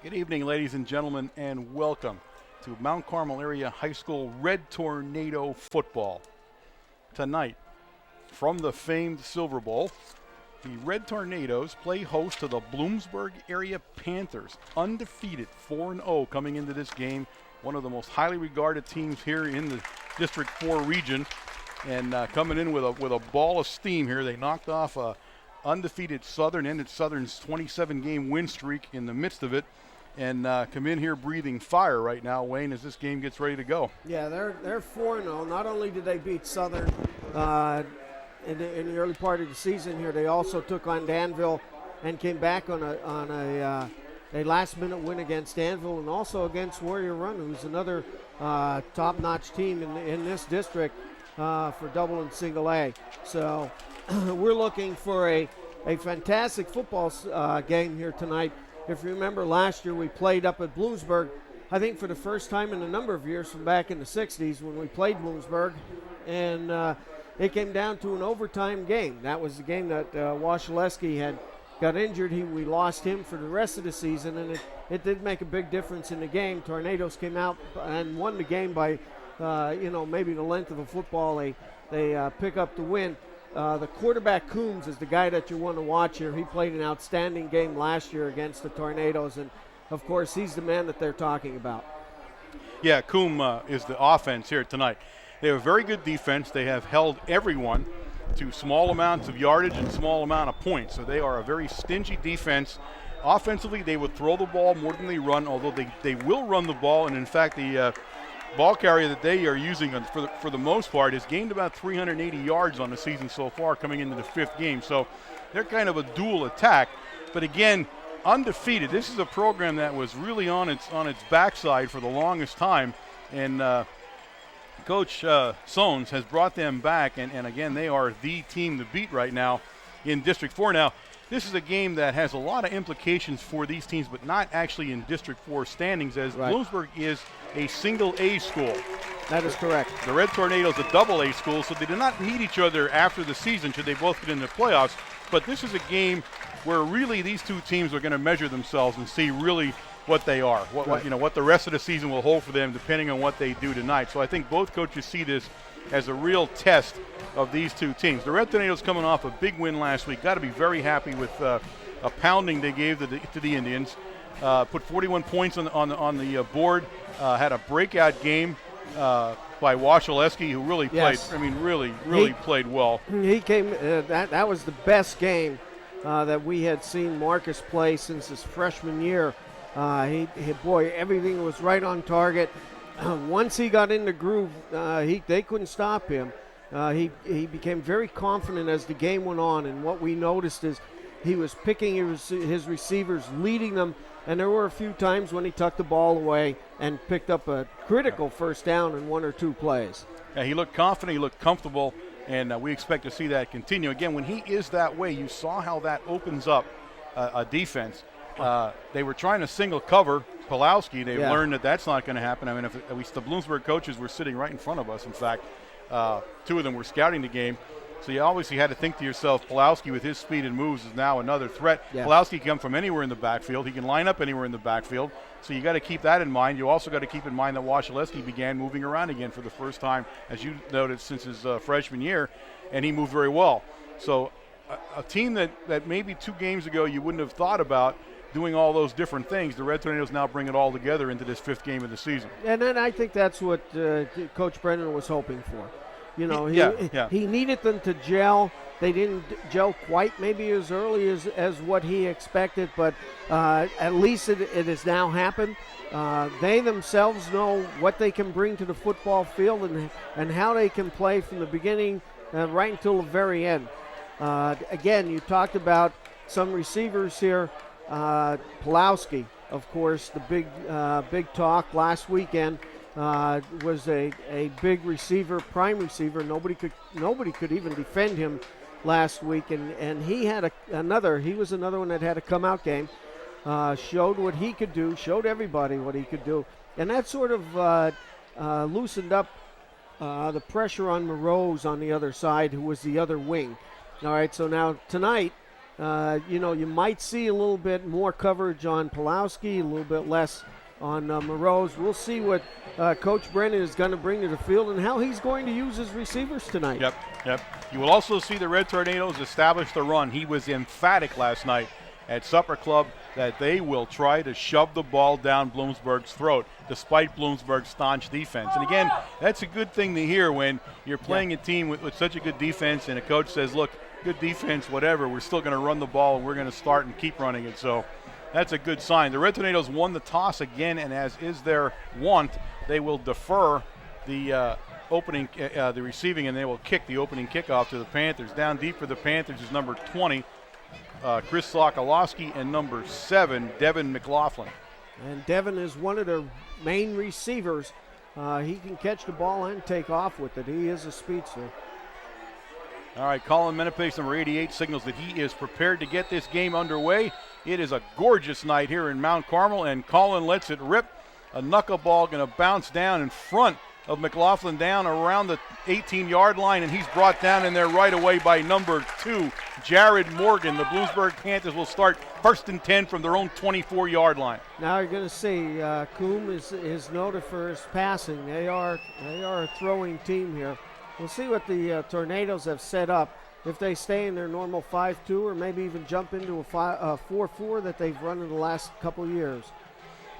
Good evening, ladies and gentlemen, and welcome to Mount Carmel Area High School Red Tornado Football. Tonight, from the famed Silver Bowl, the Red Tornadoes play host to the Bloomsburg Area Panthers, undefeated 4-0 coming into this game. One of the most highly regarded teams here in the District 4 region, and coming in with a ball of steam here. They knocked off a undefeated Southern, ended Southern's 27-game win streak in the midst of it, and come in here breathing fire right now, Wayne, as this game gets ready to go. Yeah, they're 4-0. Not only did they beat Southern in the early part of the season here, they also took on Danville and came back on a last-minute win against Danville and also against Warrior Run, who's another top-notch team in this district for double and single A. So we're looking for a fantastic football game here tonight. If you remember, last year we played up at Bloomsburg, I think for the first time in a number of years from back in the 60s when we played Bloomsburg, and it came down to an overtime game. That was the game that Washaleski had got injured. We lost him for the rest of the season, and it did make a big difference in the game. Tornadoes came out and won the game by, maybe the length of a football. They pick up the win. The quarterback, Coombs, is the guy that you want to watch here. He played an outstanding game last year against the Tornadoes, and, of course, he's the man that they're talking about. Yeah, Coombs is the offense here tonight. They have a very good defense. They have held everyone to small amounts of yardage and small amount of points, so they are a very stingy defense. Offensively, they would throw the ball more than they run, although they will run the ball, and, in fact, the ball carrier that they are using for the most part has gained about 380 yards on the season so far coming into the fifth game. So they're kind of a dual attack. But again, undefeated. This is a program that was really on its backside for the longest time. And Coach Sones has brought them back. And again, they are the team to beat right now in District 4. Now, this is a game that has a lot of implications for these teams, but not actually in District 4 standings, as right. Bloomsburg is a single A school. That is correct. The Red Tornadoes a double A school, so they do not need each other after the season should they both get into the playoffs. But this is a game where really these two teams are going to measure themselves and see really what they are, what the rest of the season will hold for them depending on what they do tonight. So I think both coaches see this as a real test of these two teams. The Red Tornadoes coming off a big win last week. Got to be very happy with a pounding they gave to the Indians. Put 41 points on the board. Had a breakout game by Washaleski, who really played. I mean, really played well. He came. That was the best game that we had seen Marcus play since his freshman year. Everything was right on target. Once he got in the groove, they couldn't stop him. He became very confident as the game went on, and what we noticed is he was picking his receivers, leading them, and there were a few times when he tucked the ball away and picked up a critical first down in one or two plays. Yeah, he looked confident, he looked comfortable, and we expect to see that continue. Again, when he is that way, you saw how that opens up a defense. They were trying to single cover Pulowski. They've learned that that's not going to happen. I mean, at least the Bloomsburg coaches were sitting right in front of us. In fact, two of them were scouting the game. So you obviously had to think to yourself, Pulowski with his speed and moves is now another threat. Yeah. Pulowski can come from anywhere in the backfield. He can line up anywhere in the backfield. So you got to keep that in mind. You also got to keep in mind that Washaleski began moving around again for the first time, as you noted, since his freshman year, and he moved very well. So a team that maybe 2 games ago you wouldn't have thought about doing all those different things, the Red Tornadoes now bring it all together into this 5th game of the season. And then I think that's what Coach Brennan was hoping for. You know, he needed them to gel. They didn't gel quite maybe as early as what he expected, but at least it has now happened. They themselves know what they can bring to the football field and how they can play from the beginning right until the very end. Again, you talked about some receivers here. Pulowski, of course, the big talk last weekend. Was a big receiver, prime receiver. Nobody could even defend him last week, and he had he was another one that had a come out game. Showed what he could do, showed everybody what he could do, and that sort of loosened up the pressure on Morose on the other side, who was the other wing. All right, so now tonight You might see a little bit more coverage on Pulowski, a little bit less on Moroz. We'll see what Coach Brennan is going to bring to the field and how he's going to use his receivers tonight. Yep. You will also see the Red Tornadoes establish the run. He was emphatic last night at Supper Club that they will try to shove the ball down Bloomsburg's throat despite Bloomsburg's staunch defense. And again, that's a good thing to hear when you're playing a team with such a good defense and a coach says, look, good defense, whatever, we're still going to run the ball and we're going to start and keep running it. So that's a good sign. The Red Tornadoes won the toss again, and as is their wont, they will defer the the receiving, and they will kick the opening kickoff to the Panthers. Down deep for the Panthers is number 20, Chris Sokolowski, and number 7, Devin McLaughlin. And Devin is one of their main receivers. He can catch the ball and take off with it. He is a speedster. All right, Colin Menepace, number 88, signals that he is prepared to get this game underway. It is a gorgeous night here in Mount Carmel, and Colin lets it rip. A knuckleball going to bounce down in front of McLaughlin down around the 18-yard line, and he's brought down in there right away by number 2, Jared Morgan. The Bloomsburg Panthers will start 1st and 10 from their own 24-yard line. Now you're going to see Coombe is noted for his passing. They are a throwing team here. We'll see what the Tornadoes have set up. If they stay in their normal 5-2 or maybe even jump into a 4-4 that they've run in the last couple years.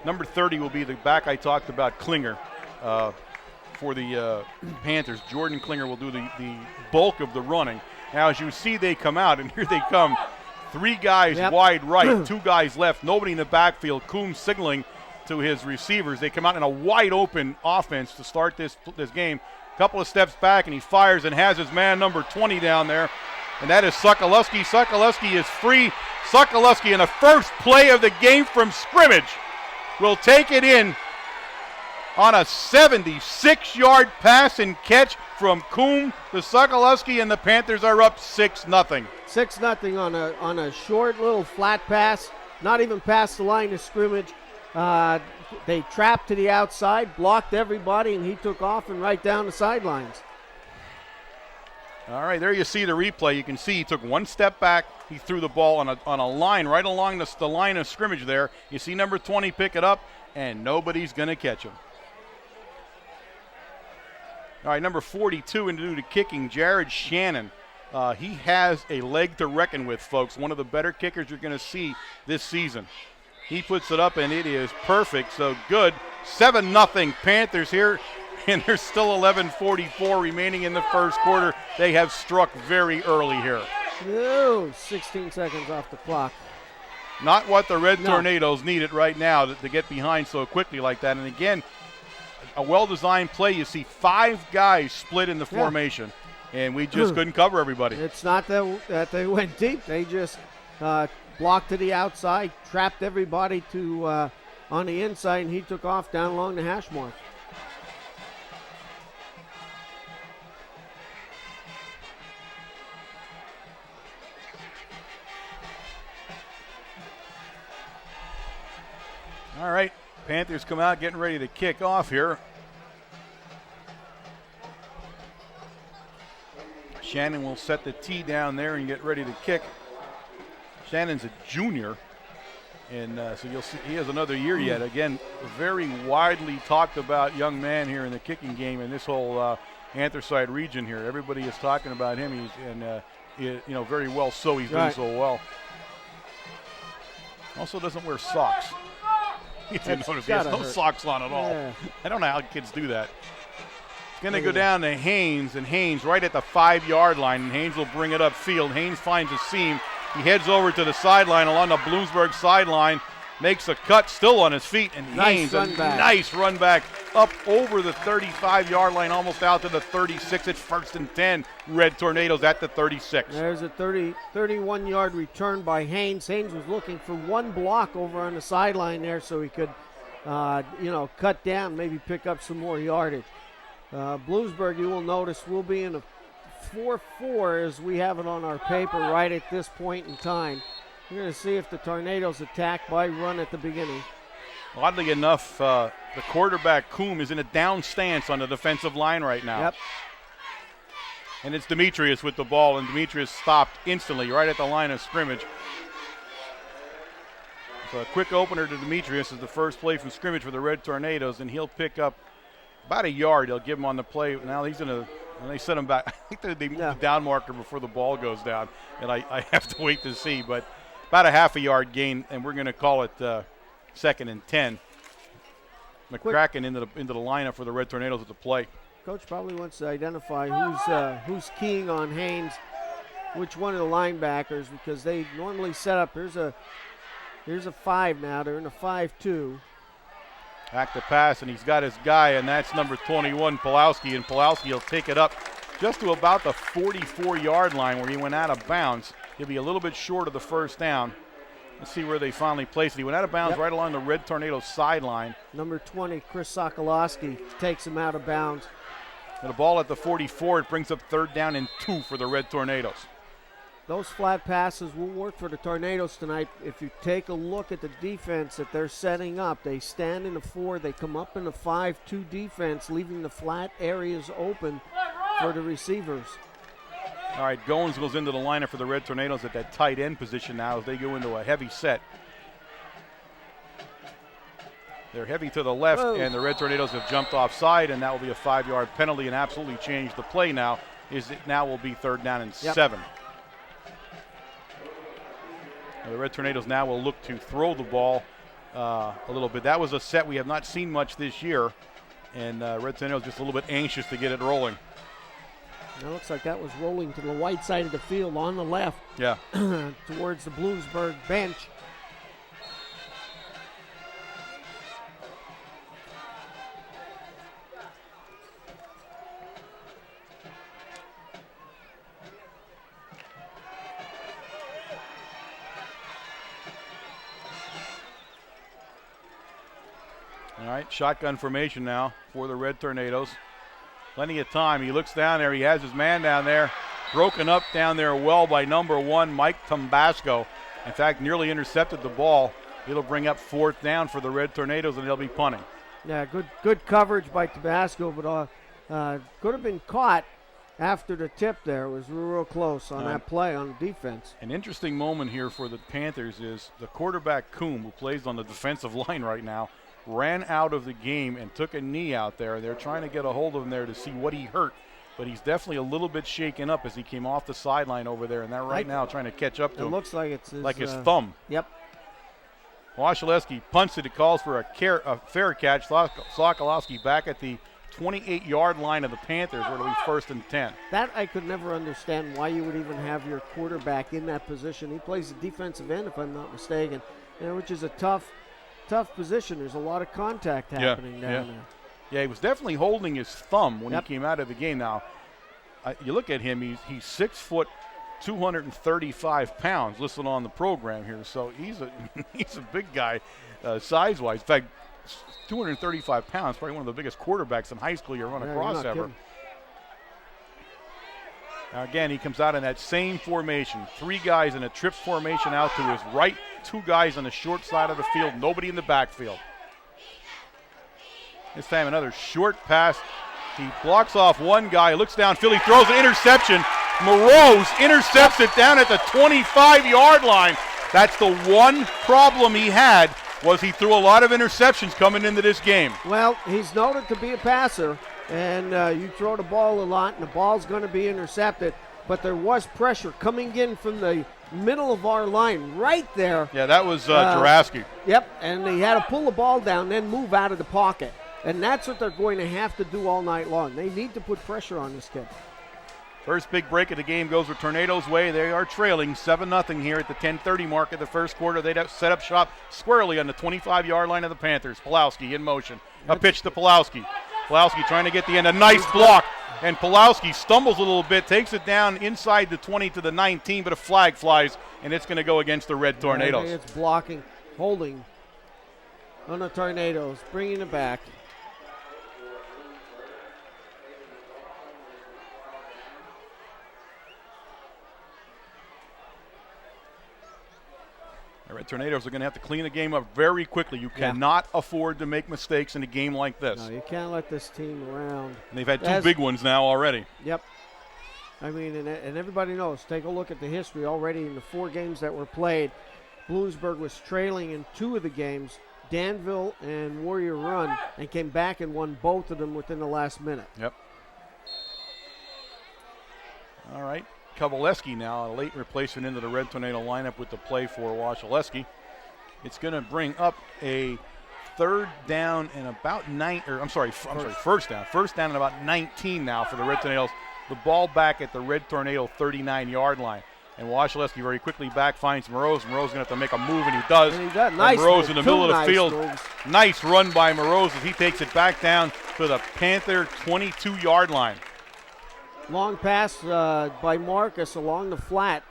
Number 30 will be the back I talked about, Klinger, for the Panthers. Jordan Klinger will do the bulk of the running. Now, as you see, they come out, and here they come. 3 guys wide right, 2 guys left, nobody in the backfield. Coombs signaling to his receivers. They come out in a wide-open offense to start this game. Couple of steps back, and he fires and has his man number 20 down there, and that is Sokolowski. Sokolowski is free. Sokolowski in the first play of the game from scrimmage will take it in on a 76-yard pass and catch from Coombe to Sokolowski, and the Panthers are up 6-0. 6-0 on a short little flat pass, not even past the line of scrimmage. They trapped to the outside, blocked everybody, and he took off and right down the sidelines. All right, there you see the replay. You can see he took 1 step back. He threw the ball on a line right along the line of scrimmage there. You see number 20 pick it up, and nobody's going to catch him. All right, number 42 into the kicking, Jared Shannon. He has a leg to reckon with, folks. One of the better kickers you're going to see this season. He puts it up, and it is perfect, so good. 7-0 Panthers here, and there's still 11:44 remaining in the first quarter. They have struck very early here. No, 16 seconds off the clock. Not what the Red Tornadoes needed right now to get behind so quickly like that. And again, a well-designed play. You see 5 guys split in the formation, and we just couldn't cover everybody. It's not that they went deep. They just blocked to the outside, trapped everybody to on the inside, and he took off down along the hash mark. All right, Panthers come out getting ready to kick off here. Shannon will set the tee down there and get ready to kick. Shannon's a junior, and so you'll see he has another year yet. Again, a very widely talked about young man here in the kicking game in this whole Anthracite region here. Everybody is talking about him. He's very well so. He's doing so well. Also doesn't wear socks. You didn't notice he has no socks on at all. Yeah. I don't know how kids do that. It's going to go down to Haynes, and Haynes right at the 5-yard line, and Haynes will bring it upfield. Haynes finds a seam. He heads over to the sideline along the Bloomsburg sideline, makes a cut still on his feet, and Haynes, a nice run back up over the 35-yard line, almost out to the 36. It's 1st and 10. Red Tornadoes at the 36. There's a 31-yard return by Haynes. Haynes was looking for 1 block over on the sideline there so he could, cut down, maybe pick up some more yardage. Bloomsburg, you will notice, will be in a 4-4 as we have it on our paper right at this point in time. We're going to see if the Tornadoes attack by run at the beginning. Oddly enough, the quarterback, Coombe, is in a down stance on the defensive line right now. Yep. And it's Demetrius with the ball, and Demetrius stopped instantly right at the line of scrimmage. So a quick opener to Demetrius is the first play from scrimmage for the Red Tornadoes, and he'll pick up about a yard. They'll give him on the play. Now he's going to, when they set him back, I think they move the down marker before the ball goes down, and I have to wait to see. But about a half a yard gain, and we're going to call it 2nd and 10. McCracken into the lineup for the Red Tornadoes at the play. Coach probably wants to identify who's keying on Haynes, which one of the linebackers, because they normally set up. Here's a 5 now. They're in a 5-2. Back to pass, and he's got his guy, and that's number 21, Pulowski. And Pulowski will take it up just to about the 44-yard line where he went out of bounds. He'll be a little bit short of the first down. Let's see where they finally place it. He went out of bounds right along the Red Tornadoes sideline. Number 20, Chris Sokolowski, takes him out of bounds. And the ball at the 44, it brings up 3rd down and 2 for the Red Tornadoes. Those flat passes will work for the Tornadoes tonight. If you take a look at the defense that they're setting up, they stand in the 4, they come up in the 5-2 defense, leaving the flat areas open for the receivers. All right, Goins goes into the lineup for the Red Tornadoes at that tight end position now as they go into a heavy set. They're heavy to the left, and the Red Tornadoes have jumped offside, and that will be a 5-yard penalty and absolutely change the play now. It now will be 3rd down and 7. The Red Tornadoes now will look to throw the ball a little bit. That was a set we have not seen much this year, and Red Tornadoes just a little bit anxious to get it rolling. It looks like that was rolling to the white side of the field on the left. Yeah. Towards the Bloomsburg bench. All right, shotgun formation now for the Red Tornadoes. Plenty of time. He looks down there. He has his man down there. Broken up down there well by number 1, Mike Tambasco. In fact, nearly intercepted the ball. It'll bring up 4th down for the Red Tornadoes, and they'll be punting. Yeah, good coverage by Tabasco, but could have been caught after the tip there. It was real close on that play on defense. An interesting moment here for the Panthers is the quarterback, Coombe, who plays on the defensive line right now, ran out of the game and took a knee out there. They're trying to get a hold of him there to see what he hurt, but he's definitely a little bit shaken up as he came off the sideline over there, and they're now trying to catch up to him. It looks like it's his thumb. Yep. Wasilewski punts it. It calls for a fair catch. Sokolowski back at the 28-yard line of the Panthers, where it'll be 1st and 10. That I could never understand why you would even have your quarterback in that position. He plays the defensive end, if I'm not mistaken, which is a tough position. There's a lot of contact happening down there. Yeah, he was definitely holding his thumb when he came out of the game. Now, you look at him, he's 6 foot, 235 pounds listed on the program here. So he's a big guy size-wise. In fact, 235 pounds, probably one of the biggest quarterbacks in high school you run across ever. Now again, he comes out in that same formation. 3 guys in a trips formation out to his right, 2 guys on the short side of the field, nobody in the backfield. This time another short pass. He blocks off one guy, looks downfield, he throws an interception. Morose intercepts it down at the 25-yard line. That's the one problem he had, was he threw a lot of interceptions coming into this game. Well, he's noted to be a passer, and you throw the ball a lot, and the ball's going to be intercepted. But there was pressure coming in from the middle of our line right there. Yeah, that was Juraski. Yep, and he had to pull the ball down, then move out of the pocket. And that's what they're going to have to do all night long. They need to put pressure on this kid. First big break of the game goes the Tornadoes' way. They are trailing 7-0 here at the 10:30 mark of the first quarter. They set up shop squarely on the 25-yard line of the Panthers. Pulowski in motion. A pitch to Pulowski. Pulowski trying to get the end. A nice block. And Pulowski stumbles a little bit, takes it down inside the 20 to the 19, but a flag flies, and it's going to go against the Red Tornadoes. It's blocking, holding on the Tornadoes, bringing it back. The Red Tornadoes are going to have to clean the game up very quickly. You cannot afford to make mistakes in a game like this. No, you can't let this team around. And they've had 2 big ones now already. Yep. I mean, and everybody knows, take a look at the history already in the 4 games that were played. Bloomsburg was trailing in 2 of the games, Danville and Warrior Run, and came back and won both of them within the last minute. Yep. All right. Kovaleski now, a late replacement into the Red Tornado lineup with the play for Washaleski. It's going to bring up a third down and about first down. First down and about 19 now for the Red Tornadoes. The ball back at the Red Tornado 39-yard line. And Washaleski very quickly back finds Moroz. Moroz going to have to make a move, and he does. And he does. Nice Moroz move. in the middle of the Nice field. moves. Nice run by Moroz as he takes it back down to the Panther 22-yard line. Long pass by Marcus along the flat.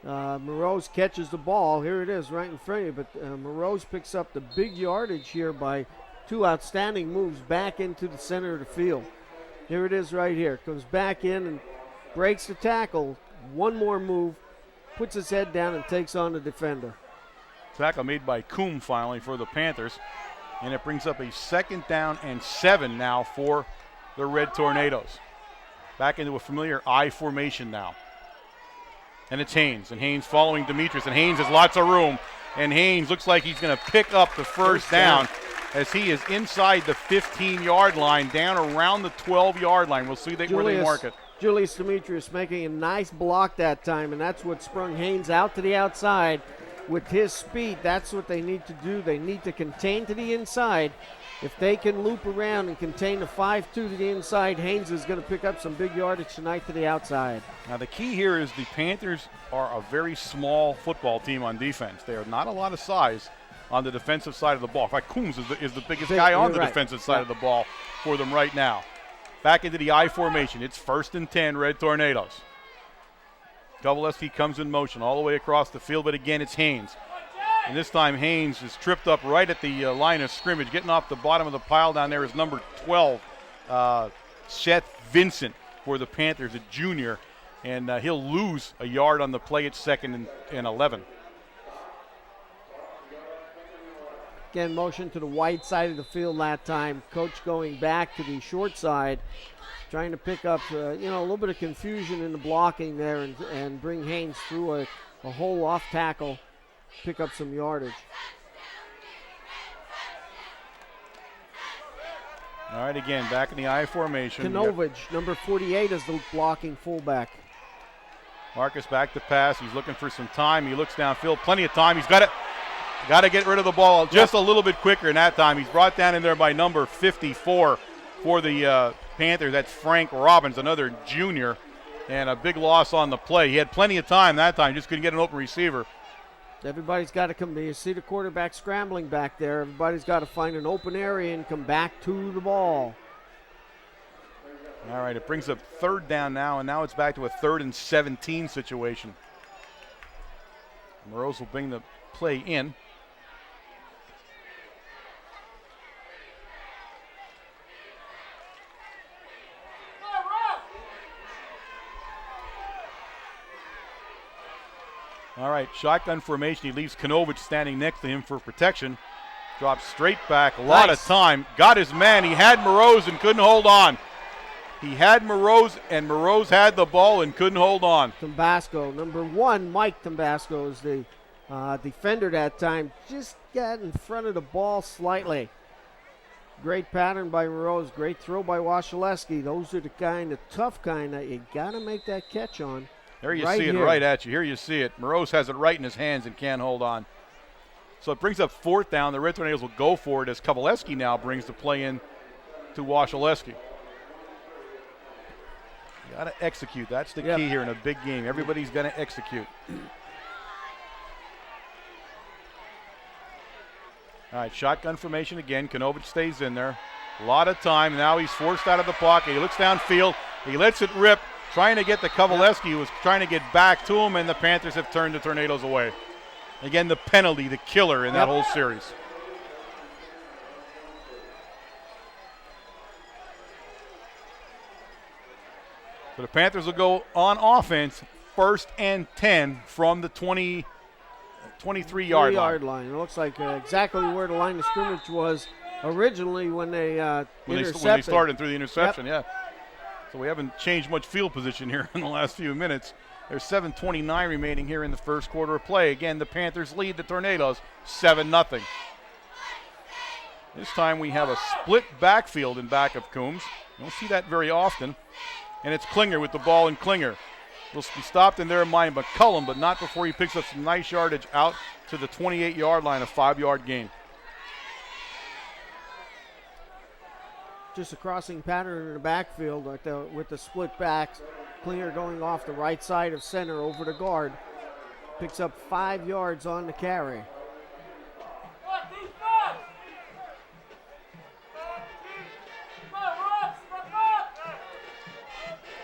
Moroz catches the ball. Here it is right in front of you. But Moroz picks up the big yardage here by 2 outstanding moves back into the center of the field. Here it is right here. Comes back in and breaks the tackle. One more move, puts his head down and takes on the defender. Tackle made by Coombe finally for the Panthers. And it brings up a 2nd down and 7 now for the Red Tornadoes. Back into a familiar I formation now. And it's Haynes. And Haynes following Demetrius. And Haynes has lots of room. And Haynes looks like he's going to pick up the first down as he is inside the 15-yard line, down around the 12-yard line. We'll see where they mark it. Julius Demetrius making a nice block that time, and that's what sprung Haynes out to the outside. With his speed, that's what they need to do. They need to contain to the inside. If they can loop around and contain the 5-2 to the inside, Haynes is going to pick up some big yardage tonight to the outside. Now the key here is the Panthers are a very small football team on defense. They are not a lot of size on the defensive side of the ball. In fact, Coombs is the biggest guy on the defensive side of the ball for them right now. Back into the I formation. It's 1st and 10, Red Tornadoes. Kovaleski comes in motion all the way across the field, but again, it's Haynes. And this time, Haynes is tripped up right at the line of scrimmage. Getting off the bottom of the pile down there is number 12, Seth Vincent for the Panthers, a junior. And he'll lose a yard on the play at 2nd and 11. Again, motion to the wide side of the field that time. Coach going back to the short side, trying to pick up a little bit of confusion in the blocking there and bring Haynes through a hole off tackle, pick up some yardage. All right, again, back in the I formation. Kanovich, number 48, is the blocking fullback. Marcus back to pass. He's looking for some time. He looks downfield. Plenty of time. He's got it. Got to get rid of the ball just a little bit quicker in that time. He's brought down in there by number 54 for the Panthers. That's Frank Robbins, another junior, and a big loss on the play. He had plenty of time that time, just couldn't get an open receiver. Everybody's got to come. You see the quarterback scrambling back there. Everybody's got to find an open area and come back to the ball. All right, it brings up 3rd down now, and now it's back to a 3rd and 17 situation. Moroz will bring the play in. All right, shotgun formation. He leaves Kanovich standing next to him for protection. Drops straight back, a lot of time. Got his man. He had Moroz and couldn't hold on. He had Moroz, and Moroz had the ball and couldn't hold on. Tambasco, number 1, Mike Tambasco is the defender that time. Just got in front of the ball slightly. Great pattern by Moroz. Great throw by Washaleski. Those are the tough kind that you got to make that catch on. There you see it right at you. Here you see it. Moroz has it right in his hands and can't hold on. So it brings up 4th down. The Red Tornadoes will go for it as Kovaleski now brings the play in to Washaleski. You got to execute. That's the key here in a big game. Everybody's going to execute. All right, shotgun formation again. Kanovich stays in there. A lot of time. Now he's forced out of the pocket. He looks downfield. He lets it rip. Trying to get the Kovaleski, who was trying to get back to him, and the Panthers have turned the Tornadoes away. Again, the penalty, the killer in that whole series. So the Panthers will go on offense, 1st and 10 from the 23-yard line. It looks like exactly where the line of scrimmage was originally when they when they started through the interception, So we haven't changed much field position here in the last few minutes. There's 7:29 remaining here in the first quarter of play. Again, the Panthers lead the Tornadoes 7-0. This time we have a split backfield in back of Coombs. You don't see that very often. And it's Klinger with the ball, and Klinger will be stopped in their mind by McCullum, but not before he picks up some nice yardage out to the 28-yard line, a 5-yard gain. Just a crossing pattern in the backfield with the split backs. Klinger going off the right side of center over the guard. Picks up 5 yards on the carry.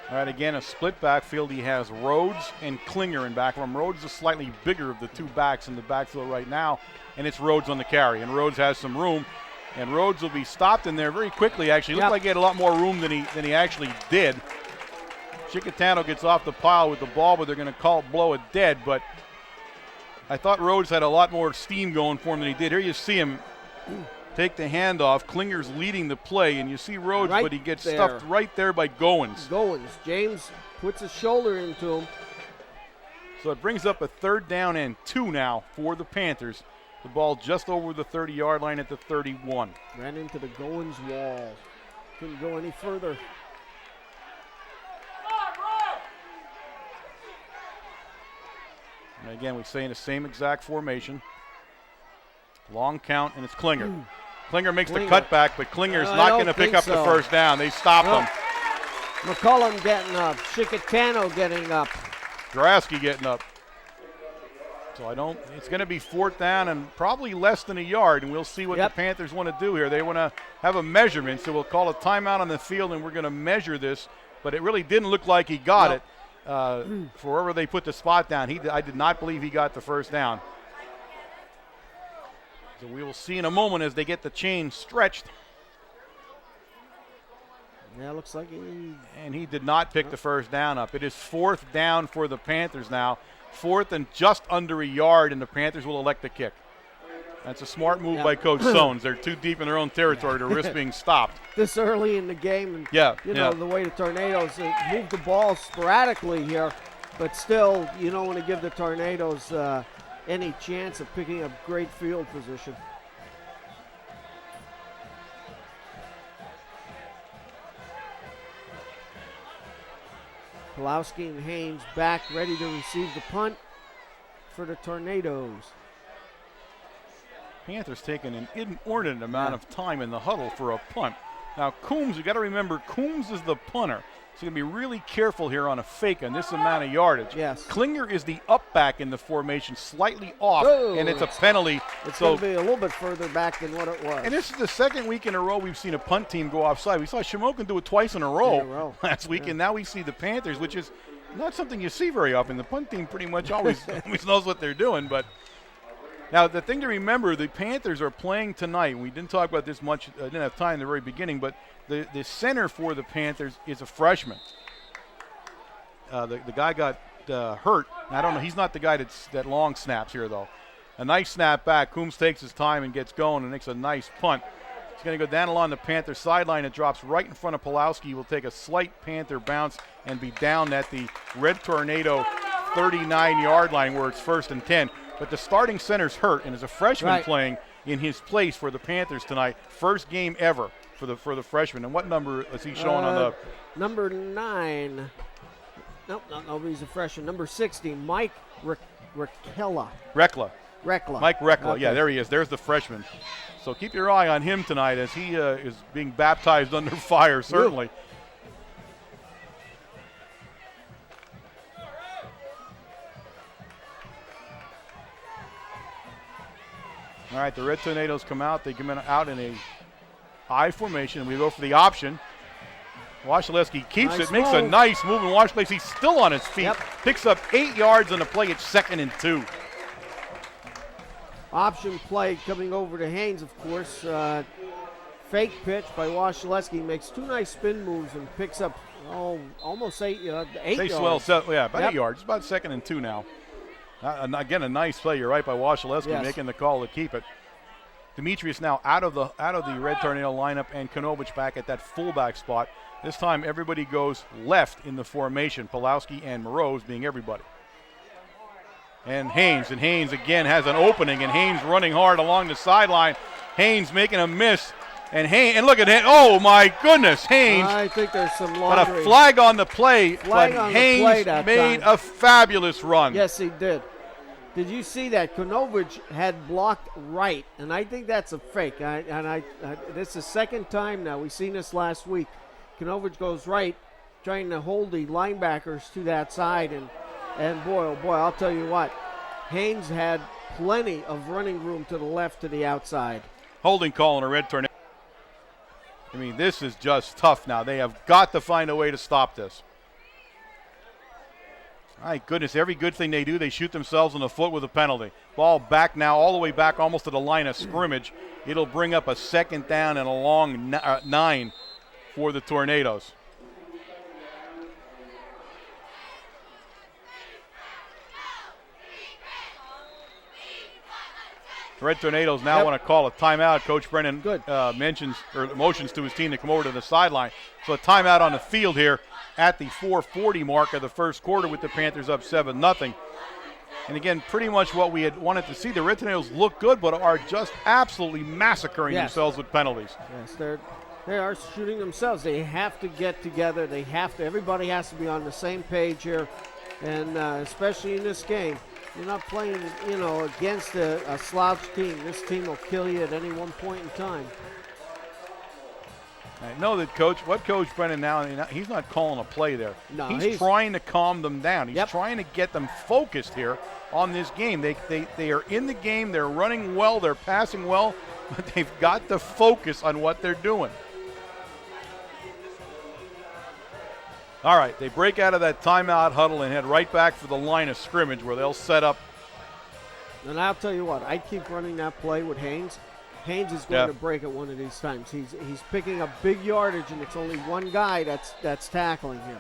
All right, again, a split backfield. He has Rhodes and Klinger in back of him. Rhodes is slightly bigger of the two backs in the backfield right now, and it's Rhodes on the carry. And Rhodes has some room, and Rhodes will be stopped in there very quickly, actually. Looked like he had a lot more room than he actually did. Chicatano gets off the pile with the ball, but they're going to blow it dead. But I thought Rhodes had a lot more steam going for him than he did. Here you see him take the handoff. Klinger's leading the play, and you see Rhodes, but he gets stuffed right there by Goins. James puts his shoulder into him. So it brings up a 3rd down and 2 now for the Panthers. The ball just over the 30-yard line at the 31. Ran into the Goins wall. Couldn't go any further. And again, we stay in the same exact formation. Long count, and it's Klinger. Klinger makes the cutback, but Klinger's not going to pick up the first down. They stopped him. McCullum getting up. Chicatano getting up. Draski getting up. So it's going to be 4th down and probably less than a yard, and we'll see what the Panthers want to do here. They want to have a measurement, so we'll call a timeout on the field, and we're going to measure this. But it really didn't look like he got it. For wherever they put the spot down, I did not believe he got the first down. So we will see in a moment as they get the chain stretched. Yeah, it looks like he did not pick the first down up. It is 4th down for the Panthers now. 4th and just under a yard, and the Panthers will elect the kick. That's a smart move by Coach Sones. They're too deep in their own territory to risk being stopped. This early in the game, and you know the way the Tornadoes move the ball sporadically here, but still you don't want to give the Tornadoes any chance of picking up great field position. Pulowski and Haynes back, ready to receive the punt for the Tornadoes. Panthers taking an inordinate amount of time in the huddle for a punt. Now Coombs, you got to remember, Coombs is the punter. So you're going to be really careful here on a fake on this amount of yardage. Yes. Klinger is the up back in the formation, slightly off, and it's a penalty. It's going to be a little bit further back than what it was. And this is the 2nd week in a row we've seen a punt team go offside. We saw Shamokin do it twice in a row last week, and now we see the Panthers, which is not something you see very often. The punt team pretty much always knows what they're doing. But now the thing to remember, the Panthers are playing tonight. We didn't talk about this much. I didn't have time in the very beginning, but the center for the Panthers is a freshman. The guy got hurt. I don't know. He's not the guy that long snaps here, though. A nice snap back. Coombs takes his time and gets going and makes a nice punt. It's going to go down along the Panther sideline. It drops right in front of Pulowski. He will take a slight Panther bounce and be down at the Red Tornado 39-yard line where it's 1st and 10. But the starting center's hurt and is a freshman playing in his place for the Panthers tonight. First game ever for the freshman. And what number is he showing on the? Number 9. Nope, he's a freshman. Number 60, Mike Rekla. Mike Rekla. Okay. Yeah, there he is. There's the freshman. So keep your eye on him tonight as he is being baptized under fire, certainly. All right, the Red Tornadoes come out. They come out in a I formation. We go for the option. Wasilewski keeps it, makes a nice move, and Wasilewski's still on his feet. Picks up 8 yards on the play. It's 2nd and 2. Option play coming over to Haynes, of course. Fake pitch by Wasilewski. Makes 2 nice spin moves and picks up almost 8 yards. About 8 yards. It's about 2nd and 2 now. Again, a nice play. You're right by Wasilewski making the call to keep it. Demetrius now out of the Red Tornado lineup, and Konovich back at that fullback spot. This time everybody goes left in the formation. Pulowski and Moroz being everybody. And Haynes again has an opening, and Haynes running hard along the sideline. Haynes making a miss, and look at it. Oh my goodness, Haynes. I think there's some But laundry. a flag on the play, Flag but on the Haynes play that made time. a fabulous run. Yes, he did. Did you see that? Konovich had blocked right, and I think that's a fake. This is the second time now. We've seen this last week. Konovich goes right, trying to hold the linebackers to that side, and boy, oh boy, I'll tell you what. Haynes had plenty of running room to the left to the outside. Holding call on a Red Tornado. I mean, this is just tough now. They have got to find a way to stop this. My goodness, every good thing they do, they shoot themselves in the foot with a penalty. Ball back now, all the way back almost to the line of scrimmage. It'll bring up a second down and a long 9 for the Tornadoes. The Red Tornadoes now want to call a timeout. Coach Brennan motions to his team to come over to the sideline. So a timeout on the field here at the 4:40 mark of the first quarter with the Panthers up 7-0. And again, pretty much what we had wanted to see. The Red Tornadoes look good, but are just absolutely massacring themselves with penalties. Yes, they are shooting themselves. They have to get together. Everybody has to be on the same page here, and especially in this game. You're not playing, against a slouch team. This team will kill you at any one point in time. I know that Coach Brennan now, he's not calling a play there. No, he's trying to calm them down. He's trying to get them focused here on this game. They are in the game. They're running well. They're passing well, but they've got to focus on what they're doing. All right, they break out of that timeout huddle and head right back for the line of scrimmage where they'll set up. And I'll tell you what, I keep running that play with Haynes. Haynes is going to break it one of these times. He's picking up big yardage, and it's only one guy that's tackling him.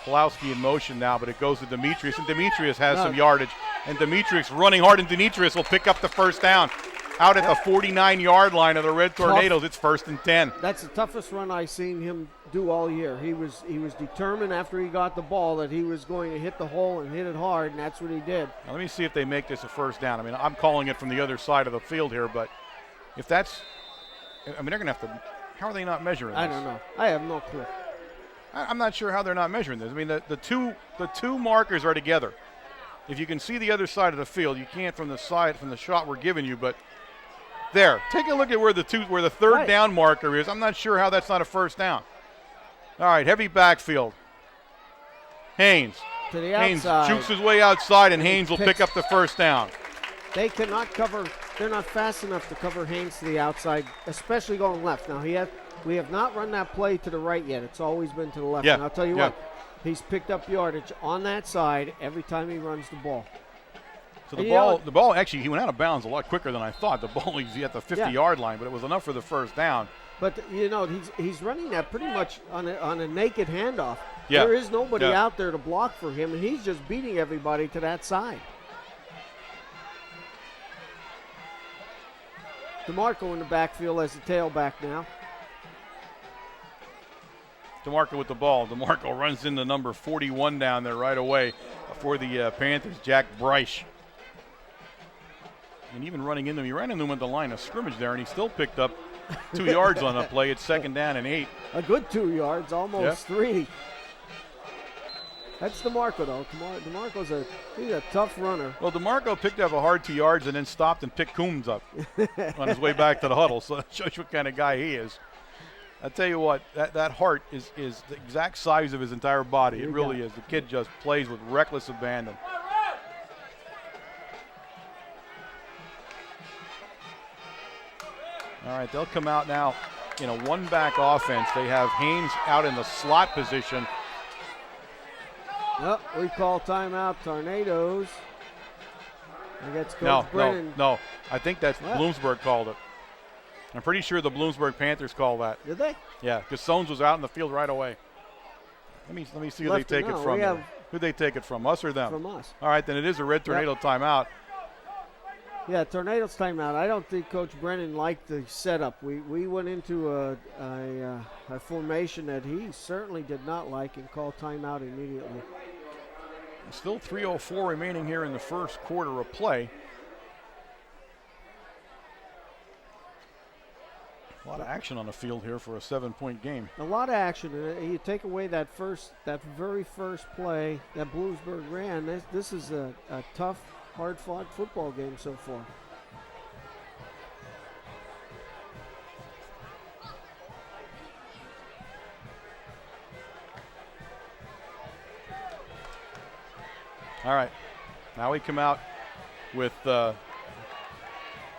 Pulowski in motion now, but it goes to Demetrius, and Demetrius has some yardage. And Demetrius running hard, and Demetrius will pick up the first down. Out at the 49-yard line of the Red Tornadoes, it's 1st and 10. That's the toughest run I've seen him do all year. He was determined after he got the ball that he was going to hit the hole and hit it hard, and that's what he did. Now let me see if they make this a first down. I mean, I'm calling it from the other side of the field here, but if that's – I mean, they're going to have to – how are they not measuring this? I don't know. I have no clue. I'm not sure how they're not measuring this. I mean, the two markers are together. If you can see the other side of the field, you can't from the shot we're giving you, but – there, take a look at where the third down marker is. I'm not sure how that's not a first down. All right, heavy backfield. Haynes. To the Haynes outside. shoots his way outside, and Haynes will pick up the first down. They cannot cover. They're not fast enough to cover Haynes to the outside, especially going left. Now, we have not run that play to the right yet. It's always been to the left. Yeah. And I'll tell you what, he's picked up yardage on that side every time he runs the ball. So the ball actually, he went out of bounds a lot quicker than I thought. The ball was at the 50-yard line, but it was enough for the first down. But, he's running that pretty much on a naked handoff. Yeah. There is nobody out there to block for him, and he's just beating everybody to that side. DeMarco in the backfield as the tailback now. DeMarco with the ball. DeMarco runs into number 41 down there right away for the Panthers, Jack Bryce. And even running into him, he ran into him at the line of scrimmage there, and he still picked up 2 yards on the play. It's 2nd down and 8. A good 2 yards, almost 3. That's DeMarco, though. DeMarco's he's a tough runner. Well, DeMarco picked up a hard 2 yards and then stopped and picked Coombs up on his way back to the huddle. So that shows you what kind of guy he is. I tell you what, that heart is the exact size of his entire body. It really is. The kid just plays with reckless abandon. All right, they'll come out now in a one-back offense. They have Haynes out in the slot position. Well, we call timeout, Tornadoes. I guess Coach Brennan. No. I think that's Bloomsburg called it. I'm pretty sure the Bloomsburg Panthers call that. Did they? Yeah, because Sones was out in the field right away. Let me see who they take it from. Who'd they take it from, us or them? From us. All right, then it is a Red Tornado timeout. Yeah, Tornado's timeout. I don't think Coach Brennan liked the setup. We went into a formation that he certainly did not like and called timeout immediately. Still 3:04 remaining here in the first quarter of play. A lot of action on the field here for a 7-point game. A lot of action. You take away that very first play that Bloomsburg ran. This is a tough, hard-fought football game so far. All right, now we come out with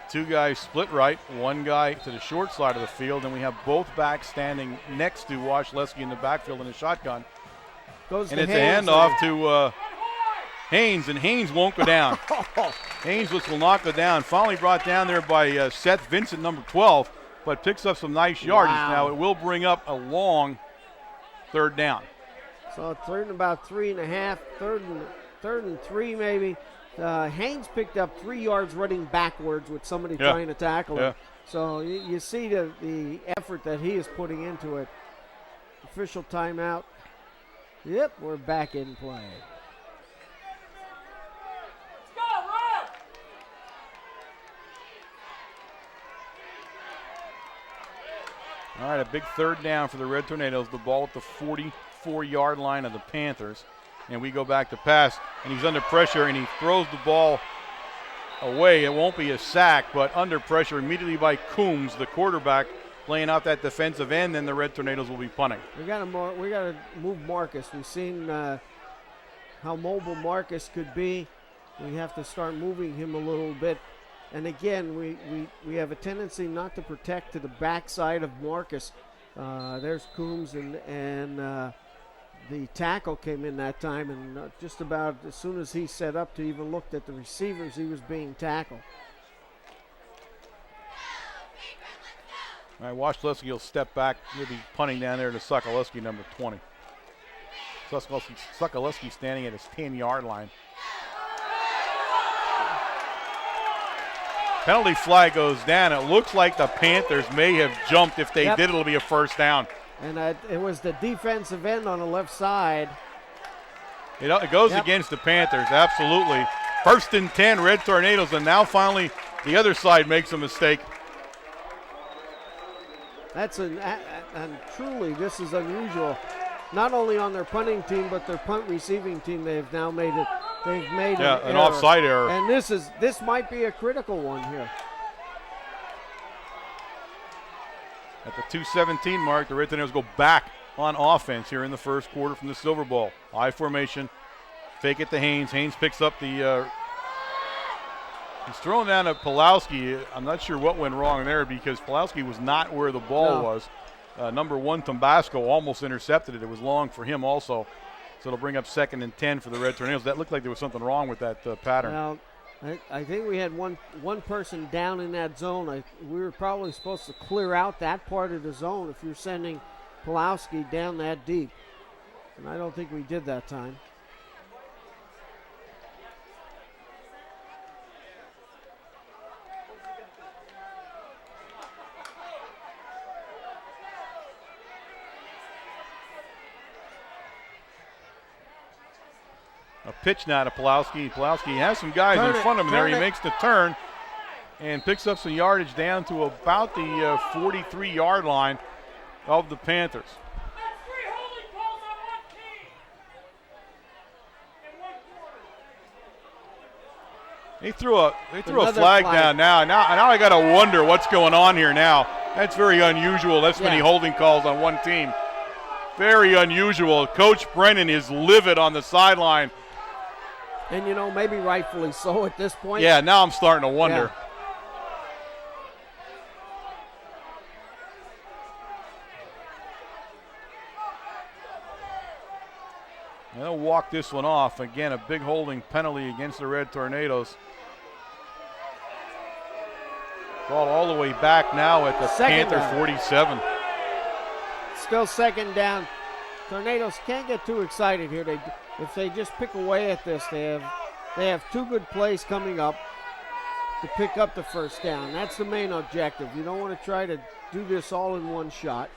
two guys split right, one guy to the short side of the field, and we have both backs standing next to Washleski in the backfield in the shotgun. It's a handoff to Haynes, and Haynes won't go down. Haynes will not go down. Finally brought down there by Seth Vincent, number 12, but picks up some nice yardage. Wow. Now it will bring up a long third down. So third and about 3.5, third and 3 maybe. Haynes picked up 3 yards running backwards with somebody trying to tackle him. So you see the effort that he is putting into it. Official timeout. Yep, we're back in play. All right, a big third down for the Red Tornadoes. The ball at the 44-yard line of the Panthers. And we go back to pass, and he's under pressure, and he throws the ball away. It won't be a sack, but under pressure immediately by Coombs, the quarterback, playing out that defensive end, and the Red Tornadoes will be punting. We got to move Marcus. We've seen how mobile Marcus could be. We have to start moving him a little bit. And again, we have a tendency not to protect to the backside of Marcus. There's Coombs, and the tackle came in that time, and just about as soon as he set up to even looked at the receivers, he was being tackled. All right, Washleski will step back. He'll be punting down there to Sokoloski, number 20. Sokoloski standing at his 10-yard line. Penalty flag goes down. It looks like the Panthers may have jumped. If they did, it'll be a first down. And it was the defensive end on the left side. It goes against the Panthers, absolutely. First and 10, Red Tornadoes, and now finally the other side makes a mistake. And truly, this is unusual. Not only on their punting team, but their punt receiving team. They've now made it. They've made an offside error. And this might be a critical one here. At the 2:17 mark, the Red Tornadoes go back on offense here in the first quarter from the Silver Bowl. I formation, fake it to Haynes. Haynes picks up the. He's throwing down to Pulowski. I'm not sure what went wrong there because Pulowski was not where the ball was. Number 1, Tambasco, almost intercepted it. It was long for him also. So it'll bring up 2nd and 10 for the Red Tornadoes. That looked like there was something wrong with that pattern. Well, I think we had one person down in that zone. We were probably supposed to clear out that part of the zone if you're sending Pulowski down that deep. And I don't think we did that time. A pitch now to Pulowski. Pulowski has some guys in front of him there. He makes the turn and picks up some yardage down to about the 43-yard line of the Panthers. They threw a flag down now. Now I got to wonder what's going on here now. That's very unusual. That's many holding calls on one team. Very unusual. Coach Brennan is livid on the sideline. And, maybe rightfully so at this point. Yeah, now I'm starting to wonder. Yeah. They'll walk this one off. Again, a big holding penalty against the Red Tornadoes. Ball all the way back now at the Panthers 47. Still second down. Tornadoes can't get too excited here. If they just pick away at this, they have 2 good plays coming up to pick up the first down. That's the main objective. You don't want to try to do this all in one shot.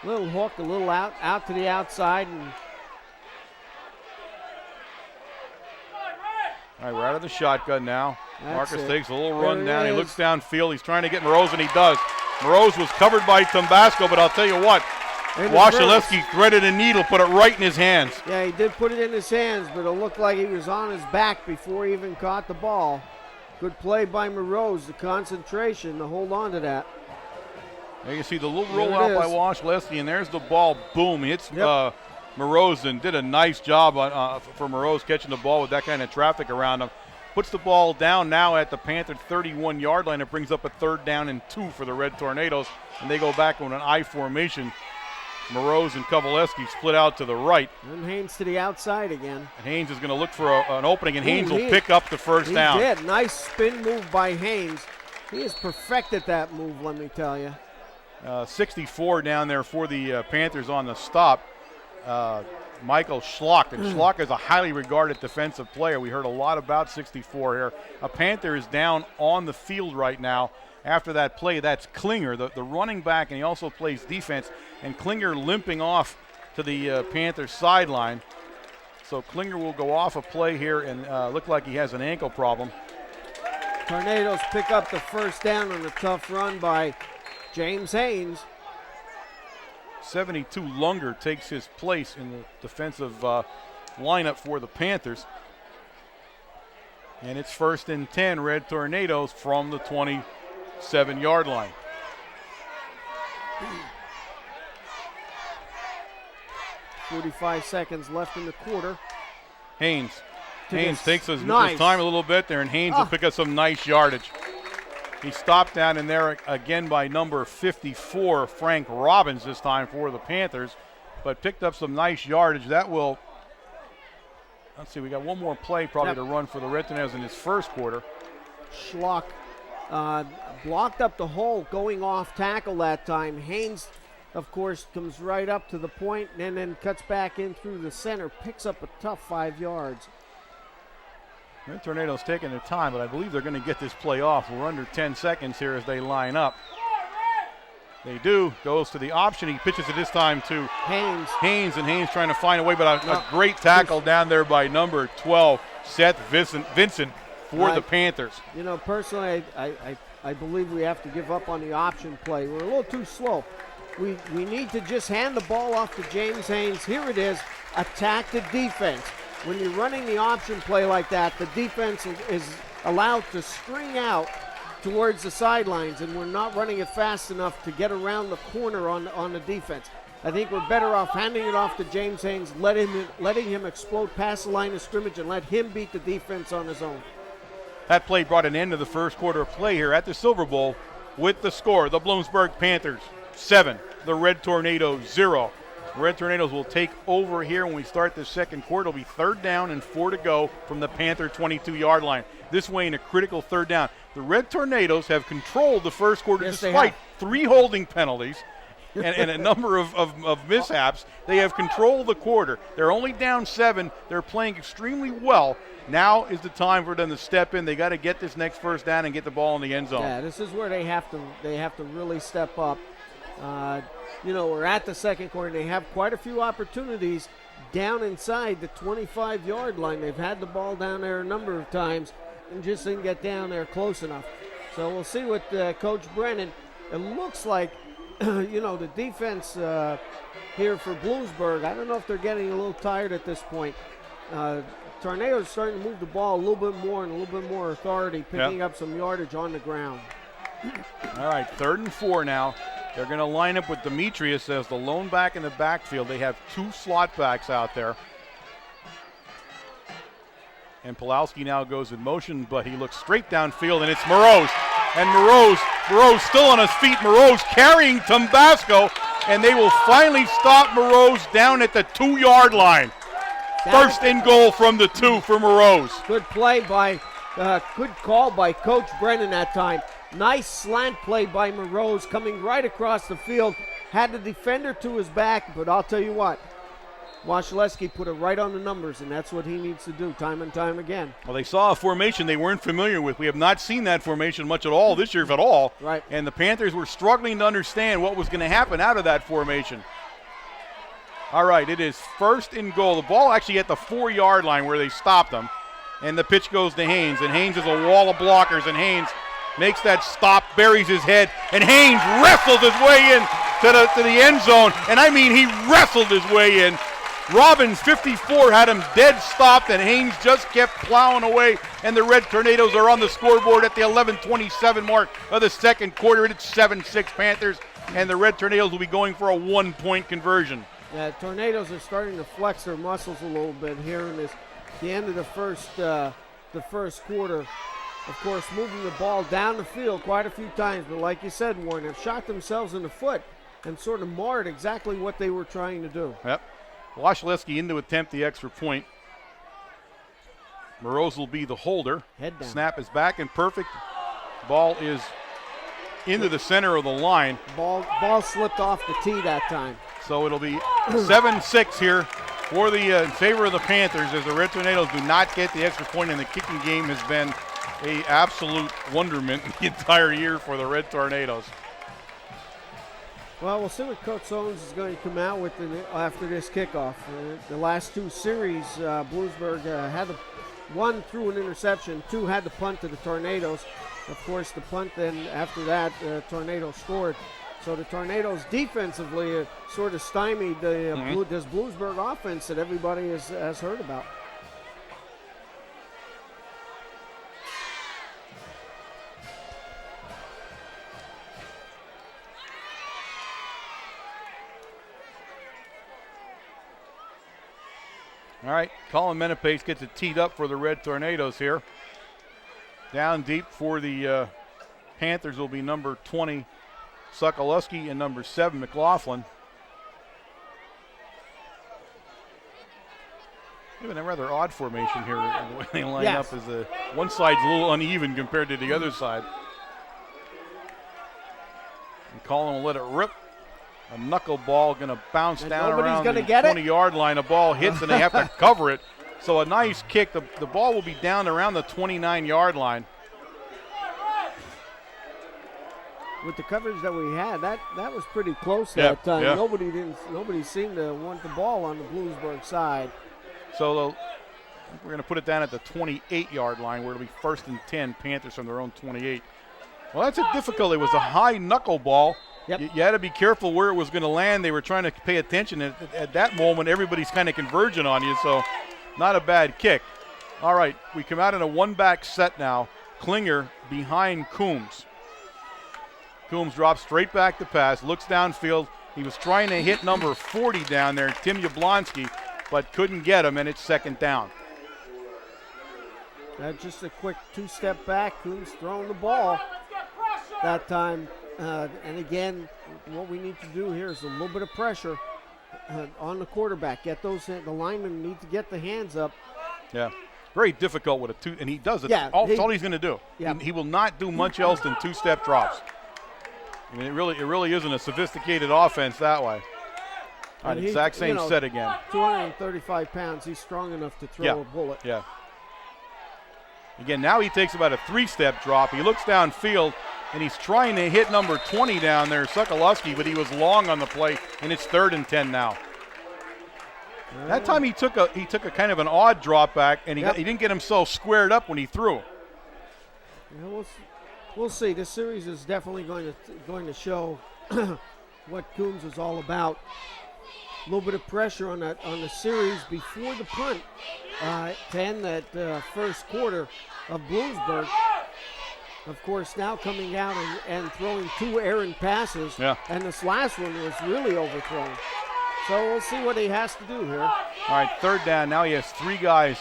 Little hook, a little out to the outside. And all right, we're out of the shotgun now. Marcus takes a little run down. He looks downfield. He's trying to get Moroz, and he does. Moroz was covered by Tambasco, but I'll tell you what, Wasilewski threaded a needle, put it right in his hands. Yeah, he did put it in his hands, but it looked like he was on his back before he even caught the ball. Good play by Moroz, the concentration to hold on to that. There you see the little rollout by Wasilewski, and there's the ball. Boom, hits Moroz, and did a nice job for Moroz catching the ball with that kind of traffic around him. Puts the ball down now at the Panther 31-yard line. It brings up a 3rd down and 2 for the Red Tornadoes, and they go back on an I formation. Moroz and Kovaleski split out to the right. And Haynes to the outside again. And Haynes is going to look for an opening, and Haynes will pick up the first down. He did. Nice spin move by Haynes. He has perfected that move, let me tell you. 64 down there for the Panthers on the stop. Michael Schlock, and Schlock is a highly regarded defensive player. We heard a lot about 64 here. A Panther is down on the field right now. After that play, that's Klinger, the running back, and he also plays defense. And Klinger limping off to the Panthers sideline. So Klinger will go off a play here and look like he has an ankle problem. Tornadoes pick up the first down on a tough run by James Haynes. 72 Lunger takes his place in the defensive lineup for the Panthers. And it's 1st and 10, Red Tornadoes from the 27-yard line. .45 seconds left in the quarter. Haynes takes his nice time a little bit there, and Haynes will pick up some nice yardage. He stopped down in there again by number 54, Frank Robbins, this time for the Panthers, but picked up some nice yardage. That will, let's see, we got one more play probably to run for the Red Tornadoes in this first quarter. Schlock blocked up the hole going off tackle that time. Haynes, of course, comes right up to the point and then cuts back in through the center, picks up a tough 5 yards. Red Tornadoes taking their time, but I believe they're going to get this play off. We're under 10 seconds here as they line up. They do. Goes to the option. He pitches it this time to Haynes, and Haynes trying to find a way, but a great tackle down there by number 12, Seth Vincent for the Panthers. You know, personally, I believe we have to give up on the option play. We're a little too slow. We need to just hand the ball off to James Haynes. Here it is. Attack the defense. When you're running the option play like that, the defense is allowed to string out towards the sidelines, and we're not running it fast enough to get around the corner on the defense. I think we're better off handing it off to James Haynes, letting him explode past the line of scrimmage and let him beat the defense on his own. That play brought an end to the first quarter of play here at the Silver Bowl with the score. The Bloomsburg Panthers 7, the Red Tornadoes 0. Red Tornadoes will take over here when we start the second quarter. It'll be 3rd down and 4 to go from the Panther 22-yard line. This way in a critical 3rd down. The Red Tornadoes have controlled the first quarter despite 3 holding penalties and a number of mishaps. They have controlled the quarter. They're only down 7. They're playing extremely well. Now is the time for them to step in. They got to get this next first down and get the ball in the end zone. Yeah, this is where they have to really step up. You know, we're at the second quarter. They have quite a few opportunities down inside the 25-yard line. They've had the ball down there a number of times and just didn't get down there close enough. So we'll see what Coach Brennan, it looks like, you know, the defense here for Bloomsburg, I don't know if they're getting a little tired at this point. Tornadoes starting to move the ball a little bit more and a little bit more authority, picking up some yardage on the ground. All right, 3rd and 4 now. They're going to line up with Demetrius as the lone back in the backfield. They have 2 slot backs out there. And Pulowski now goes in motion, but he looks straight downfield, and it's Moroz. And Moroz still on his feet. Moroz carrying Tambasco, and they will finally stop Moroz down at the 2-yard line. 1st and goal from the 2 for Moroz. Good play by, good call by Coach Brennan that time. Nice slant play by Moroz coming right across the field. had the defender to his back, but I'll tell you what, Wasilewski put it right on the numbers, and that's what he needs to do time and time again. Well, they saw a formation they weren't familiar with. We have not seen that formation much at all this year, if at all. Right. And the Panthers were struggling to understand what was going to happen out of that formation. All right, it is 1st and goal. The ball actually at the 4-yard line where they stopped them. And the pitch goes to Haynes. And Haynes is a wall of blockers. And Haynes makes that stop, buries his head. And Haynes wrestles his way in to the end zone. And I mean, he wrestled his way in. Robbins, 54, had him dead stopped, and Haynes just kept plowing away, and the Red Tornadoes are on the scoreboard at the 11:27 mark of the second quarter. It's 7-6 Panthers, and the Red Tornadoes will be going for a 1-point conversion. Yeah, Tornadoes are starting to flex their muscles a little bit here in the end of the first quarter. Of course, moving the ball down the field quite a few times, but like you said, Warren, have shot themselves in the foot and sort of marred exactly what they were trying to do. Yep. Wasilewski in to attempt the extra point. Moroz will be the holder. Head down. Snap is back and perfect. Ball is into the center of the line. Ball slipped off the tee that time. So it'll be 7-6 here for the in favor of the Panthers as the Red Tornadoes do not get the extra point, and the kicking game has been an absolute wonderment the entire year for the Red Tornadoes. Well, we'll see what Coach Owens is going to come out with after this kickoff. The last 2 series, Bloomsburg had one threw an interception, 2 had the punt to the Tornadoes. Of course, the punt then after that, Tornadoes scored. So the Tornadoes defensively sort of stymied this Bloomsburg offense that everybody has heard about. All right, Colin Menepace gets it teed up for the Red Tornadoes here. Down deep for the Panthers will be number 20, Sokolowski, and number 7, McLaughlin. Even a rather odd formation here. The way they line up is one side's a little uneven compared to the other side. And Colin will let it rip. A knuckleball going to bounce down around the 20-yard line. A ball hits and they have to cover it. So a nice kick. The ball will be down around the 29-yard line. With the coverage that we had, that was pretty close that time. Yeah. Nobody seemed to want the ball on the Bloomsburg side. So we're going to put it down at the 28-yard line where it'll be 1st and 10, Panthers from their own 28. Well, that's a difficult. It was a high knuckleball. Yep. You had to be careful where it was going to land. They were trying to pay attention. At that moment, everybody's kind of converging on you, so not a bad kick. All right, we come out in a one-back set now. Klinger behind Coombs. Coombs drops straight back to pass, looks downfield. He was trying to hit number 40 down there, Tim Yablonski, but couldn't get him, and it's 2nd down. Just a quick 2-step back. Coombs throwing the ball that time. And again, what we need to do here is a little bit of pressure on the quarterback. The linemen need to get the hands up. Yeah, very difficult with a 2, and he does it. Yeah, That's all he's going to do. Yeah. He will not do much else than 2-step drops. I mean, it really isn't a sophisticated offense that way. All right, exact same set again. 235 pounds. He's strong enough to throw a bullet. Yeah. Again, now he takes about a 3-step drop. He looks downfield, and he's trying to hit number 20 down there, Sokolowski, but he was long on the play, and it's 3rd and 10 now. That time he took a kind of an odd drop back, and he didn't get himself squared up when he threw. Yeah, we'll see. This series is definitely going to show what Coombs is all about. A little bit of pressure on the series before the punt to end that first quarter of Bloomsburg. Of course, now coming out and throwing 2 errant passes, and this last one was really overthrown. So we'll see what he has to do here. All right, 3rd down. Now he has 3 guys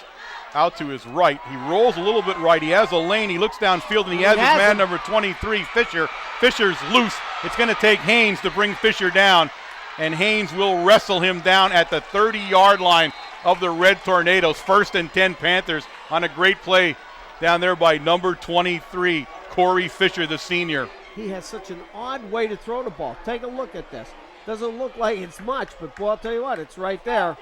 out to his right. He rolls a little bit right. He has a lane. He looks downfield, and he has his man number 23, Fisher. Fisher's loose. It's going to take Haynes to bring Fisher down, and Haynes will wrestle him down at the 30-yard line of the Red Tornadoes. 1st and 10 Panthers on a great play down there by number 23, Corey Fisher, the senior. He has such an odd way to throw the ball. Take a look at this. Doesn't look like it's much, but boy, I'll tell you what, it's right there.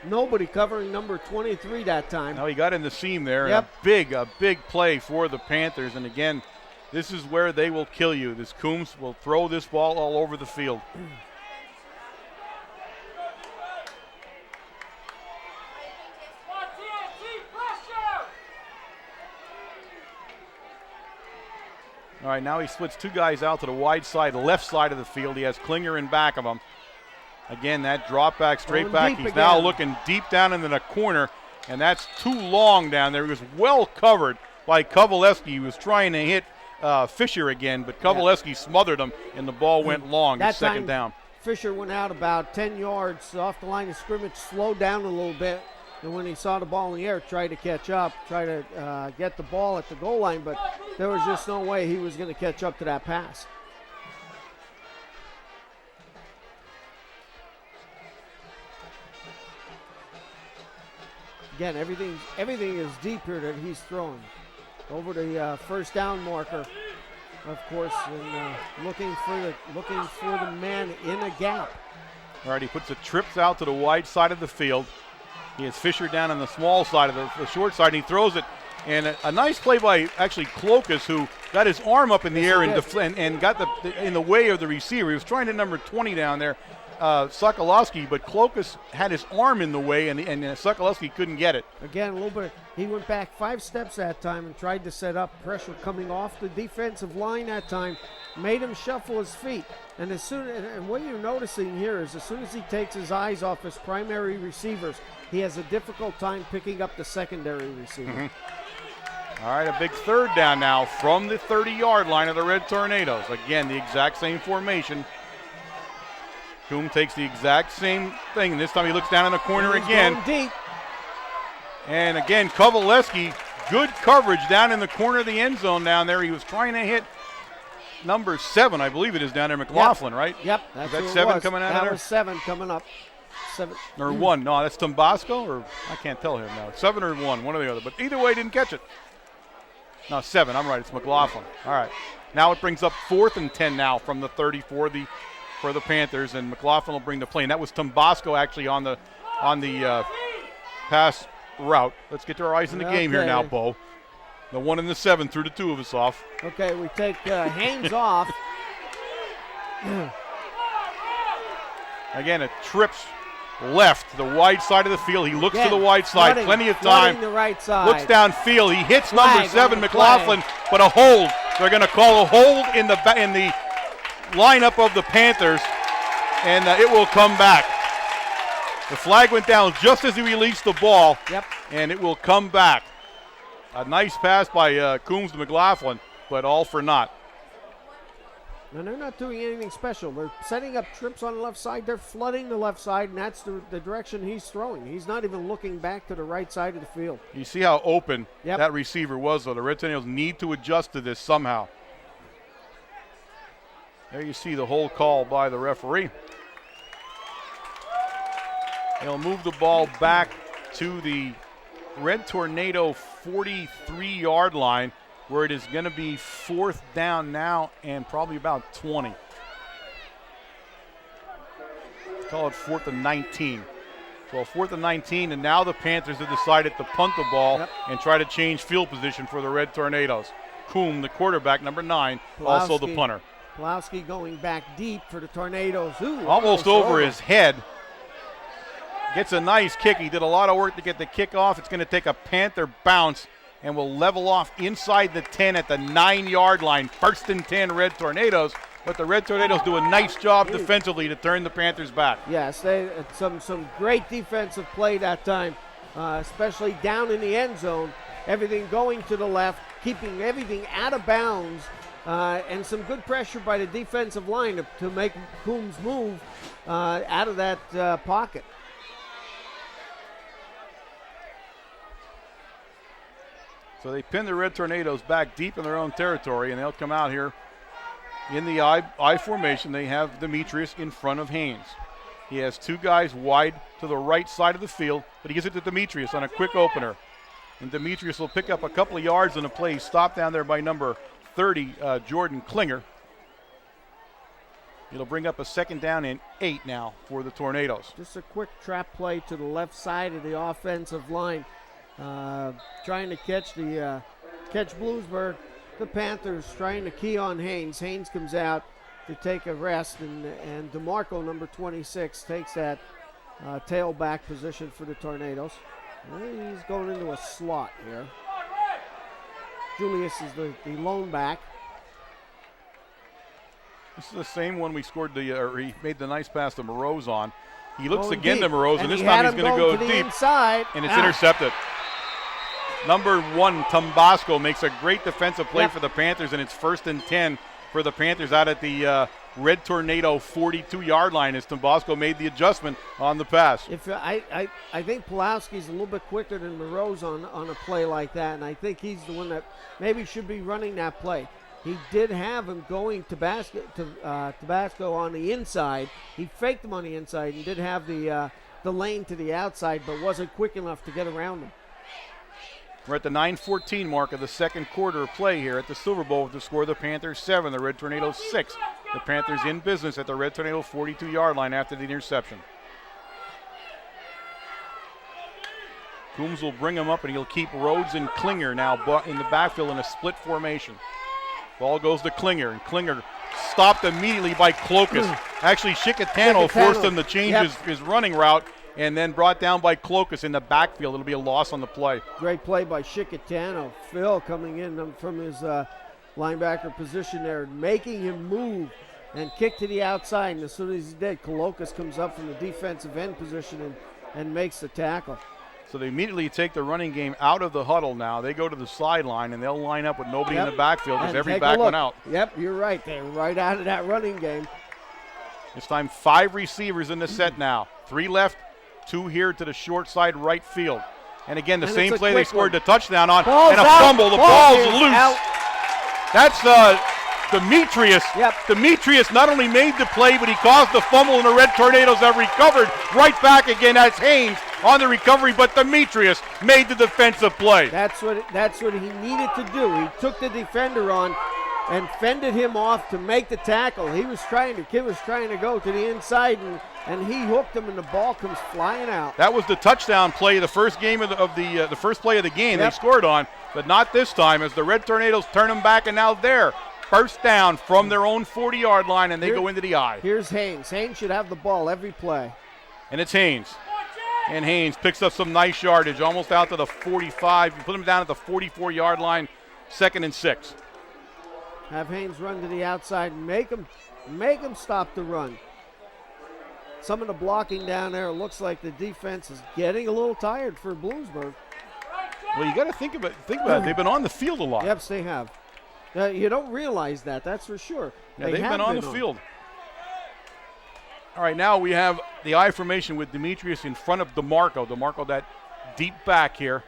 Nobody covering number 23 that time. Now he got in the seam there. Yep. A big play for the Panthers. And again, this is where they will kill you. This Coombs will throw this ball all over the field. All right, now he splits two guys out to the wide side, left side of the field. He has Klinger in back of him. Again, that drop back, straight back. He's again. now looking deep down into the corner, and that's too long down there. He was well covered by Kovaleski. He was trying to hit Fisher again, but Kovaleski smothered him, and the ball went long. It's second down. Fisher went out about 10 yards off the line of scrimmage, slowed down a little bit, and when he saw the ball in the air, tried to catch up, try to get the ball at the goal line, but there was just no way he was going to catch up to that pass. Again, everything is deep here that he's throwing. Over the first down marker, of course, and looking for the man in a gap. All right, he puts the trips out to the wide side of the field. He has Fisher down on the small side of the short side, and he throws it. And a nice play by actually Clokus, who got his arm up in the air and got in the way of the receiver. He was trying to number 20 down there, Sokolowski, but Clokus had his arm in the way, and Sokolowski couldn't get it. Again, a little bit. He went back 5 steps that time and tried to set up pressure coming off the defensive line that time, made him shuffle his feet. And what you're noticing here is as soon as he takes his eyes off his primary receivers, he has a difficult time picking up the secondary receiver. Mm-hmm. All right, a big third down now from the 30-yard line of the Red Tornadoes. Again, the exact same formation. Coombe takes the exact same thing, and this time he looks down in the corner again. Going deep. And again, Kovaleski, good coverage down in the corner of the end zone down there. He was trying to hit number 7, I believe it is down there, McLaughlin, right? Yep. Is that 7 coming out of there? That was 7 coming up. 7. Or 1. No, that's Tombasco, or I can't tell him now. 7 or 1, one or the other. But either way, didn't catch it. No, 7. I'm right. It's McLaughlin. All right. Now it brings up 4th and 10 now from the 30 for the Panthers, and McLaughlin will bring the play. And that was Tombasco actually on the pass route. Let's get to our eyes in the game here now, Bo. The 1 and the 7 threw the 2 of us off. Okay, we take Haynes off. Again, it trips left, the wide side of the field. He looks to the wide side, plenty of time. The right side. Looks downfield. He hits number 7, McLaughlin, but a hold. They're going to call a hold in the lineup of the Panthers, and it will come back. The flag went down just as he released the ball, and it will come back. A nice pass by Coombs to McLaughlin, but all for naught. And they're not doing anything special. They're setting up trips on the left side. They're flooding the left side, and that's the direction he's throwing. He's not even looking back to the right side of the field. You see how open that receiver was, though. The Red Tornadoes need to adjust to this somehow. There you see the hold call by the referee. They'll move the ball back to the Red Tornado 43-yard line, where it is going to be 4th down now and probably about 20. Let's call it 4th and 19. So 4th and 19, and now the Panthers have decided to punt the ball and try to change field position for the Red Tornadoes. Coombe, the quarterback, number 9, also the punter. Pulowski going back deep for the Tornadoes. Ooh, almost over his head. Gets a nice kick. He did a lot of work to get the kick off. It's going to take a Panther bounce and will level off inside the 10 at the 9-yard line. 1st and 10 Red Tornadoes, but the Red Tornadoes do a nice job defensively to turn the Panthers back. Yes, they some great defensive play that time, especially down in the end zone. Everything going to the left, keeping everything out of bounds, and some good pressure by the defensive line to make Coombs move out of that pocket. So they pin the Red Tornadoes back deep in their own territory, and they'll come out here in the I formation. They have Demetrius in front of Haynes. He has 2 guys wide to the right side of the field, but he gives it to Demetrius on a quick opener. And Demetrius will pick up a couple of yards on a play stopped down there by number 30, Jordan Klinger. It'll bring up a 2nd down and 8 now for the Tornadoes. Just a quick trap play to the left side of the offensive line. Trying to catch Bloomsburg. The Panthers trying to key on Haynes. Haynes comes out to take a rest, and DeMarco, number 26, takes that tailback position for the Tornadoes. He's going into a slot here. Julius is the lone back. This is the same one we scored he made the nice pass to Moroz on. He looks Going again deep. to Moroz, and this time he's going to go deep. Inside. And it's intercepted. Number 1, Tambasco, makes a great defensive play for the Panthers, and it's 1st and 10 for the Panthers out at the Red Tornado 42-yard line as Tambasco made the adjustment on the pass. I think Pulowski's a little bit quicker than Moroz on a play like that, and I think he's the one that maybe should be running that play. He did have him going Tabasco on the inside. He faked him on the inside and did have the lane to the outside, but wasn't quick enough to get around him. We're at the 9:14 mark of the 2nd quarter of play here at the Silver Bowl with the score of the Panthers 7, the Red Tornadoes 6. The Panthers in business at the Red Tornado 42-yard line after the interception. Coombs will bring him up, and he'll keep Rhodes and Klinger now in the backfield in a split formation. Ball goes to Klinger, and Klinger stopped immediately by Clokus. Actually, Shikatano forced him to change his running route, and then brought down by Clokus in the backfield. It'll be a loss on the play. Great play by Shikatano. Phil coming in from his linebacker position there, making him move and kick to the outside. And as soon as he did, Clokus comes up from the defensive end position and makes the tackle. So they immediately take the running game out of the huddle now. They go to the sideline, and they'll line up with nobody in the backfield because every back went out. Yep, you're right. They're right out of that running game. This time 5 receivers in the set now. 3 left, 2 here to the short side right field. And again, the same play they scored the touchdown on. And a fumble. The ball's loose. Out. That's Demetrius. Demetrius not only made the play, but he caused the fumble, and the Red Tornadoes have recovered. Right back again. That's Haynes on the recovery, but Demetrius made the defensive play. That's what he needed to do. He took the defender on and fended him off to make the tackle. Kid was trying to go to the inside, and he hooked him, and the ball comes flying out. That was the touchdown play, the first game the first play of the game they scored on, but not this time as the Red Tornadoes turn them back, and now they're first down from their own 40-yard line, and they go into the eye. Here's Haynes. Haynes should have the ball every play. And it's Haynes. And Haynes picks up some nice yardage, almost out to the 45. You put him down at the 44-yard line, 2nd and 6. Have Haynes run to the outside and make him stop the run. Some of the blocking down there looks like the defense is getting a little tired for Bloomsburg. Well, you got to think about it. They've been on the field a lot. Yes, they have. You don't realize that's for sure. Yeah, they've been on the field. All right, now we have the I formation with Demetrius in front of DeMarco. DeMarco, that deep back here,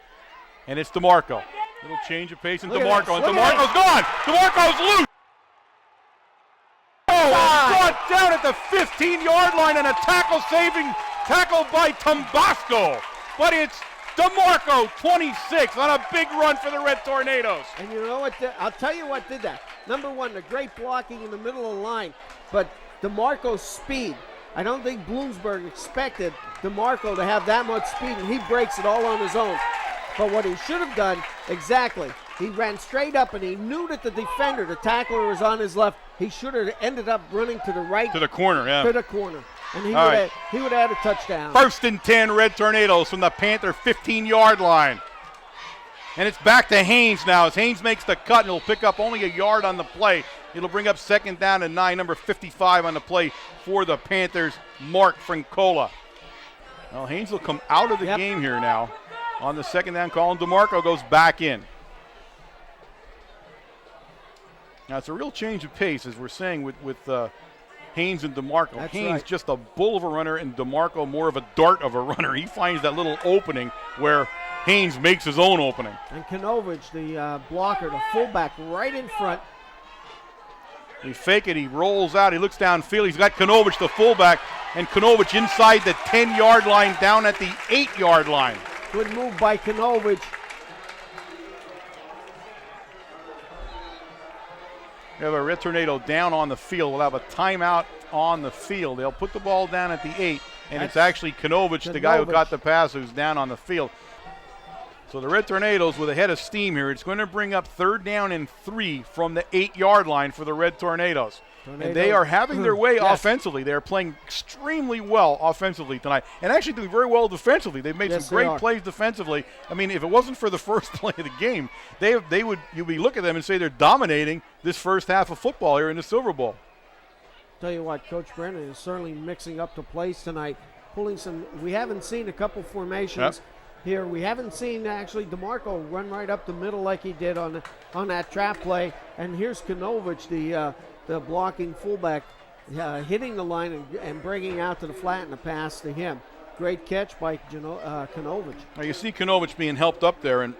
and it's DeMarco. Little change of pace, and DeMarco, and DeMarco's gone. DeMarco's loose. Oh, brought down at the 15-yard line, and a tackle by Tambasco. But it's DeMarco, 26, on a big run for the Red Tornadoes. And you know what? I'll tell you what did that. Number one, the great blocking in the middle of the line, but DeMarco's speed. I don't think Bloomsburg expected DeMarco to have that much speed, and he breaks it all on his own. But what he should have done, exactly, he ran straight up, and he knew that the tackler was on his left. He should have ended up running to the right. To the corner, yeah. To the corner. And he would have had a touchdown. 1st and 10 Red Tornadoes from the Panther 15-yard line. And it's back to Haynes now as Haynes makes the cut, and he'll pick up only a yard on the play. It'll bring up 2nd down and 9, number 55 on the play for the Panthers, Mark Francola. Well, Haynes will come out of the game here now on the 2nd down call, and DeMarco goes back in. Now, it's a real change of pace, as we're saying, with Haynes and DeMarco. That's Haynes right. just a bull of a runner, and DeMarco more of a dart of a runner. He finds that little opening where Haynes makes his own opening. And Kanovich, the blocker, the fullback, right in front. He fake it, he rolls out, he looks downfield. He's got Kanovich, the fullback, and Kanovich inside the 10-yard line, down at the 8-yard line. Good move by Kanovich. We have a Red Tornado down on the field. We'll have a timeout on the field. They'll put the ball down at the 8, and it's actually Kanovich, the guy who got the pass, who's down on the field. So the Red Tornadoes with a head of steam here. It's going to bring up 3rd down and 3 from the 8-yard line for the Red Tornadoes. And they are having their way offensively. They're playing extremely well offensively tonight, and actually doing very well defensively. They've made some great plays defensively. I mean, if it wasn't for the first play of the game, you'd be looking at them and say they're dominating this first half of football here in the Silver Bowl. Tell you what, Coach Brennan is certainly mixing up the plays tonight, pulling some. We haven't seen a couple formations here. We haven't seen actually DeMarco run right up the middle like he did on that trap play. And here's Kanovich, the blocking fullback, hitting the line and bringing out to the flat and the pass to him. Great catch by Kanovich. Now you see Kanovich being helped up there, and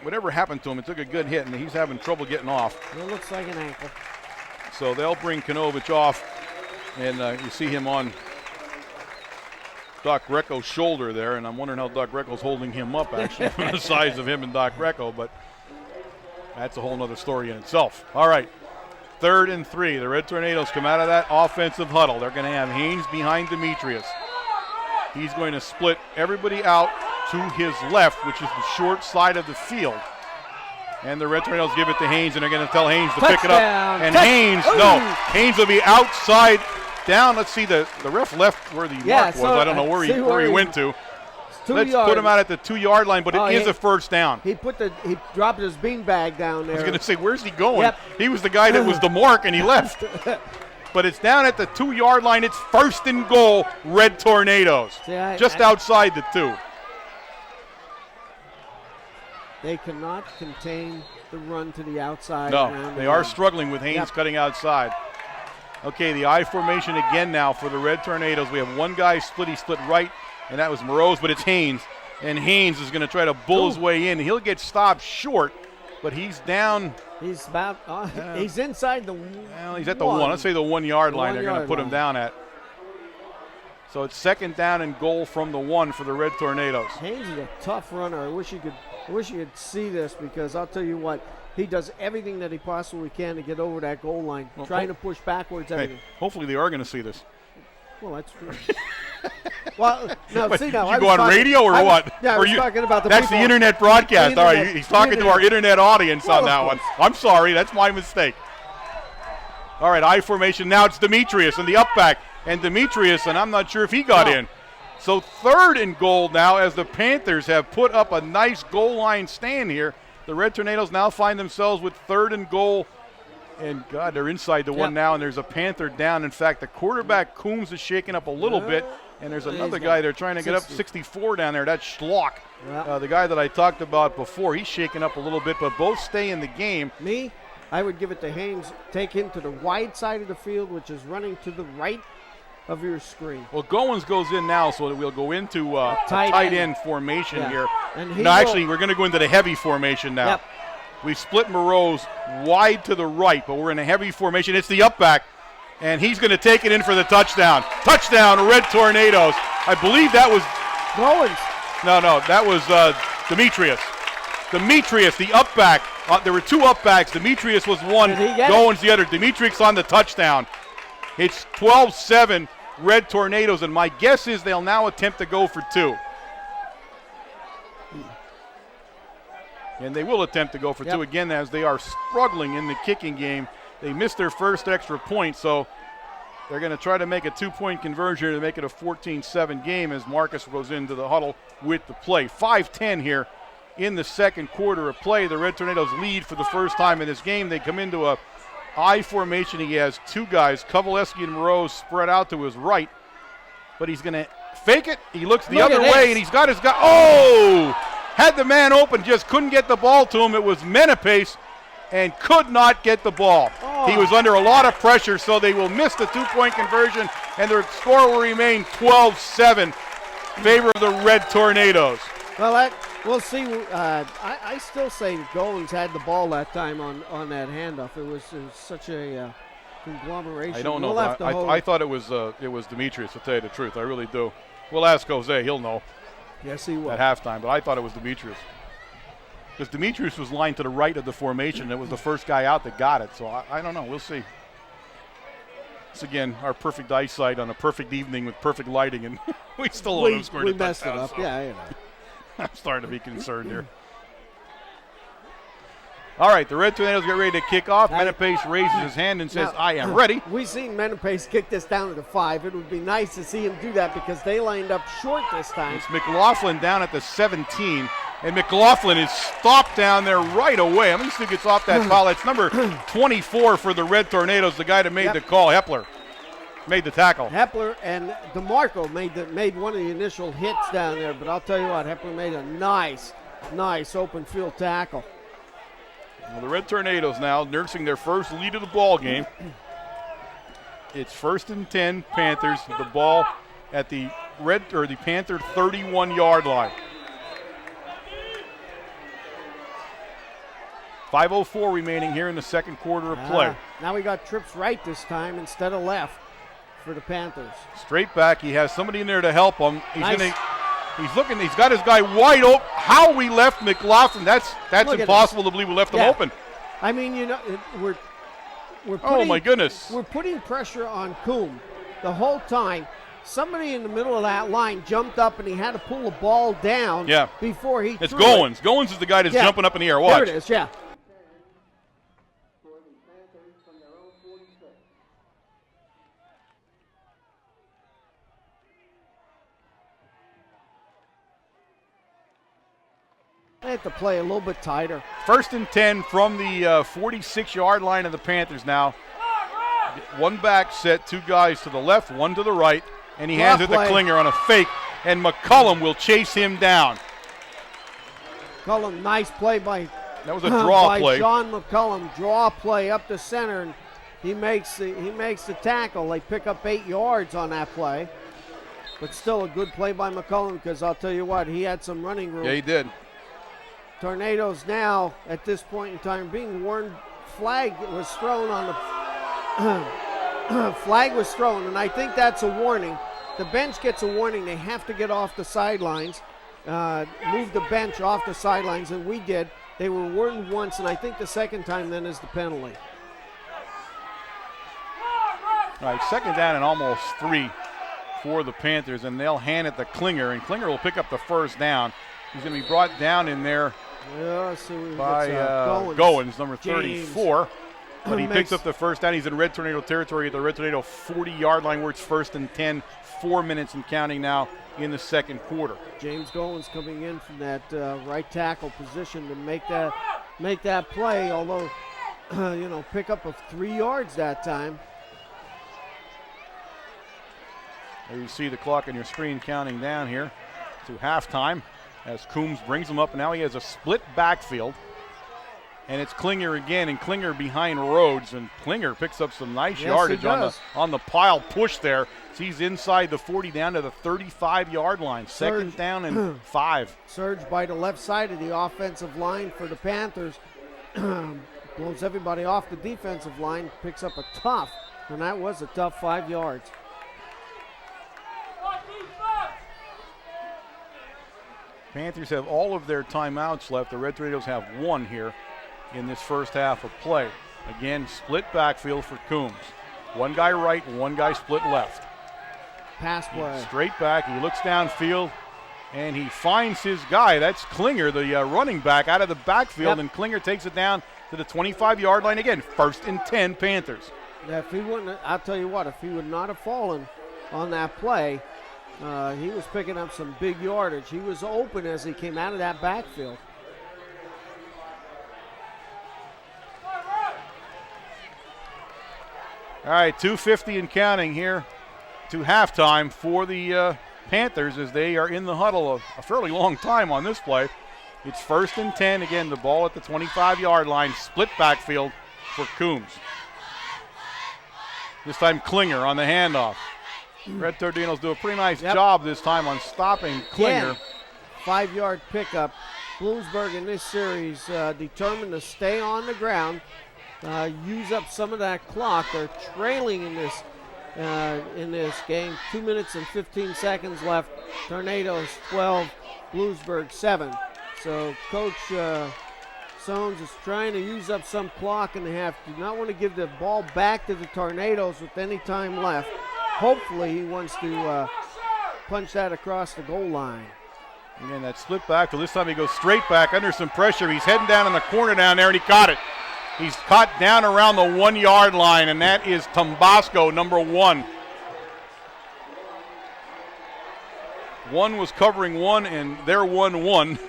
whatever happened to him, it took a good hit, and he's having trouble getting off. It looks like an ankle. So they'll bring Kanovich off, and you see him on Doc Greco's shoulder there, and I'm wondering how Doc Greco's holding him up, actually, from the size of him and Doc Greco, but that's a whole other story in itself. All right. 3rd and 3. The Red Tornadoes come out of that offensive huddle. They're going to have Haynes behind Demetrius. He's going to split everybody out to his left, which is the short side of the field. And the Red Tornadoes give it to Haynes, and they're going to tell Haynes to pick it up. And Haynes will be outside down. Let's see, the ref left where the mark was. I don't know where he went to. Let's put him out at the 2-yard line, but it is a first down. He dropped his beanbag down there. I was going to say, where's he going? He was the guy that was the mark, and he left. But it's down at the 2-yard line. It's 1st and goal, Red Tornadoes. Just outside the 2. They cannot contain the run to the outside. No, they are struggling with Haynes cutting outside. Okay, the I formation again now for the Red Tornadoes. We have one guy split. He split right, and that was Moroz, but it's Haynes. And Haynes is going to try to bull his way in. He'll get stopped short, but he's down. He's about, he's inside the well, he's at the 1. Let's say the 1-yard line they're going to put him down at. So it's 2nd down and goal from the 1 for the Red Tornadoes. Haynes is a tough runner. I wish you could see this, because I'll tell you what, he does everything that he possibly can to get over that goal line, trying to push backwards, everything. Hey, hopefully they are going to see this. Well, that's true. Well, no, but see now. You go on radio or what? Yeah, I was talking about the That's people. the internet broadcast. All right, he's talking to our internet audience on that one. I'm sorry, that's my mistake. All right, I formation. Now it's Demetrius in the up back. And Demetrius, and I'm not sure if he got in. So 3rd and goal now, as the Panthers have put up a nice goal line stand here. The Red Tornadoes now find themselves with 3rd and goal. And, God, they're inside the 1 now, and there's a Panther down. In fact, the quarterback, Coombs, is shaking up a little bit. And there's another guy they're trying to get up, 64 down there. That's Schlock, the guy that I talked about before. He's shaking up a little bit, but both stay in the game. I would give it to Haynes. Take him to the wide side of the field, which is running to the right of your screen. Well, Goins goes in now, so that we'll go into a tight end formation here. And actually, we're going to go into the heavy formation now. We split Moroz wide to the right, but we're in a heavy formation. It's the up back, and he's going to take it in for the touchdown. Touchdown, Red Tornadoes. I believe that was Goins. No, that was Demetrius. Demetrius, the up back. There were 2 up backs. Demetrius was one, Goins the other. Demetrius on the touchdown. It's 12-7 Red Tornadoes, and my guess is they'll now attempt to go for 2. And they will attempt to go for 2 again, as they are struggling in the kicking game. They missed their first extra point, so they're going to try to make a 2-point conversion to make it a 14-7 game as Marcus goes into the huddle with the play. 5:10 here in the second quarter of play. The Red Tornadoes lead for the first time in this game. They come into a I formation. He has 2 guys, Kovaleski and Moroz, spread out to his right, but he's going to fake it. He looks the other way, and he's got his guy. Oh! Had the man open, just couldn't get the ball to him. It was Menapace, and could not get the ball. He was under a lot of pressure, so they will miss the 2-point conversion, and their score will remain 12-7 in favor of the Red Tornadoes. Well, we'll see. I still say Goins had the ball that time on that handoff. It was such a conglomeration. I don't know. I thought it was Demetrius, to tell you the truth. I really do. We'll ask Jose. He'll know. Yes, he will. At halftime, but I thought it was Demetrius. Because Demetrius was lined to the right of the formation. It was the first guy out that got it. So I don't know. We'll see. It's, again, our perfect eyesight on a perfect evening with perfect lighting, and we still don't have scored a touchdown. We messed it up, so yeah, you know. I'm starting to be concerned here. All right, the Red Tornadoes get ready to kick off. Menapace raises his hand and says, I am ready. We've seen Menapace kick this down to the 5. It would be nice to see him do that because they lined up short this time. It's McLaughlin down at the 17, and McLaughlin is stopped down there right away. How many still gets off that foul? That's number 24 for the Red Tornadoes, the guy that made the call, Hepler. Made the tackle. Hepler and DeMarco made one of the initial hits down there, but I'll tell you what, Hepler made a nice open field tackle. Well, the Red Tornadoes now nursing their first lead of the ball game. It's 1st and 10 Panthers. The ball at the Panther 31-yard line. 5:04 remaining here in the second quarter of play. Now we got trips right this time instead of left for the Panthers. Straight back. He has somebody in there to help him. Nice. He's looking. He's got his guy wide open. How we left McLaughlin? That's impossible to believe. We left him open. I mean, you know, we're putting, oh my goodness. We're putting pressure on Coombe the whole time. Somebody in the middle of that line jumped up and he had to pull the ball down. Before he. It's Goins. Goins is the guy that's jumping up in the air. Watch. There it is. Yeah. They have to play a little bit tighter. 1st and 10 from the 46-yard line of the Panthers now. One back set, 2 guys to the left, 1 to the right, and he hands it to Klinger on a fake, and McCullum will chase him down. McCullum, nice play by that was a draw play. John McCullum, draw play up the center, and he makes the tackle. They pick up 8 yards on that play, but still a good play by McCullum because I'll tell you what, he had some running room. Yeah, he did. Tornadoes now, at this point in time, being warned. Flag was thrown on the flag was thrown, and I think that's a warning. The bench gets a warning. They have to get off the sidelines, move the bench off the sidelines, and we did. They were warned once, and I think the second time then is the penalty. All right, 2nd down and almost 3 for the Panthers, and they'll hand it to Klinger, and Klinger will pick up the 1st down. He's going to be brought down in there by Goins, number 34. But he picks up the 1st down. He's in Red Tornado territory at the Red Tornado 40-yard line where it's 1st and 10, 4 minutes and counting now in the second quarter. James Goins coming in from that right tackle position to make that play, although, pick up of 3 yards that time. There you see the clock on your screen counting down here to halftime as Coombs brings him up. And now he has a split backfield. And it's Klinger again, and Klinger behind Rhodes. And Klinger picks up some nice yardage on the pile push there. So he's inside the 40 down to the 35-yard line. 2nd down and 5. Surge by the left side of the offensive line for the Panthers. Blows everybody off the defensive line, picks up a tough, and that was a tough 5 yards. Panthers have all of their timeouts left. The Red Tornadoes have 1 here in this first half of play. Again, split backfield for Coombs. 1 guy right, 1 guy split left. Pass play. Straight back, he looks downfield, and he finds his guy. That's Klinger, the running back, out of the backfield, and Klinger takes it down to the 25-yard line again. 1st and 10 Panthers. Yeah, if he wouldn't, I'll tell you what, if he would not have fallen on that play, he was picking up some big yardage. He was open as he came out of that backfield. All right, 2:50 and counting here to halftime for the Panthers as they are in the huddle a fairly long time on this play. It's 1st and 10. Again, the ball at the 25-yard line, split backfield for Coombs. This time Klinger on the handoff. Red Tornadoes do a pretty nice job this time on stopping Klinger. 5-yard pickup. Bloomsburg in this series determined to stay on the ground, use up some of that clock. They're trailing in this game. 2 minutes and 15 seconds left. Tornadoes 12, Bloomsburg 7. So Coach Sones is trying to use up some clock in the half. Do not want to give the ball back to the Tornadoes with any time left. Hopefully he wants to punch that across the goal line. Again, that split back, but this time he goes straight back under some pressure. He's heading down in the corner down there, and he caught it. He's caught down around the 1 yard line, and that is Tombasco, number 1. One was covering one, and they're 1-1.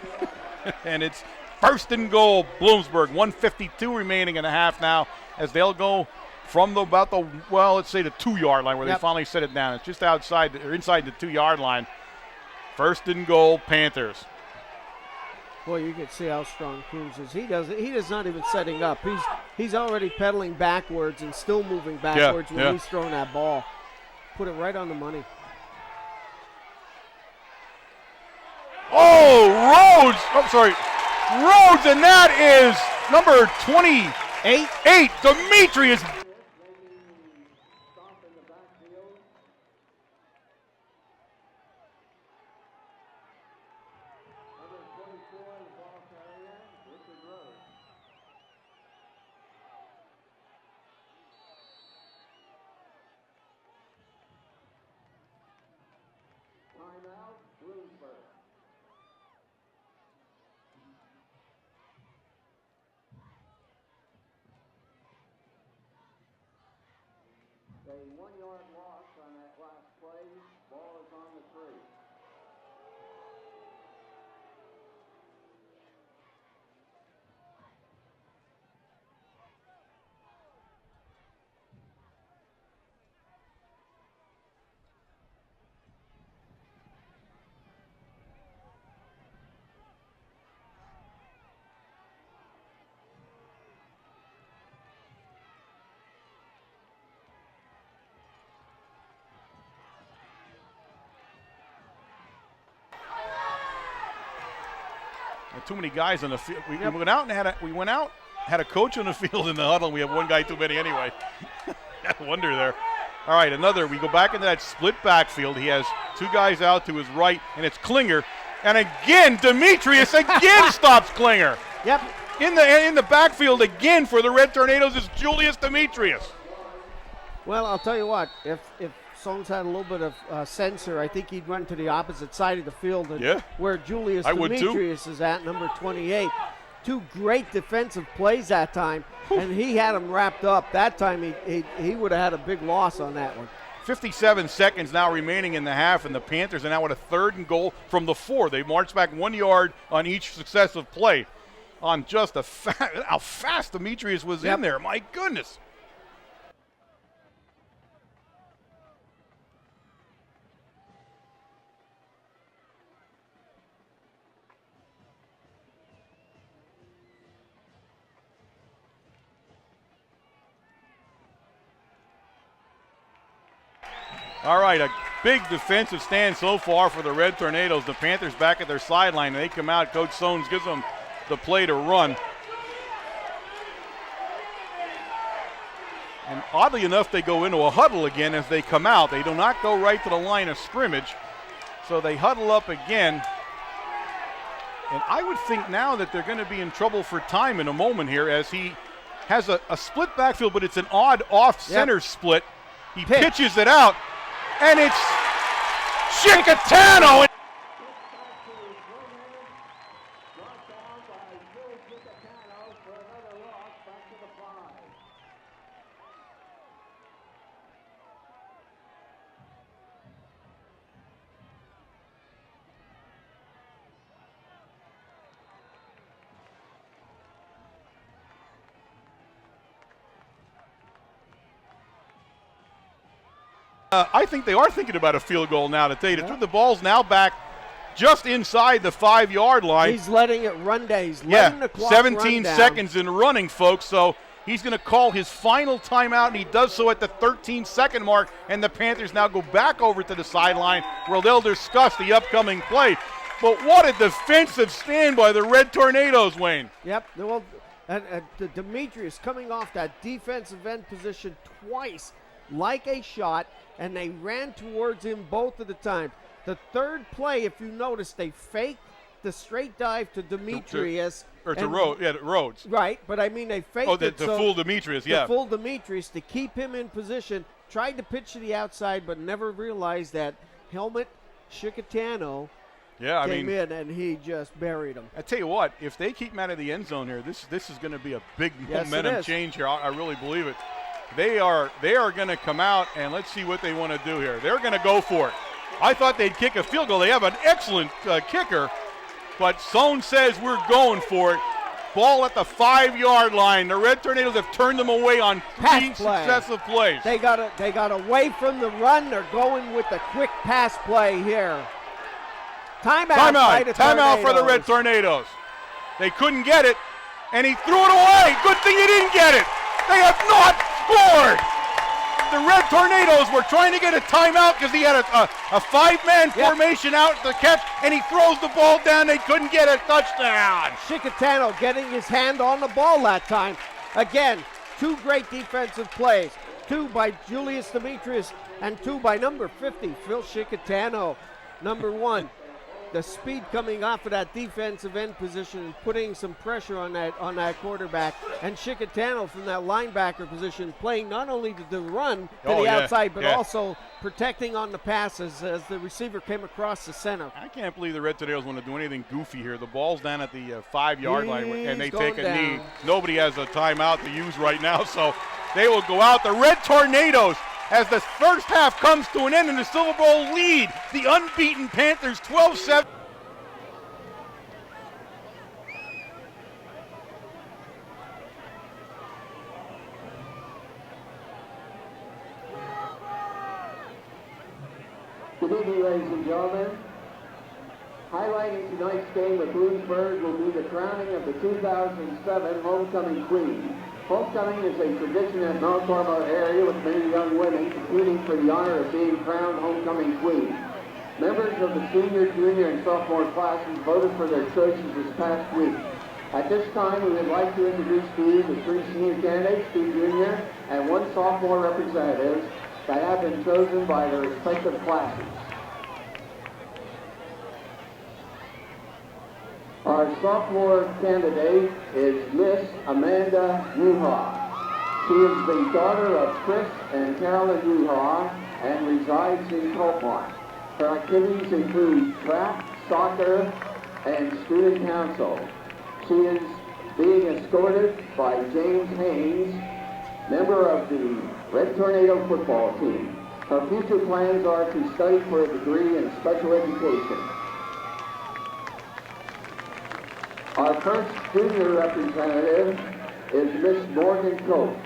And it's first and goal, Bloomsburg. 1:52 remaining in the half now, as they'll go from about the, well, let's say the 2 yard line where they finally set it down. It's just outside or inside the 2 yard line. First and goal, Panthers. Boy, you can see how strong Cruz is. He is not even setting up. He's already pedaling backwards and still moving backwards when he's throwing that ball. Put it right on the money. Oh, Rhodes! I'm sorry. Rhodes, and that is number 28, Demetrius. A 1 yard loss on that last play. Ball is on the 3. Too many guys on the field. We went out and had a coach on the field in the huddle, and we have one guy too many anyway. No wonder there. All right, we go back into that split backfield. He has 2 guys out to his right, and it's Klinger. And again, Demetrius again stops Klinger. Yep. In the backfield again for the Red Tornadoes is Julius Demetrius. Well, I'll tell you what, if Songs had a little bit of sensor, I think he'd run to the opposite side of the field where Julius Demetrius is at, number 28. 2 great defensive plays that time, and he had him wrapped up. That time he would have had a big loss on that one. 57 seconds now remaining in the half, and the Panthers are now at a 3rd and goal from the 4. They marched back 1 yard on each successive play on just how fast Demetrius was in there. My goodness. All right, a big defensive stand so far for the Red Tornadoes. The Panthers back at their sideline, and they come out. Coach Sones gives them the play to run. And oddly enough, they go into a huddle again as they come out. They do not go right to the line of scrimmage, so they huddle up again. And I would think now that they're going to be in trouble for time in a moment here, as he has a split backfield, but it's an odd off-center split. He pitches it out. And it's Chicatano. I think they are thinking about a field goal now, to tell you the truth. The ball's now back just inside the 5 yard line. He's letting it run down. He's letting the clock 17 run down. seconds in running, folks. So he's going to call his final timeout, and he does so at the 13-second mark. And the Panthers now go back over to the sideline where they'll discuss the upcoming play. But what a defensive stand by the Red Tornadoes, Wayne. Yep. Well, Demetrius coming off that defensive end position twice like a shot, and they ran towards him both of the time. The third play, if you notice, they faked the straight dive to Demetrius. Or to Rhodes. Right, but I mean they faked it. The full Demetrius, yeah. The full Demetrius to keep him in position. Tried to pitch to the outside, but never realized that Helmut Chicatano came in and he just buried him. I tell you what, if they keep him out of the end zone here, this is going to be a big momentum change here. I really believe it. They are going to come out, and let's see what they want to do here. They're going to go for it. I thought they'd kick a field goal. They have an excellent kicker, but Sohn says we're going for it. Ball at the 5-yard line. The Red Tornadoes have turned them away on 3 successive plays. They got away from the run. They're going with the quick pass play here. Timeout for the Red Tornadoes. They couldn't get it, and he threw it away. Good thing he didn't get it. They have not scored. The Red Tornadoes were trying to get a timeout because he had a 5-man formation out to catch, and he throws the ball down. They couldn't get a touchdown. Chicatano getting his hand on the ball that time. Again, 2 great defensive plays. 2 by Julius Demetrius and 2 by number 50, Phil Chicatano. Number 1, the speed coming off of that defensive end position and putting some pressure on that quarterback, and Chicatano from that linebacker position playing not only the run to the outside, but also protecting on the passes as the receiver came across the center. I can't believe the Red Tornadoes want to do anything goofy here. The ball's down at the 5-yard line, and they take a knee. Nobody has a timeout to use right now, so they will go out. The Red Tornadoes, as the first half comes to an end in the Silver Bowl, lead the unbeaten Panthers 12-7. Good evening, ladies and gentlemen. Highlighting tonight's game with Bloomsburg will be the crowning of the 2007 Homecoming Queen. Homecoming is a tradition in the Mount Carmel area with many young women competing for the honor of being crowned Homecoming Queen. Members of the senior, junior, and sophomore classes voted for their choices this past week. At this time, we would like to introduce to you the 3 senior candidates, 2 junior, and 1 sophomore representatives that have been chosen by their respective classes. Our sophomore candidate is Miss Amanda Yuha. She is the daughter of Chris and Carolyn Yuha and resides in Colpont. Her activities include track, soccer, and student council. She is being escorted by James Haynes, member of the Red Tornado football team. Her future plans are to study for a degree in special education. Our first junior representative is Miss Morgan Coates.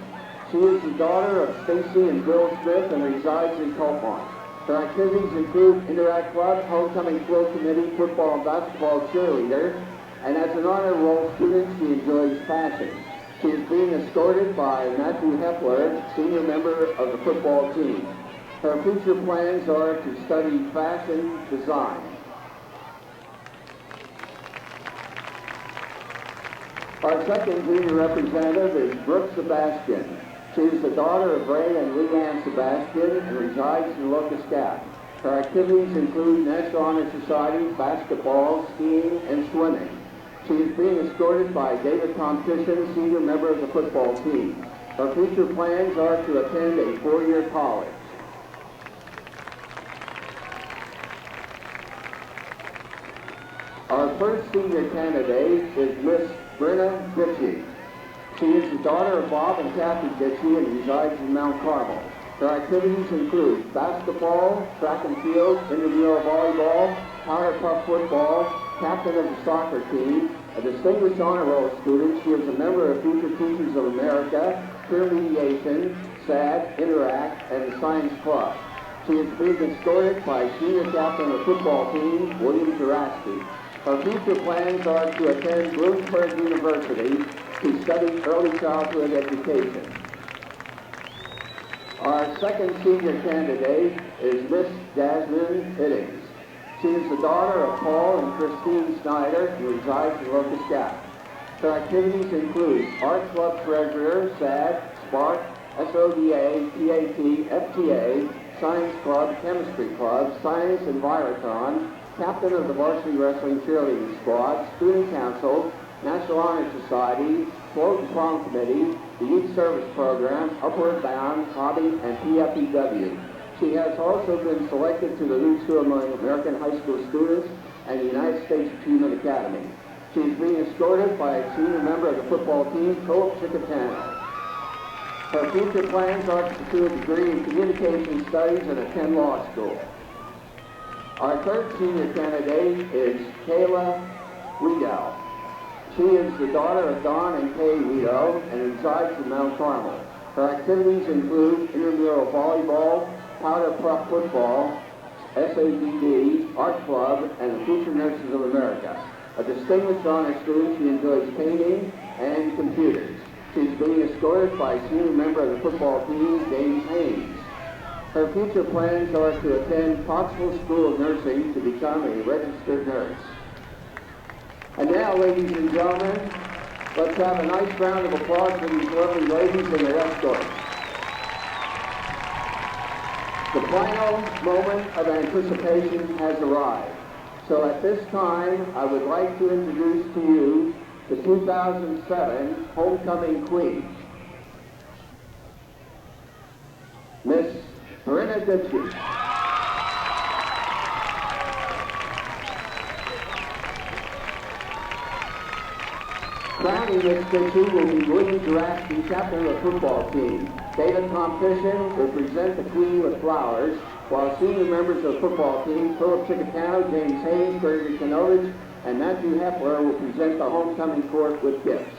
She is the daughter of Stacy and Bill Smith and resides in Colpont. Her activities include Interact Club, Homecoming Flow Committee, football and basketball cheerleader, and as an honor roll student, she enjoys fashion. She is being escorted by Matthew Hepler, senior member of the football team. Her future plans are to study fashion design. Our second junior representative is Brooke Sebastian. She is the daughter of Ray and Leanne Sebastian and resides in Locust Gap. Her activities include National Honor Society, basketball, skiing, and swimming. She is being escorted by David Competition, senior member of the football team. Her future plans are to attend a 4-year college. Our first senior candidate is Miss Brenna Ditchie. She is the daughter of Bob and Kathy Ditchie and resides in Mount Carmel. Her activities include basketball, track and field, intramural volleyball, powder puff football, captain of the soccer team, a distinguished honor roll student. She is a member of Future Teachers of America, Peer Mediation, SAD, Interact, and the Science Club. She is being escorted by senior captain of the football team, William Juraski. Her future plans are to attend Bloomsburg University to study early childhood education. Our second senior candidate is Miss Jasmine Hiddings. She is the daughter of Paul and Christine Snyder and resides in Locust Gap. Her activities include Art Club Treasurer, SAD, Spark, SODA, PAT, FTA, Science Club, Chemistry Club, Science Envirotron, captain of the varsity wrestling cheerleading squad, student council, National Honor Society, Float and Prom Committee, the Youth Service Program, Upward Bound, Hobby, and PFEW. She has also been selected to the Who's Who among American high school students and the United States Achievement Academy. She is being escorted by a senior member of the football team, Philip Chicatano. Her future plans are to pursue a degree in communication studies and attend law school. Our third senior candidate is Kayla Weedow. She is the daughter of Don and Kay Weedow and resides in Mount Carmel. Her activities include intramural volleyball, powder puff football, SADD, art club, and the Future Nurses of America. A distinguished honor student, she enjoys painting and computers. She's being escorted by a senior member of the football team, James Haynes. Her future plans are to attend Pottsville School of Nursing to become a registered nurse. And now, ladies and gentlemen, let's have a nice round of applause for these lovely ladies and their escorts. The final moment of anticipation has arrived. So at this time, I would like to introduce to you the 2007 Homecoming Queen, Miss Brenna Dixon. Crowning Miss Dixon will be William Juraski, captain of the football team. David Competition will present the Queen with flowers, while senior members of the football team, Philip Chicatano, James Haynes, Gregory Kanovich, and Matthew Hepler will present the homecoming court with gifts.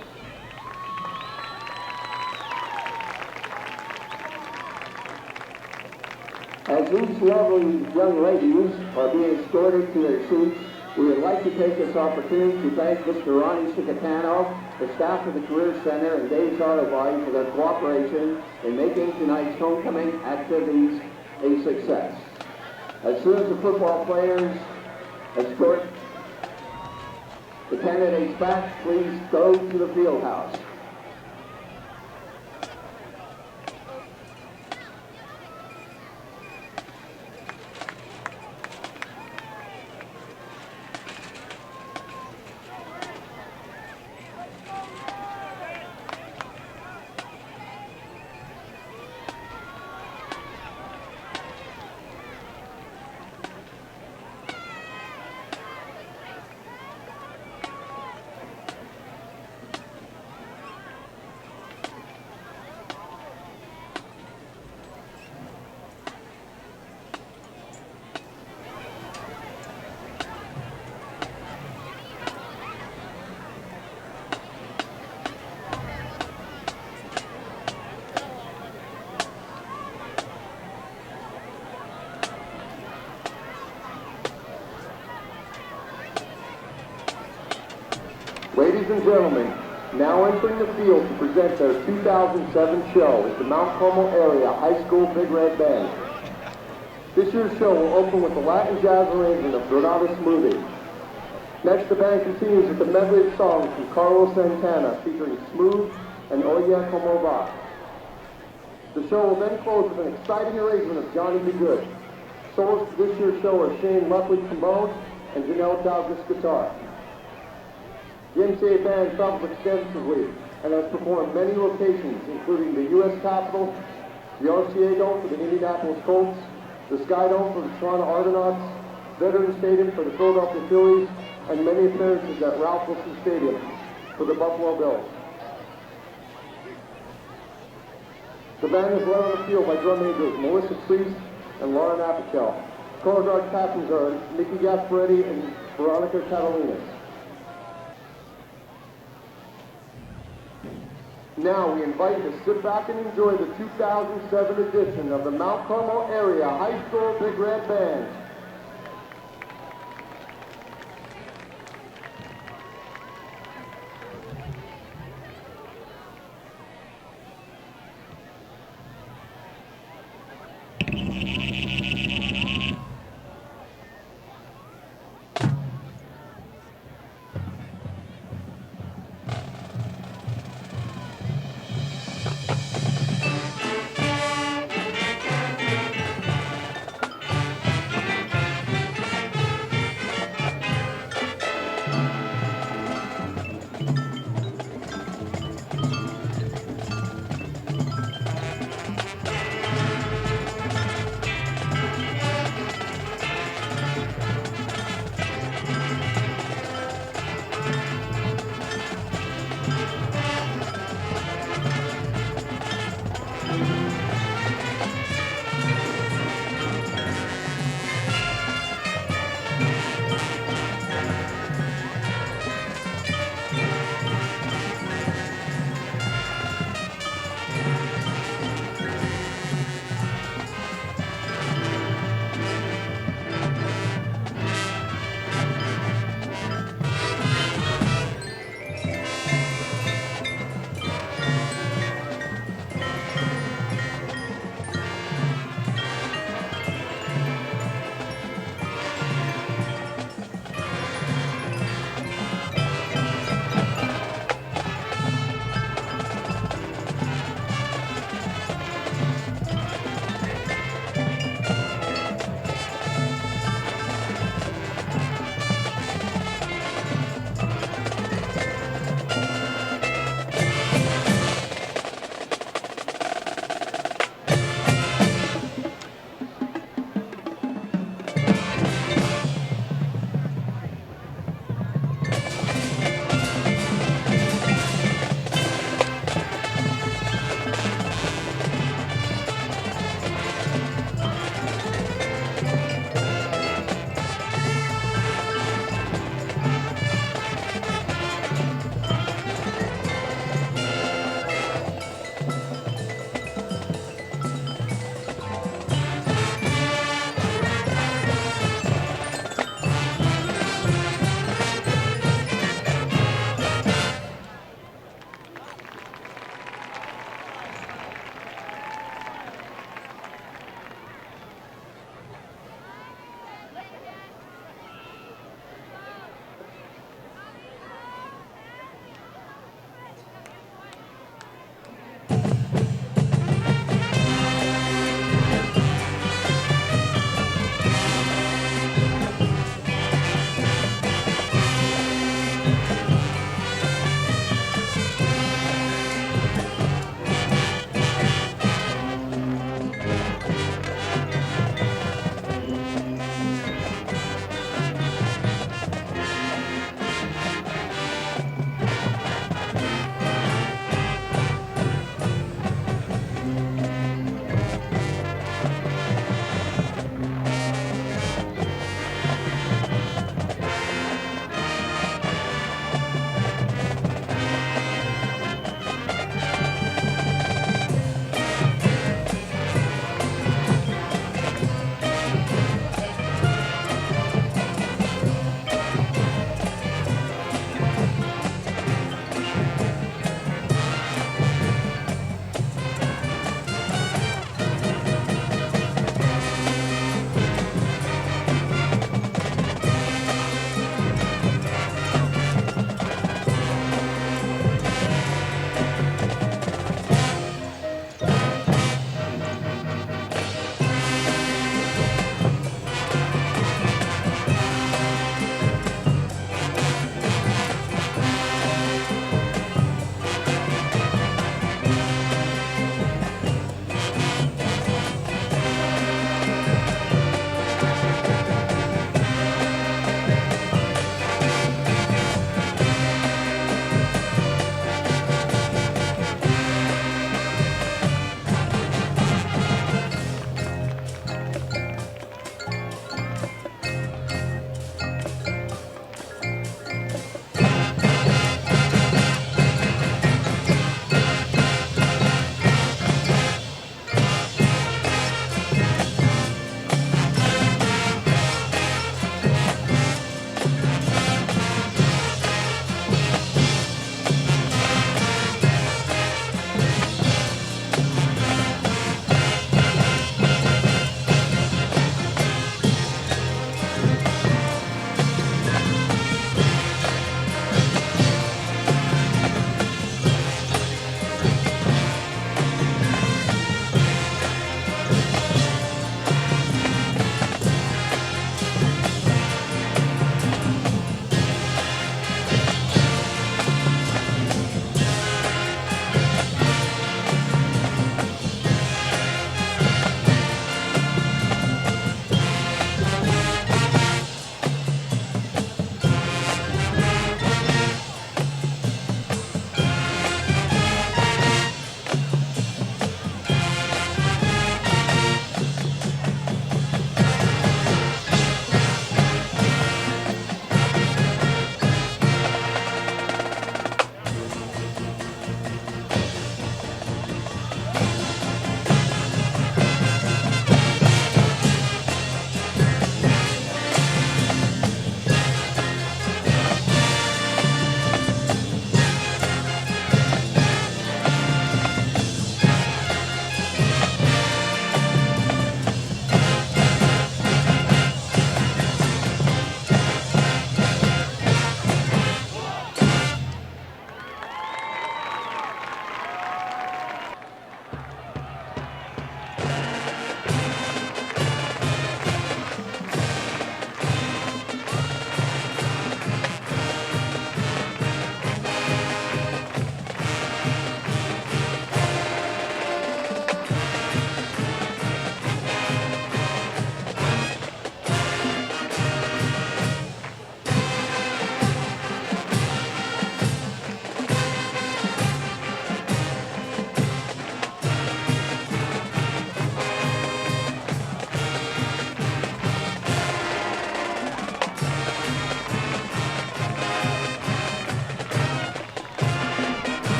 As these lovely young ladies are being escorted to their seats, we would like to take this opportunity to thank Mr. Ronnie Chicatano, the staff of the Career Center, and Dave's Auto Body for their cooperation in making tonight's homecoming activities a success. As soon as the football players escort the candidates back, please go to the field house. Ladies and gentlemen, now entering the field to present their 2007 show is the Mount Carmel Area High School Big Red Band. This year's show will open with the Latin jazz arrangement of Donatus Movie. Next, the band continues with the medley of songs from Carlos Santana featuring Smooth and Oye Como Va. The show will then close with an exciting arrangement of Johnny B. Good. Soloists for this year's show are Shane Lupley trombone and Janelle Douglas guitar. The MCA band travels extensively and has performed many locations, including the U.S. Capitol, the RCA Dome for the Indianapolis Colts, the Sky Dome for the Toronto Argonauts, Veterans Stadium for the Philadelphia Phillies, and many appearances at Ralph Wilson Stadium for the Buffalo Bills. The band is led on the field by drum majors Melissa Priest and Lauren Apicel. Color guard captains are Nikki Gasparetti and Veronica Catalinas. Now we invite you to sit back and enjoy the 2007 edition of the Mount Carmel Area High School Big Red Band.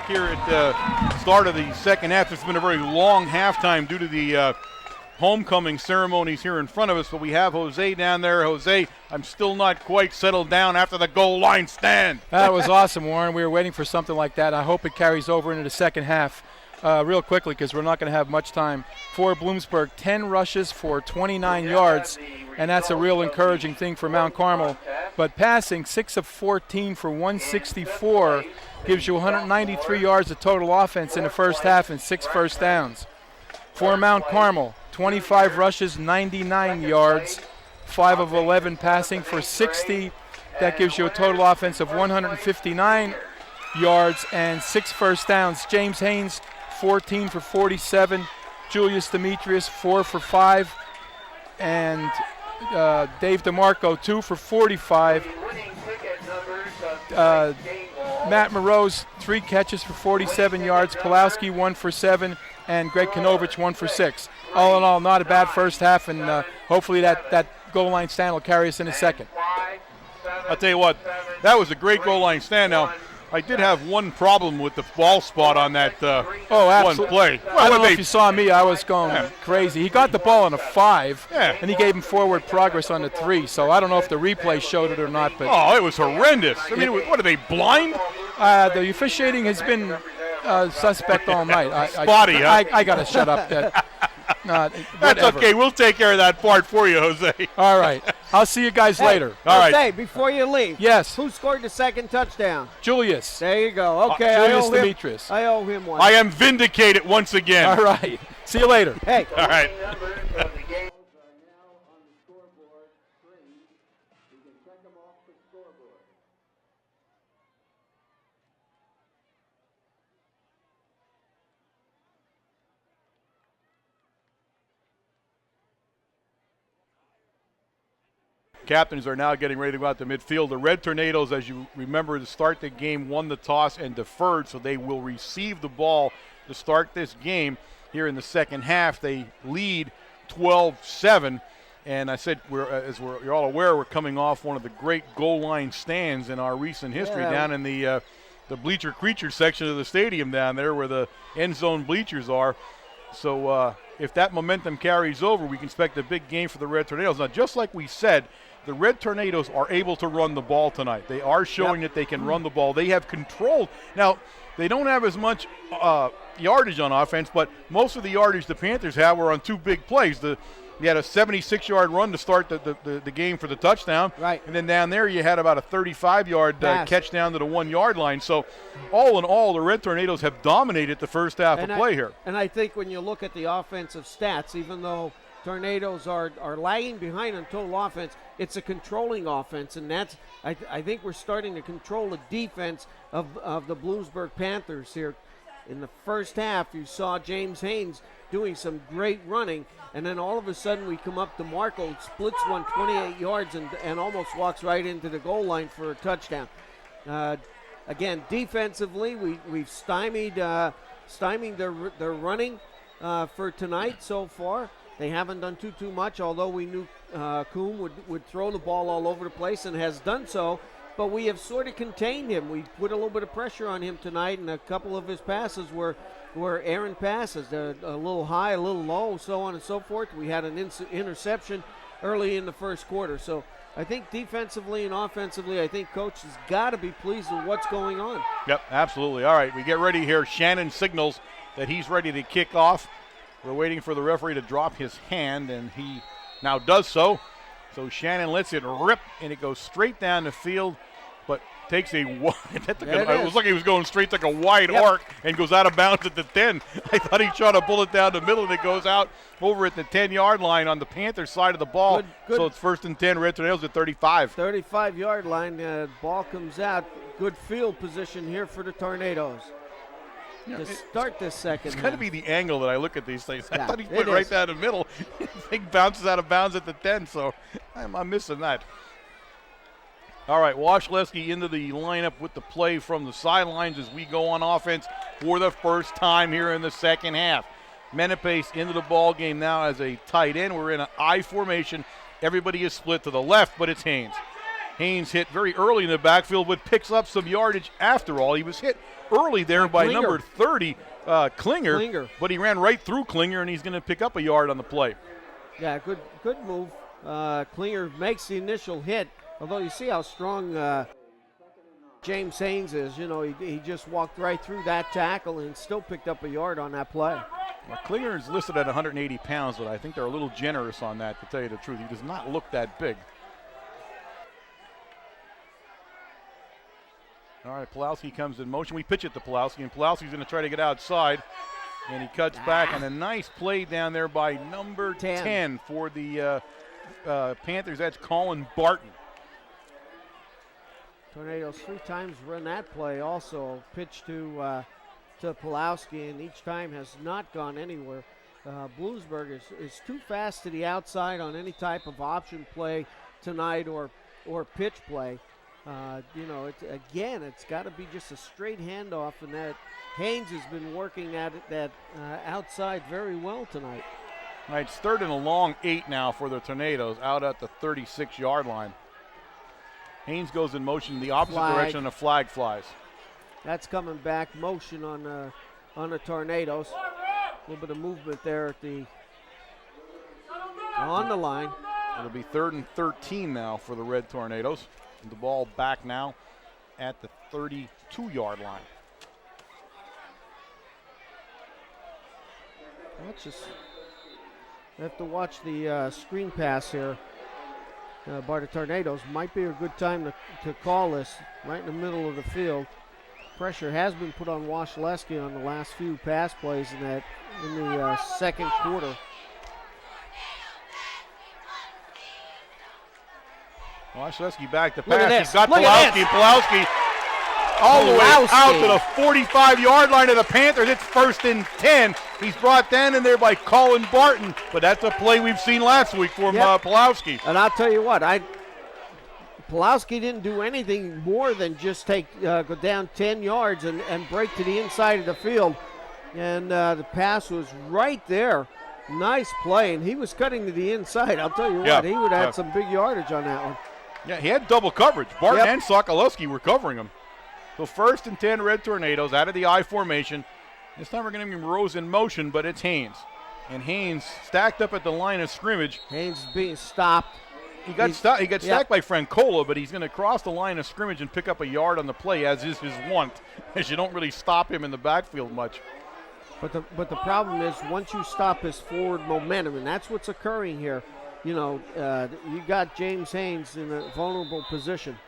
back here at the start of the second half. It's been a very long halftime due to the homecoming ceremonies here in front of us, but we have Jose down there. Jose, I'm still not quite settled down after the goal line stand. That was awesome, Warren. We were waiting for something like that. I hope it carries over into the second half real quickly because we're not going to have much time. For Bloomsburg, 10 rushes for 29 yards, and that's a real encouraging thing for Mount Carmel. But passing 6 of 14 for 164 gives you 193 yards of total offense in the first half and 6 first downs. For Mount Carmel, 25 rushes, 99 yards, 5 of 11 passing for 60. That gives you a total offense of 159 yards and 6 first downs. James Haynes, 14 for 47. Julius Demetrius, 4 for 5. And Dave DeMarco, 2 for 45. Matt Morose, 3 catches for 47 yards. Pulowski, 1 for 7. And Greg Kanovich, 1 for 6. All in all, not a bad first half, and hopefully that goal line stand will carry us in a second. I'll tell you what, that was a great goal line stand. Now, I did have one problem with the ball spot on that one play. Well, I don't know if you saw me. I was going crazy. He got the ball on a 5, and he gave him forward progress on the 3. So I don't know if the replay showed it or not. But it was horrendous. I mean, what are they, blind? The officiating has been suspect all night. Spotty, huh? I got to shut up. That's okay. We'll take care of that part for you, Jose. All right. I'll see you guys later. All right. Jose, before you leave. Yes. Who scored the second touchdown? Julius. There you go. Okay. Julius Demetrius. I owe him one. I am vindicated once again. All right. See you later. Hey. All right. Captains are now getting ready to go out to midfield. The Red Tornadoes, as you remember, to start the game, won the toss and deferred, so they will receive the ball to start this game. Here in the second half, they lead 12-7. And I said, you're all aware, we're coming off one of the great goal line stands in our recent history down in the bleacher creature section of the stadium down there where the end zone bleachers are. So if that momentum carries over, we can expect a big game for the Red Tornadoes. Now, just like we said, the Red Tornadoes are able to run the ball tonight. They are showing that they can run the ball. They have controlled. Now, they don't have as much yardage on offense, but most of the yardage the Panthers have were on 2 big plays. You had a 76-yard run to start the game for the touchdown. Right. And then down there you had about a 35-yard catch down to the 1-yard line. So all in all, the Red Tornadoes have dominated the first half of play here. And I think when you look at the offensive stats, even though Tornadoes are lagging behind on total offense, it's a controlling offense, and that's I think we're starting to control the defense of the Bloomsburg Panthers here. In the first half, you saw James Haynes doing some great running, and then all of a sudden we come up to Marco, splits one 28 yards and almost walks right into the goal line for a touchdown. Again, defensively, we've stymied their running for tonight so far. They haven't done too much, although we knew Coombe would throw the ball all over the place and has done so. But we have sort of contained him. We put a little bit of pressure on him tonight, and a couple of his passes were errant passes. They're a little high, a little low, so on and so forth. We had an interception early in the first quarter. So I think defensively and offensively, I think Coach has got to be pleased with what's going on. Yep, absolutely. All right, we get ready here. Shannon signals that he's ready to kick off. We're waiting for the referee to drop his hand, and he now does so. So Shannon lets it rip, and it goes straight down the field, but takes it was like he was going straight like a wide arc and goes out of bounds at the 10. I thought he shot a bullet down the middle, and it goes out over at the 10-yard line on the Panthers side of the ball. Good. So it's 1st and 10, Red Tornadoes at 35. 35-yard line, ball comes out. Good field position here for the Tornadoes. To start this second. It's got to be the angle that I look at these things. I Yeah, thought he put it right down the middle. The thing bounces out of bounds at the 10, so I'm missing that. All right, Washlewski into the lineup with the play from the sidelines as we go on offense for the first time here in the second half. Menepace into the ball game now as a tight end. We're in an I formation. Everybody is split to the left, but it's Haynes. Haynes hit very early in the backfield, but picks up some yardage after all. He was hit early there by Klinger. number 30, Klinger, but he ran right through Klinger, and he's going to pick up a yard on the play. Yeah, good move. Klinger makes the initial hit, although you see how strong James Haynes is. You know, he just walked right through that tackle and still picked up a yard on that play. Well, Klinger is listed at 180 pounds, but I think they're a little generous on that, to tell you the truth. He does not look that big. All right, Pulowski comes in motion. We pitch it to Pulowski, and Pulowski's going to try to get outside, and he cuts back. And a nice play down there by number 10 for the Panthers. That's Colin Barton. Tornadoes 3 times run that play also. Pitch to Pulowski, and each time has not gone anywhere. Bloomsburg is too fast to the outside on any type of option play tonight or pitch play. You know, it's got to be just a straight handoff, and that Haynes has been working at it, that outside very well tonight. All right, it's 3rd and a long 8 now for the Tornadoes, out at the 36-yard line. Haynes goes in motion in the opposite direction, and a flag flies. That's coming back, motion on the Tornadoes. A little bit of movement there on the line. It'll be 3rd and 13 now for the Red Tornadoes. The ball back now at the 32-yard line. Let's just have to watch the screen pass here by the Tornadoes. Might be a good time to call this right in the middle of the field. Pressure has been put on Washleski on the last few pass plays in the second quarter. Washleski back to Look at pass. this. He's got Look at Pulowski. All the way out to the 45-yard line of the Panthers. It's 1st and 10. He's brought down in there by Colin Barton, but that's a play we've seen last week from Pulowski. And I'll tell you what, Pulowski didn't do anything more than just go down 10 yards and break to the inside of the field. And the pass was right there. Nice play, and he was cutting to the inside. I'll tell you what, he would have had some big yardage on that one. Yeah, he had double coverage. Barton and Sokolowski were covering him. So 1st and 10 Red Tornadoes out of the I formation. This time we're going to be Rose in motion, but it's Haynes. And Haynes stacked up at the line of scrimmage. Haynes is being stopped. He got stacked by Francola, but he's going to cross the line of scrimmage and pick up a yard on the play, as is his wont, as you don't really stop him in the backfield much. But the problem is, once you stop his forward momentum, and that's what's occurring here, you know, you got James Haynes in a vulnerable position.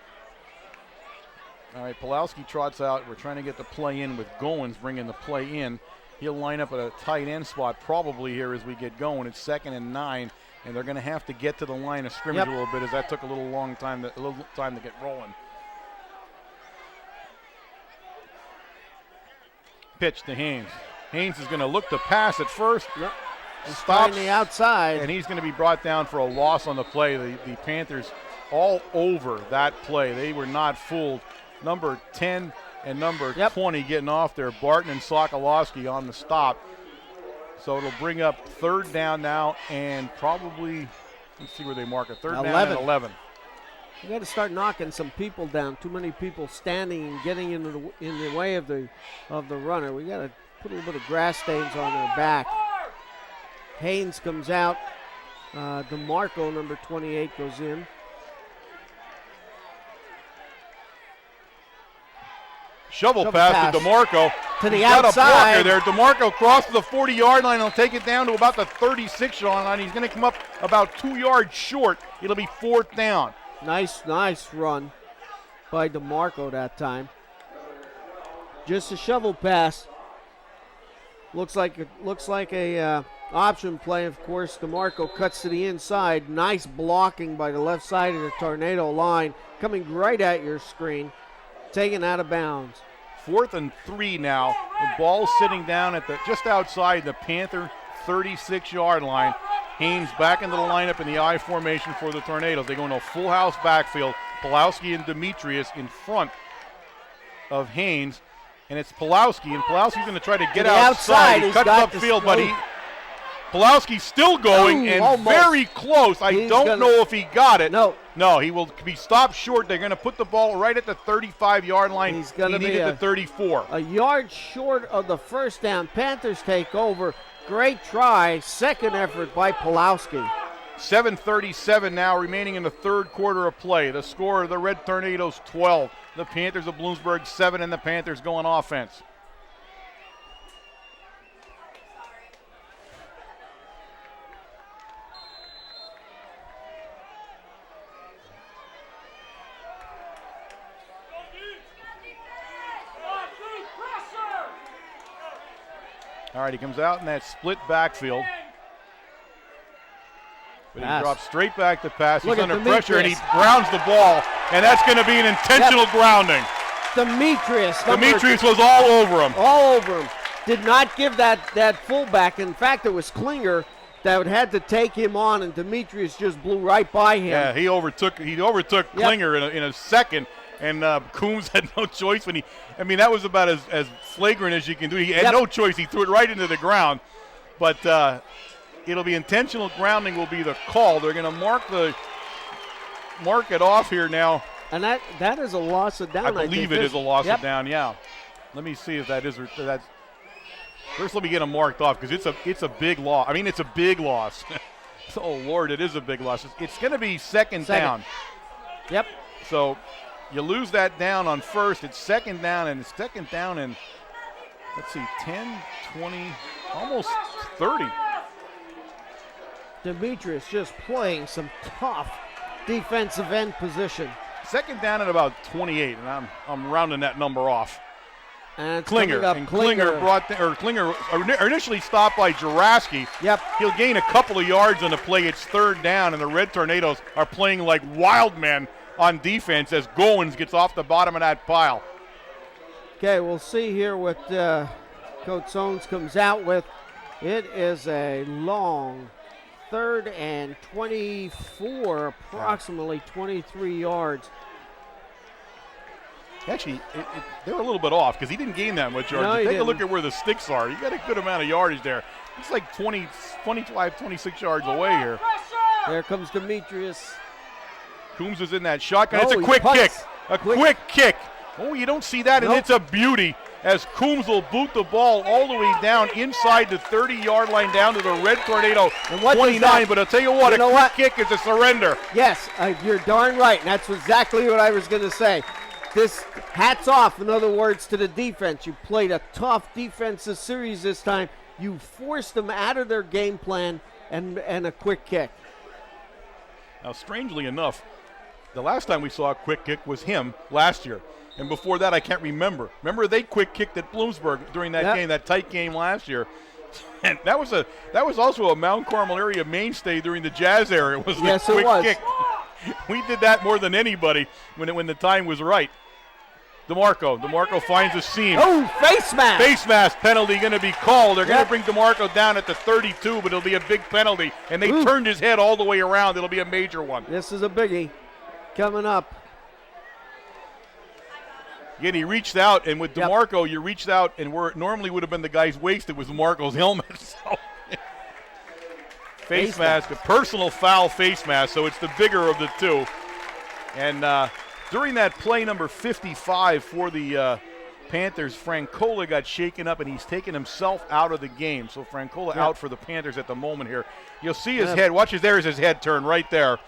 All right, Pulowski trots out. We're trying to get the play in with Goins bringing the play in. He'll line up at a tight end spot probably here as we get going. It's 2nd and 9, and they're going to have to get to the line of scrimmage a little bit, as that took a little time to get rolling. Pitch to Haynes. Haynes is going to look to pass at first. Stops the outside, and he's going to be brought down for a loss on the play. The Panthers all over that play. They were not fooled. Number 10 and number 20 getting off there. Barton and Sokolowski on the stop. So it'll bring up 3rd down now, and probably, let's see where they mark it. 3rd down and 11. You got to start knocking some people down. Too many people standing and getting in the way of the runner. We got to put a little bit of grass stains on their back. Haynes comes out. DeMarco, number 28, goes in. Shovel pass to DeMarco. To the He's outside. Got a blocker there. DeMarco crosses the 40-yard line. He'll take it down to about the 36-yard line. He's going to come up about 2 yards short. It'll be 4th down. Nice run by DeMarco that time. Just a shovel pass. Looks like a option play. Of course, DeMarco cuts to the inside. Nice blocking by the left side of the Tornado line, coming right at your screen, taken out of bounds. 4th and 3 now. The ball's sitting down at just outside the Panther 36-yard line. Haynes back into the lineup in the I formation for the Tornadoes. They go into a full house backfield. Pulowski and Demetrius in front of Haynes. And it's Pulowski, and Pulowski's going to try to get outside. He cuts upfield, but Pulowski's still going and almost. very close. I don't know if he got it. No, he will be stopped short. They're going to put the ball right at the 35-yard line. He's going to be needed the 34. A yard short of the first down. Panthers take over. Great try. Second effort by Pulowski. 7:37 now remaining in the third quarter of play. The score, the Red Tornadoes 12. The Panthers of Bloomsburg 7, and the Panthers go on offense. All right, he comes out in that split backfield. But he drops straight back to pass. He's under pressure, and he grounds the ball. And that's going to be an intentional grounding. Demetrius was all over him. All over him. Did not give that fullback. In fact, it was Klinger that had to take him on, and Demetrius just blew right by him. Yeah, he overtook Klinger in a second. And Coombs had no choice that was about as flagrant as you can do. He had no choice. He threw it right into the ground. But it'll be intentional grounding will be the call. They're going to mark it off here now. And that is a loss of down. I believe it is a loss of down, yeah. Let me see if that is or that's. First, let me get them marked off because it's a big loss. I mean, it's a big loss. Oh, Lord, it is a big loss. It's going to be second down. Yep. So you lose that down on first. It's second down, and let's see, 10, 20, almost 30. Demetrius just playing some tough defensive end position. Second down at about 28, and I'm rounding that number off. And Klinger initially stopped by Juraski. Yep. He'll gain a couple of yards on the play. It's third down, and the Red Tornadoes are playing like wild men on defense as Goins gets off the bottom of that pile. Okay, we'll see here what Coach Sones comes out with. It is a long 3rd and 24, approximately 23 yards. Actually, they're a little bit off because he didn't gain that much yardage. Take a look at where the sticks are. You got a good amount of yardage there. It's like 25, 26 yards away here. There comes Demetrius. Coombs is in that shotgun. It's a quick kick. Quick kick. Oh, you don't see that, and it's a beauty as Coombs will boot the ball all the way down inside the 30-yard line down to the Red Tornado 29. But I'll tell you what, a quick kick is a surrender. Yes, you're darn right, and that's exactly what I was going to say. This hats off, in other words, to the defense. You played a tough defensive series this time. You forced them out of their game plan and a quick kick. Now, strangely enough, the last time we saw a quick kick was him last year. And before that, I can't remember. Remember, they quick kicked at Bloomsburg during that game, that tight game last year. And that was also a Mount Carmel area mainstay during the Jazz era. It was the quick kick. We did that more than anybody when the time was right. DeMarco finds a seam. Oh, face mask. Face mask penalty going to be called. They're going to bring DeMarco down at the 32, but it'll be a big penalty. And they turned his head all the way around. It'll be a major one. This is a biggie coming up. Again, he reached out, and with DeMarco, you reached out, and where it normally would have been the guy's waist, it was DeMarco's helmet. So face mask, a personal foul face mask, so it's the bigger of the two. And during that play number 55 for the Panthers, Francola got shaken up, and he's taken himself out of the game. So Francola out for the Panthers at the moment here. You'll see his head. Watch, there's his head turn right there.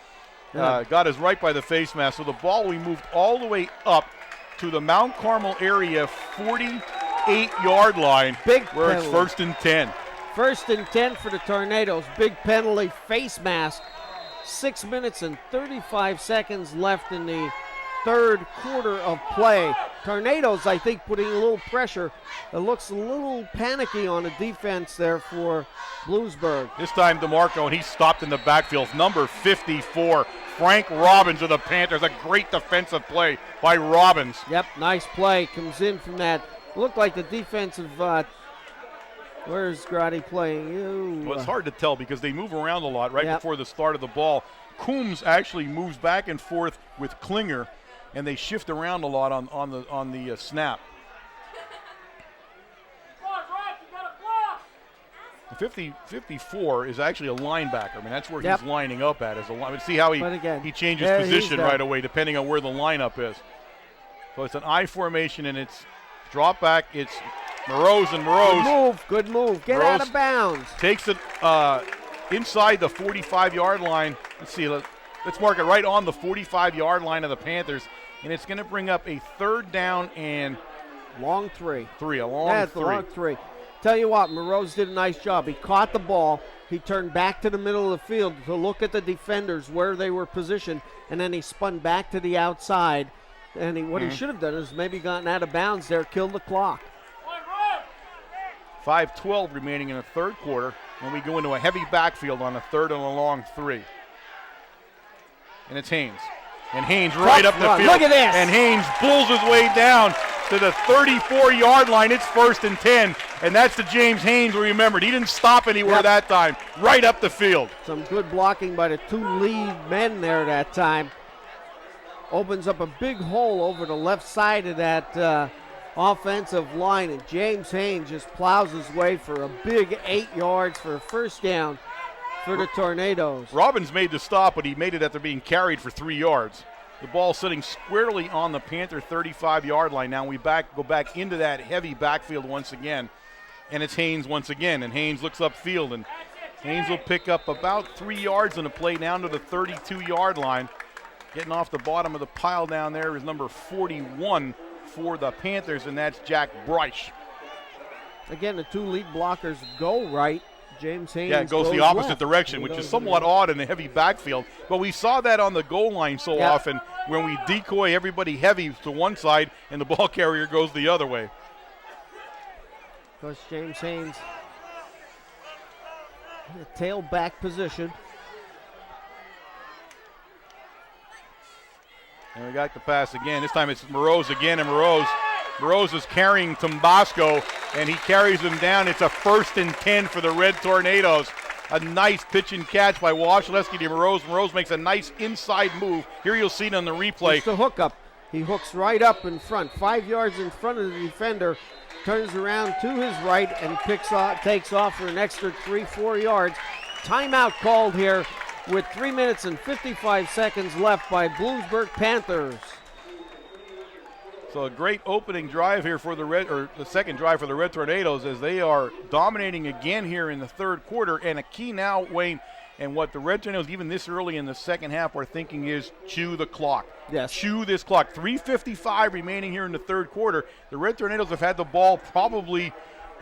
Got us right by the face mask. So the ball, we moved all the way up to the Mount Carmel area 48-yard line where it's 1st and 10. 1st and 10 for the Tornadoes. Big penalty, face mask. 6 minutes and 35 seconds left in the third quarter of play. Tornadoes, I think, putting a little pressure. It looks a little panicky on the defense there for Bloomsburg. This time DeMarco, and he's stopped in the backfield. Number 54, Frank Robbins of the Panthers. A great defensive play by Robbins. Yep, nice play. Comes in from that. Looked like the defensive, where's Grady playing? Well, it's hard to tell because they move around a lot before the start of the ball. Coombs actually moves back and forth with Klinger, and they shift around a lot on the snap. 54 is actually a linebacker. I mean, that's where Yep. he's lining up at. As a line. See how But again, he changes there he's position done. right away depending on where the lineup is. So it's an I formation, and it's drop back. It's Moroz, and Moroz Good move. Get out Moroz of bounds. takes it inside the 45-yard line. Let's see. Let's mark it right on the 45-yard line of the Panthers, and it's going to bring up a 3rd down and Long three. a long That's three. the long three. Tell you what, Moroz did a nice job. He caught the ball. He turned back to the middle of the field to look at the defenders where they were positioned, and then he spun back to the outside. And what he should have done is maybe gotten out of bounds there, killed the clock. 5:12 remaining in the 3rd quarter, and we go into a heavy backfield on a 3rd and a long 3. And it's Haynes. And Haynes right up the run. field. Look at this. And Haynes pulls his way down to the 34-yard line. It's 1st and 10, and that's the James Haynes we remembered. He didn't stop anywhere that time. Right up the field. Some good blocking by the 2 lead men there that time. Opens up a big hole over the left side of that offensive line, and James Haynes just plows his way for a big 8 yards for a 1st down for the Tornadoes. Robbins made the stop, but he made it after being carried for 3 yards. The ball sitting squarely on the Panther 35-yard line. Now we go back into that heavy backfield once again, and it's Haynes once again. And Haynes looks upfield, and Haynes will pick up about 3 yards on the play down to the 32-yard line. Getting off the bottom of the pile down there is number 41 for the Panthers, and that's Jack Bryce. Again, the 2 lead blockers go right. James Haynes Yeah, it goes the opposite left. direction, which is somewhat odd in a heavy backfield. But we saw that on the goal line so often when we decoy everybody heavy to one side and the ball carrier goes the other way. Of course, James Haynes in a tailback position. And we got the pass again. This time it's Moroz again, and Moroz is carrying Tombasco, and he carries him down. It's a 1st and 10 for the Red Tornadoes. A nice pitch and catch by Washleski to Moroz. Moroz makes a nice inside move. Here you'll see it on the replay. It's the hookup. He hooks right up in front, 5 yards in front of the defender, turns around to his right and takes off for an extra 3-4 yards. Timeout called here with 3 minutes and 55 seconds left by Bloomsburg Panthers. So a great opening drive here for the second drive for the Red Tornadoes, as they are dominating again here in the 3rd quarter. And a key now, Wayne, and what the Red Tornadoes even this early in the second half are thinking is chew the clock. Yes. Chew this clock. 3:55 remaining here in the 3rd quarter. The Red Tornadoes have had the ball probably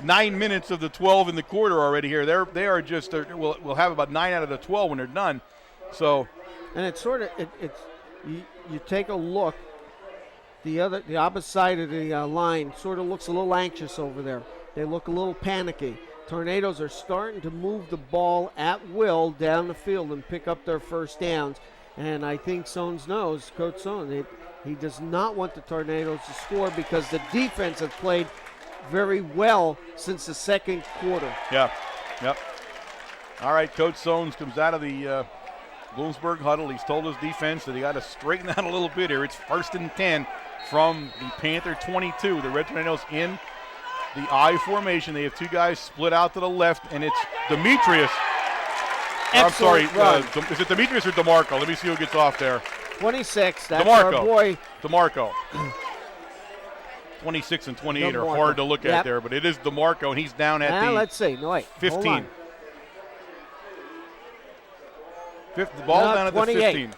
9 minutes of the 12 in the quarter already here. They are just we'll have about 9 out of the 12 when they're done. So, and it's sort of you take a look. The opposite side of the line sort of looks a little anxious over there. They look a little panicky. Tornadoes are starting to move the ball at will down the field and pick up their 1st downs. And I think Sones knows, Coach Sones, he does not want the Tornadoes to score because the defense has played very well since the 2nd quarter. Yeah, yep. All right, Coach Sones comes out of the Bloomsburg huddle. He's told his defense that he got to straighten out a little bit here. It's 1st and 10 from the Panther 22. The Red Tornadoes in the I formation. They have 2 guys split out to the left, and it's Demetrius. I'm sorry, is it Demetrius or DeMarco? Let me see who gets off there. 26, that's DeMarco. our boy. DeMarco. 26 and 28 are hard to look at there, but it is DeMarco, and he's down at the let's see. No, wait. 15. The ball down at the 15.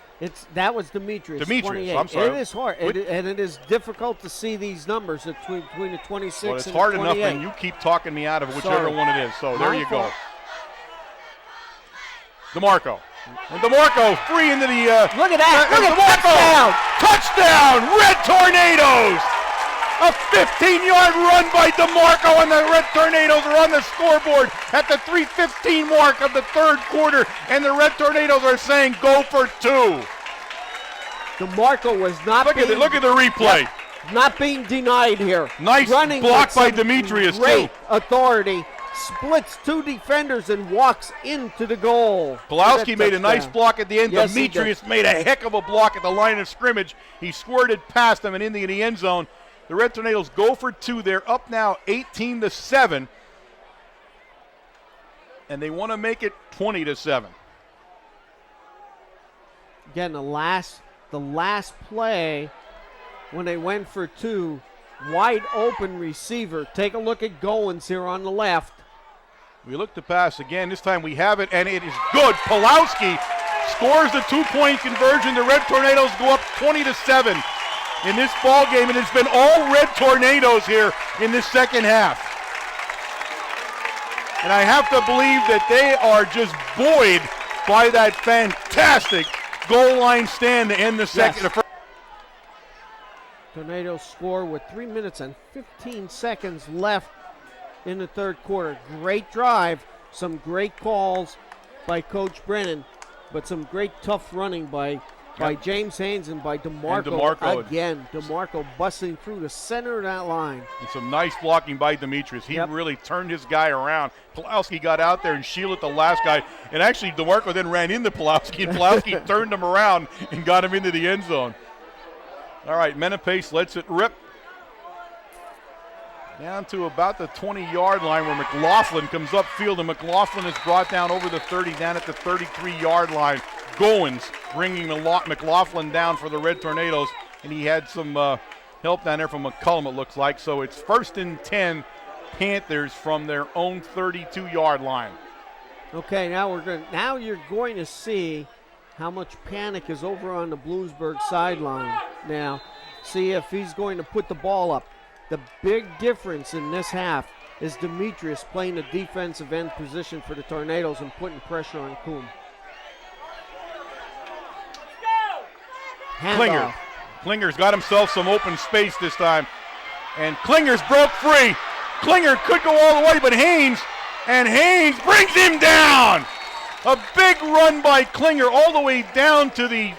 That was Demetrius. Demetrius, I'm sorry. It is hard, and it is difficult to see these numbers between the 26 well, it's and hard the enough 28. when you keep talking me out of whichever one it is. So there you go. DeMarco. And DeMarco free into the look at that. Look at touchdown! Red Tornadoes! A 15-yard run by DeMarco, and the Red Tornadoes are on the scoreboard at the 3:15 mark of the 3rd quarter, and the Red Tornadoes are saying go for 2. DeMarco was not Look at the replay. Not being denied here. Nice running block by some Demetrius, great too. authority. Splits 2 defenders and walks into the goal. Pulowski made a nice block at the end. Yes, Demetrius made a heck of a block at the line of scrimmage. He squirted past them and into the end zone. The Red Tornadoes go for 2. They're up now 18-7. and they want to make it 20-7. Again, the last play when they went for two, wide open receiver. Take a look at Goins here on the left. We look to pass again. This time we have it, and it is good. Pulowski scores the 2-point conversion. The Red Tornadoes go up 20-7 in this ball game, and it's been all Red Tornadoes here in this second half. And I have to believe that they are just buoyed by that fantastic goal line stand to end the second. Yes. Tornadoes score with 3 minutes and 15 seconds left in the third quarter. Great drive, some great calls by Coach Brennan, but some great tough running by James Haynes and by DeMarco. Again, DeMarco busting through the center of that line. And some nice blocking by Demetrius. He really turned his guy around. Pulowski got out there and shielded the last guy. And actually, DeMarco then ran into Pulowski, and Pulowski turned him around and got him into the end zone. All right, Menapace lets it rip. Down to about the 20-yard line where McLaughlin comes upfield, and McLaughlin is brought down over the 30, down at the 33-yard line. Goins bringing McLaughlin down for the Red Tornadoes, and he had some help down there from McCullum, it looks like. So it's 1st and 10, Panthers from their own 32-yard line. Okay, now you're going to see how much panic is over on the Bloomsburg sideline. Now, see if he's going to put the ball up. The big difference in this half is Demetrius playing the defensive end position for the Tornadoes and putting pressure on Coombe. Klinger. Klinger's got himself some open space this time. And Klinger's broke free. Klinger could go all the way, but Haynes brings him down. A big run by Klinger all the way down to the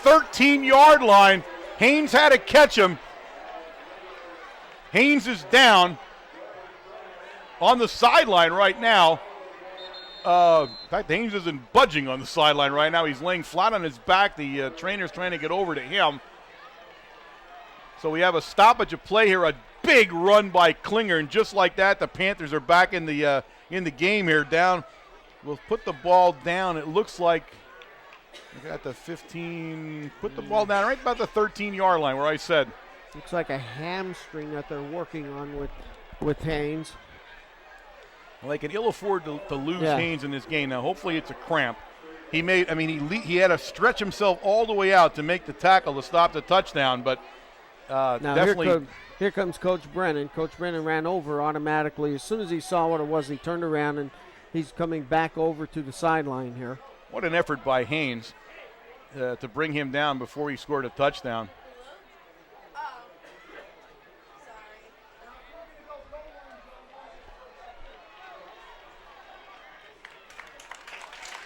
13-yard line. Haynes had to catch him. Haynes is down on the sideline right now. In fact, Haynes isn't budging on the sideline right now. He's laying flat on his back. The trainer's trying to get over to him. So we have a stoppage of play here, a big run by Klinger, and just like that, the Panthers are back in the game here. Down, we'll put the ball down. It looks like we got the 15. Put the ball down right about the 13-yard line where I said. Looks like a hamstring that they're working on with Haynes. Well, they can ill afford to lose Haynes in this game. Now, hopefully it's a cramp. He had to stretch himself all the way out to make the tackle to stop the touchdown, but now definitely. Here comes Coach Brennan. Coach Brennan ran over automatically. As soon as he saw what it was, he turned around, and he's coming back over to the sideline here. What an effort by Haynes to bring him down before he scored a touchdown.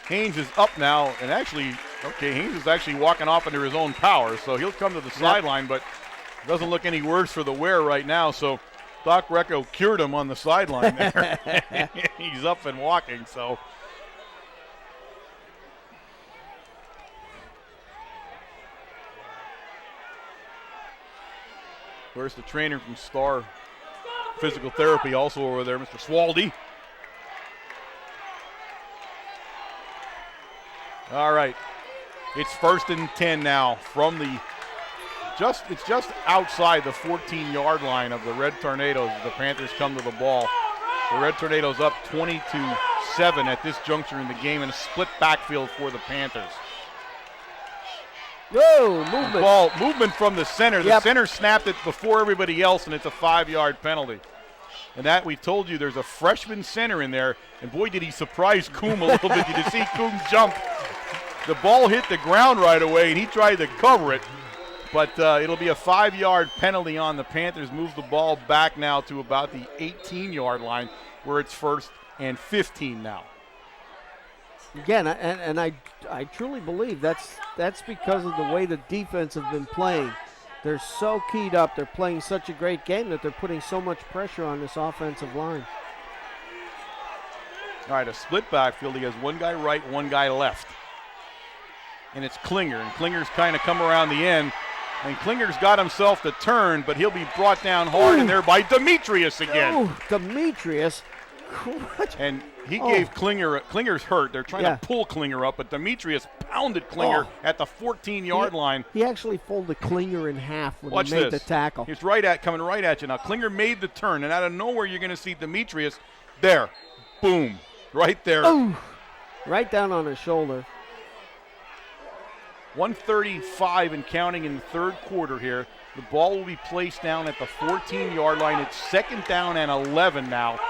Haynes is up now, and Haynes is actually walking off into his own power, so he'll come to the sideline, but doesn't look any worse for the wear right now, so Doc Recco cured him on the sideline there. He's up and walking, so. Of course, the trainer from Star Physical Therapy also over there, Mr. Swaldy. All right, it's 1st and 10 now from it's just outside the 14-yard line of the Red Tornadoes as the Panthers come to the ball. The Red Tornadoes up 20-7 at this juncture in the game, and a split backfield for the Panthers. Whoa, movement. Movement from the center. The center snapped it before everybody else, and it's a 5-yard penalty. And that, we told you, there's a freshman center in there, and boy, did he surprise Coombe a little bit. Did you see Coombe jump? The ball hit the ground right away, and he tried to cover it. But it'll be a 5-yard penalty on the Panthers. Moves the ball back now to about the 18-yard line, where it's 1st and 15 now. Again, and I truly believe that's because of the way the defense have been playing. They're so keyed up. They're playing such a great game that they're putting so much pressure on this offensive line. All right, a split backfield. He has one guy right, one guy left. And it's Klinger. And Klinger's kind of come around the end. And Klinger's got himself to turn, but he'll be brought down hard in there by Demetrius again. Demetrius And he gave Klinger's hurt. They're trying to pull Klinger up, but Demetrius pounded Klinger at the 14-yard line. He actually folded Klinger in half when he made the tackle. He's coming right at you. Now, Klinger made the turn, and out of nowhere, you're going to see Demetrius boom, right there. Ooh, right down on his shoulder. 1:35 and counting in the third quarter here. The ball will be placed down at the 14-yard line. It's 2nd down and 11 now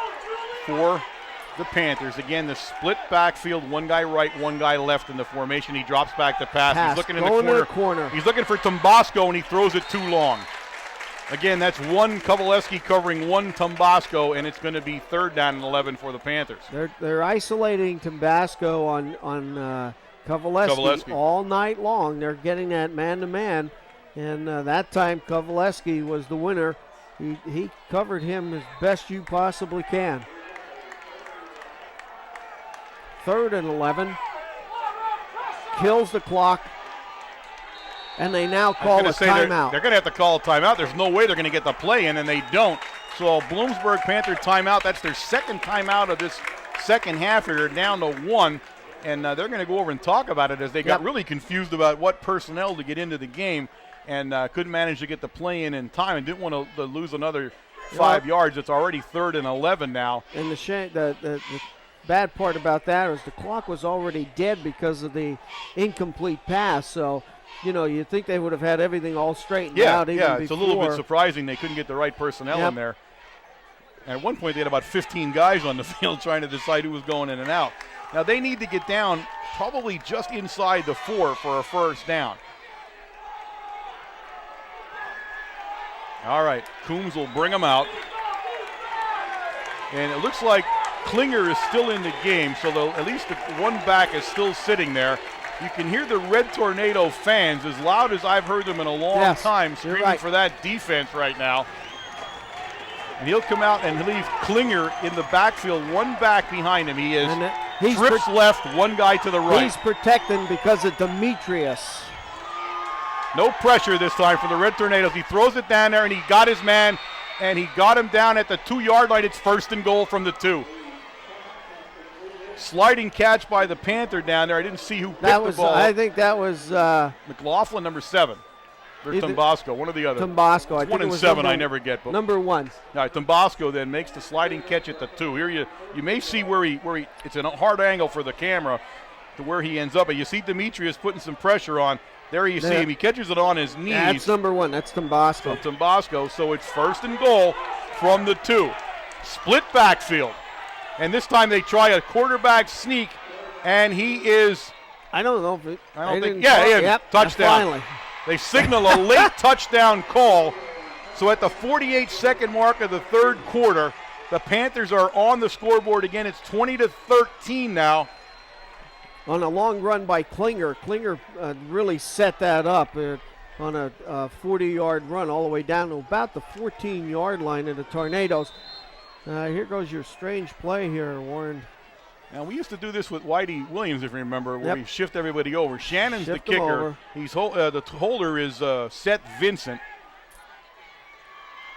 for the Panthers. Again, the split backfield, one guy right, one guy left in the formation. He drops back to pass. He's looking in the corner. He's looking for Tombasco, and he throws it too long. Again, that's one Kovaleski covering one Tombasco, and it's going to be 3rd down and 11 for the Panthers. They're isolating Tombasco on Kovaleski all night long. They're getting that man-to-man, and that time Kovaleski was the winner. He covered him as best you possibly can. 3rd and 11. Kills the clock. And they now call a timeout. They're going to have to call a timeout. There's no way they're going to get the play in, and they don't. So Bloomsburg Panther timeout. That's their 2nd timeout of this second half here. They're down to 1. And they're going to go over and talk about it as they got really confused about what personnel to get into the game and couldn't manage to get the play in time and didn't want to lose another 5 yards. It's already 3rd and 11 now. And the bad part about that is the clock was already dead because of the incomplete pass. So, you think they would have had everything all straightened out even before. It's a little bit surprising they couldn't get the right personnel in there. And at one point they had about 15 guys on the field trying to decide who was going in and out. Now they need to get down probably just inside the 4 for a 1st down. All right, Coombs will bring them out. And it looks like Klinger is still in the game, so at least the one back is still sitting there. You can hear the Red Tornado fans as loud as I've heard them in a long time screaming for that defense right now. And he'll come out and leave Klinger in the backfield, one back behind him. He is trips left, one guy to the right. He's protecting because of Demetrius. No pressure this time for the Red Tornadoes. He throws it down there, and he got his man, and he got him down at the 2-yard line. It's 1st and goal from the 2. Sliding catch by the Panther down there. I didn't see who picked the ball. I think that was McLaughlin, number 7. Or Tombasco, one or the other. Tombasco. I think 1 and 7 I never get. But number 1. All right, Tombasco then makes the sliding catch at the 2. Here you may see where he it's a hard angle for the camera to where he ends up. But you see Demetrius putting some pressure on. There you see him. He catches it on his knees. That's number 1. That's Tombasco. Tombasco. So it's 1st and goal from the 2. Split backfield. And this time they try a quarterback sneak, and he is. I don't know if it. I don't think. Yeah, touchdown. Finally. They signal a late touchdown call. So at the 48-second mark of the 3rd quarter, the Panthers are on the scoreboard again. It's 20-13 now. On a long run by Klinger. Klinger really set that up on a 40-yard run all the way down to about the 14-yard line of the Tornadoes. Here goes your strange play here, Warren. Now, we used to do this with Whitey Williams, if you remember, where we shift everybody over. Shannon's the kicker. He's the holder is Seth Vincent.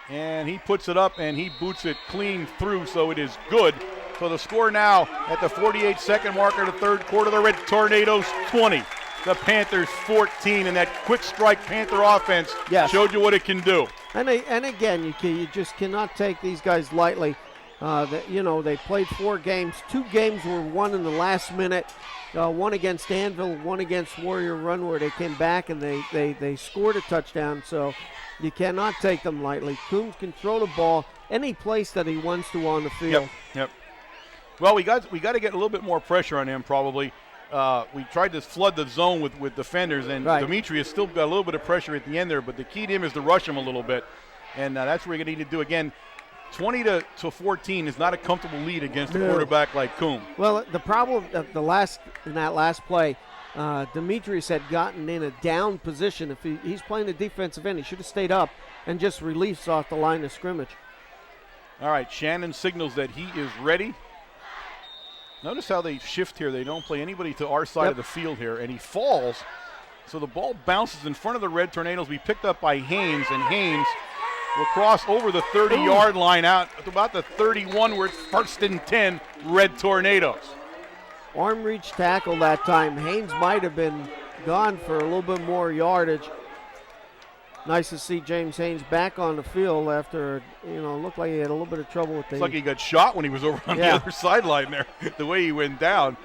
And he puts it up, and he boots it clean through, so it is good. So the score now at the 48-second mark of the 3rd quarter, the Red Tornadoes 20. The Panthers 14, and that quick strike Panther offense showed you what it can do. And again, you just cannot take these guys lightly. They played 4 games. 2 games were won in the last minute. One against Danville, one against Warrior Run, where they came back and they scored a touchdown. So you cannot take them lightly. Coombs can throw the ball any place that he wants to on the field. Yep. Well, we got to get a little bit more pressure on him probably. We tried to flood the zone with defenders, and Demetrius still got a little bit of pressure at the end there, but the key to him is to rush him a little bit, and that's what we're going to need to do. Again, 20-14 is not a comfortable lead against a quarterback like Coombs. Well, the problem in that last play, Demetrius had gotten in a down position. If he's playing the defensive end, he should have stayed up and just released off the line of scrimmage. All right, Shannon signals that he is ready. Notice how they shift here. They don't play anybody to our side of the field here, and he falls. So the ball bounces in front of the Red Tornadoes. Be picked up by Haynes, and Haynes will cross over the 30-yard line out at about the 31 where it's 1st and 10, Red Tornadoes. Arm reach tackle that time. Haynes might have been gone for a little bit more yardage. Nice to see James Haynes back on the field after, looked like he had a little bit of trouble with the. It's like he got shot when he was over on the other sideline there, the way he went down.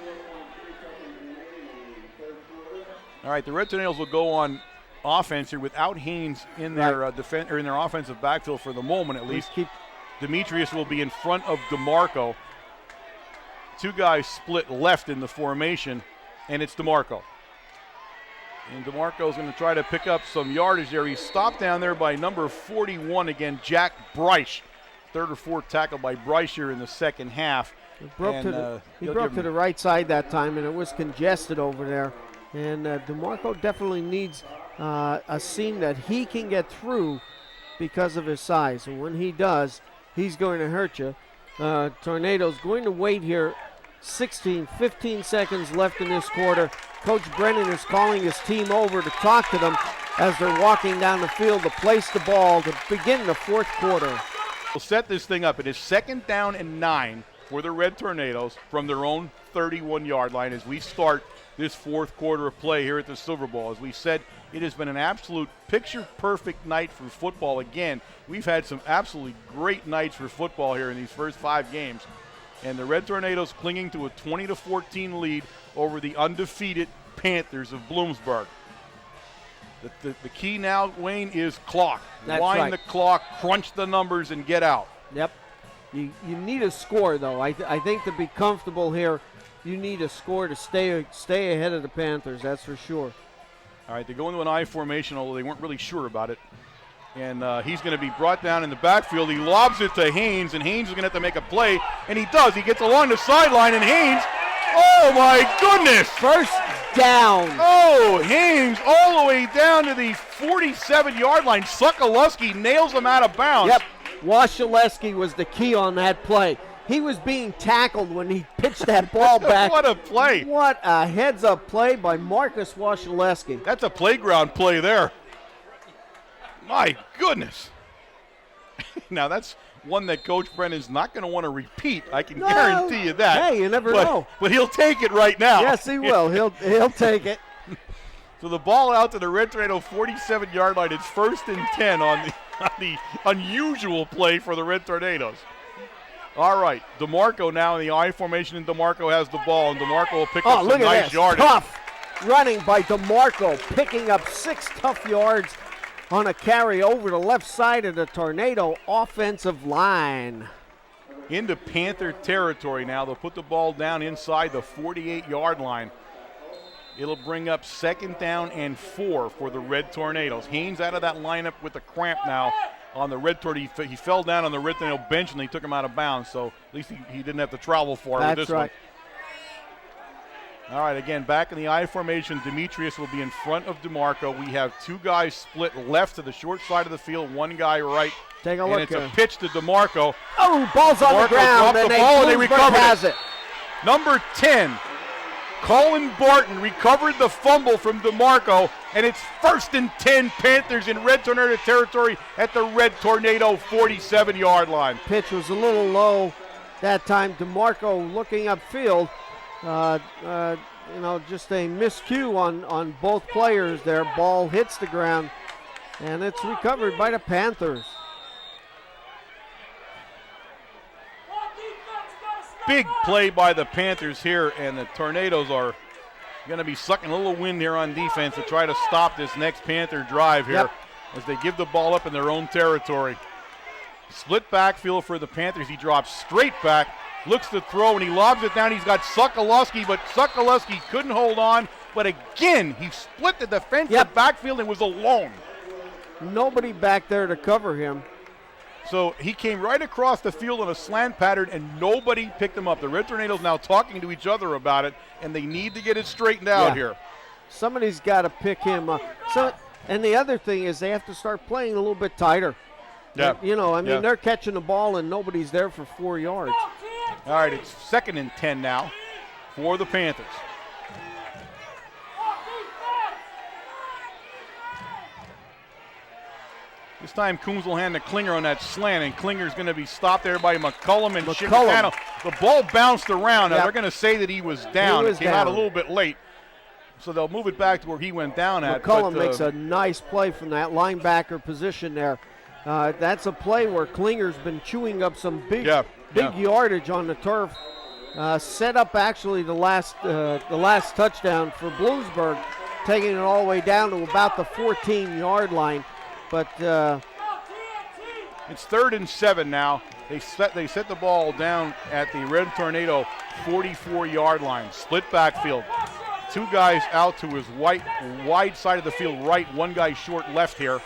All right, the Red Tornadoes will go on offense here without Haynes in their defense or in their offensive backfield for the moment at least. Demetrius will be in front of DeMarco. Two guys split left in the formation, and it's DeMarco. And DeMarco's going to try to pick up some yardage there. He's stopped down there by number 41 again, Jack Bryce. Third or fourth tackle by Bryce here in the second half. He broke to the right side that time, and it was congested over there. And DeMarco definitely needs a seam that he can get through because of his size. And when he does, he's going to hurt you. Tornadoes going to wait here. 15 seconds left in this quarter. Coach Brennan is calling his team over to talk to them as they're walking down the field to place the ball to begin the fourth quarter. We'll set this thing up. It is 2nd down and 9 for the Red Tornadoes from their own 31-yard line as we start this fourth quarter of play here at the Silver Bowl. As we said, it has been an absolute picture-perfect night for football. Again, we've had some absolutely great nights for football here in these first 5 games. And the Red Tornadoes clinging to a 20-14 lead over the undefeated Panthers of Bloomsburg. The key now, Wayne, is clock. Wind the clock, crunch the numbers, and get out. Yep. You need a score, though. I think to be comfortable here, you need a score to stay ahead of the Panthers, that's for sure. All right, they go into an I formation, although they weren't really sure about it. And he's going to be brought down in the backfield. He lobs it to Haynes, and Haynes is going to have to make a play, and he does. He gets along the sideline, and Haynes, oh, my goodness. First down. Oh, Haynes all the way down to the 47-yard line. Sokoloski nails him out of bounds. Yep, Wasilewski was the key on that play. He was being tackled when he pitched that ball back. What a play. What a heads-up play by Marcus Wasilewski. That's a playground play there. My goodness. Now, that's one that Coach Brennan's not going to want to repeat. I can guarantee you that. Hey, you never know. But he'll take it right now. Yes, he will. He'll take it. So the ball out to the Red Tornado 47-yard line. It's 1st and 10 on the unusual play for the Red Tornadoes. All right, DeMarco now in the I formation, and DeMarco has the ball, and DeMarco will pick up some nice yardage. Tough running by DeMarco, picking up 6 tough yards on a carry over the left side of the Tornado offensive line. Into Panther territory now. They'll put the ball down inside the 48-yard line. It'll bring up 2nd down and 4 for the Red Tornadoes. Haynes out of that lineup with a cramp now on the Red Tornado. He fell down on the Red Tornado bench, and they took him out of bounds, so at least he didn't have to travel for it with this one. All right, again, back in the I formation, Demetrius will be in front of DeMarco. We have 2 guys split left to the short side of the field, 1 guy right. Take a look. And it's a pitch to DeMarco. Oh, ball's on the ground, and they recovered it. Number 10, Colin Barton recovered the fumble from DeMarco, and it's 1st and 10 Panthers in Red Tornado territory at the Red Tornado 47-yard line. Pitch was a little low that time. DeMarco looking upfield. Just a miscue on both players there. Ball hits the ground, and it's recovered by the Panthers. Big play by the Panthers here, and the Tornadoes are going to be sucking a little wind here on defense to try to stop this next Panther drive here as they give the ball up in their own territory. Split backfield for the Panthers. He drops straight back, looks to throw, and he lobs it down. He's got Sokoloski, but Sokoloski couldn't hold on. But again, he split the defensive backfield and was alone. Nobody back there to cover him. So he came right across the field on a slant pattern, and nobody picked him up. The Red Tornadoes now talking to each other about it, and they need to get it straightened out here. Somebody's got to pick him up. And the other thing is they have to start playing a little bit tighter. Yeah. They're catching the ball, and nobody's there for 4 yards. All right, it's 2nd and 10 now for the Panthers. This time Coombs will hand to Klinger on that slant, and Klinger's going to be stopped there by McCullum and Shimano. The ball bounced around. Now they're going to say that he was down. It came out a little bit late. So they'll move it back to where he went down at. McCullum makes a nice play from that linebacker position there. That's a play where Klinger's been chewing up some big yardage on the turf. Set up actually the last touchdown for Bloomsburg, taking it all the way down to about the 14-yard line. But it's 3rd and 7 now. They set the ball down at the Red Tornado 44-yard line. Split backfield. 2 guys out to his wide side of the field right. 1 guy short left here.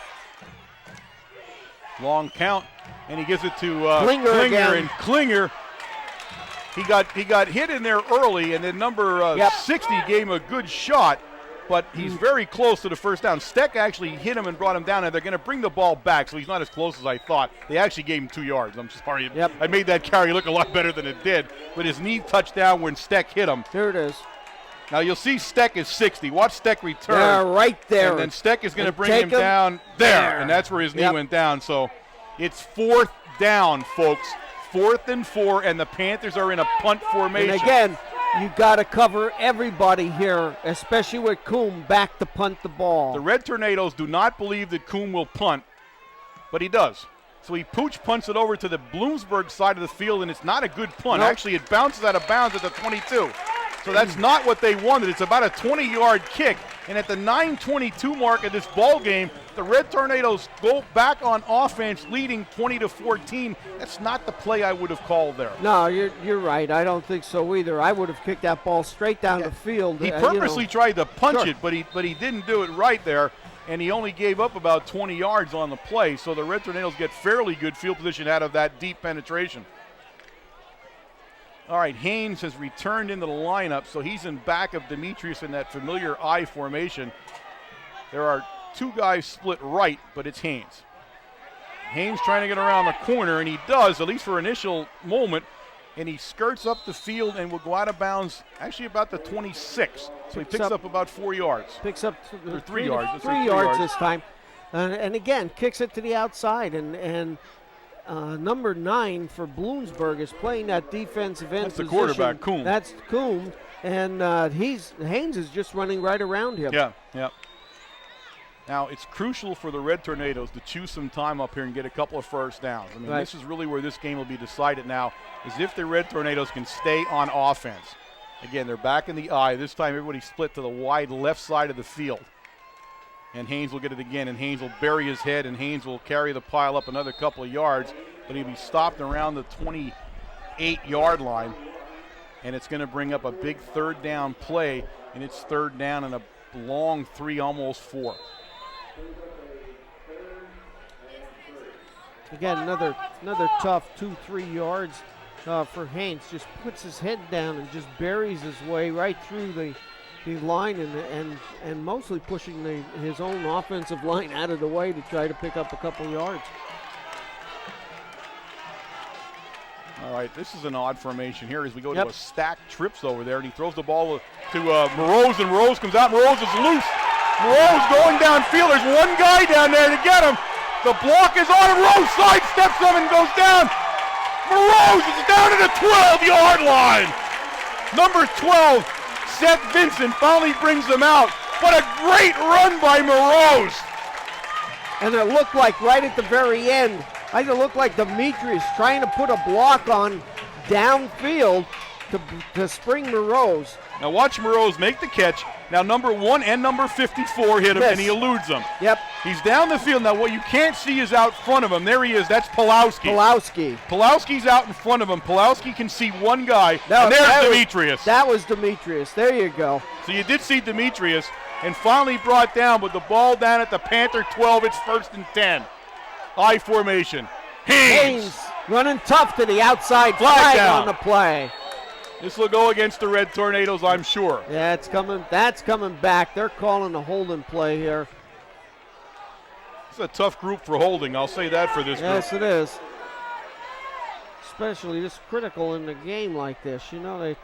Long count, and he gives it to Klinger and Klinger. He got hit in there early, and then number 60 gave him a good shot, but he's very close to the first down. Steck actually hit him and brought him down, and they're going to bring the ball back, so he's not as close as I thought. They actually gave him 2 yards. I'm sorry. I made that carry look a lot better than it did, but his knee touched down when Steck hit him. There it is. Now you'll see Steck is 60. Watch Steck return. Yeah, right there. And then Steck is going to bring him down there, and that's where his knee went down. So it's 4th down, folks. 4th and 4, and the Panthers are in a punt formation. And again, you got to cover everybody here, especially with Coombe back to punt the ball. The Red Tornadoes do not believe that Coombe will punt, but he does. So he pooch punts it over to the Bloomsburg side of the field, and it's not a good punt. Actually, it bounces out of bounds at the 22. So that's not what they wanted. It's about a 20-yard kick. And at the 9:22 mark of this ball game, the Red Tornadoes go back on offense, leading 20-14. That's not the play I would have called there. No, you're right. I don't think so either. I would have kicked that ball straight down the field. He purposely tried to punch it, but he didn't do it right there. And he only gave up about 20 yards on the play. So the Red Tornadoes get fairly good field position out of that deep penetration. All right, Haynes has returned into the lineup, so he's in back of Demetrius in that familiar I formation. There are 2 guys split right, but it's Haynes. Haynes trying to get around the corner, and he does, at least for initial moment, and he skirts up the field and will go out of bounds actually about the 26. So he picks up about 4 yards. Picks up 3 yards. 3 yards this time. And again, kicks it to the outside, and number 9 for Bloomsburg is playing that defensive end position. That's the quarterback, Coombe. That's Coombe, and Haynes is just running right around him. Yeah. Now, it's crucial for the Red Tornadoes to chew some time up here and get a couple of first downs. I mean, this is really where this game will be decided now, is if the Red Tornadoes can stay on offense. Again, they're back in the I. This time, everybody split to the wide left side of the field. And Haynes will get it again, and Haynes will bury his head, and Haynes will carry the pile up another couple of yards, but he'll be stopped around the 28-yard line, and it's going to bring up a big 3rd down play, and it's 3rd down and a long 3, almost 4. Again, another tough 2-3 yards for Haynes. Just puts his head down and just buries his way right through the line and mostly pushing his own offensive line out of the way to try to pick up a couple yards. All right, this is an odd formation here as we go to a stacked trips over there, and he throws the ball to Moroz, and Moroz comes out. Moroz is loose. Moroz going downfield. There's 1 guy down there to get him. The block is on, and Moroz sidesteps him and goes down. Moroz is down at the 12-yard line. Number 12, Seth Vincent, finally brings them out. What a great run by Moroz. And it looked like right at the very end, it looked like Demetrius trying to put a block on downfield to spring Moroz. Now watch Moroz make the catch. Now number 1 and number 54 hit him, and he eludes them. Yep. He's down the field. Now what you can't see is out front of him. There he is. That's Pulowski. Pulowski's out in front of him. Pulowski can see 1 guy, and there's Demetrius. That was Demetrius. There you go. So you did see Demetrius, and finally brought down, but the ball down at the Panther 12. It's 1st and 10. I formation. Haynes running tough to the outside. Flag on the play. This will go against the Red Tornadoes, I'm sure. Yeah, that's coming back. They're calling a holding play here. It's a tough group for holding. I'll say that for this group. Yes, it is. Especially this critical in a game like this. They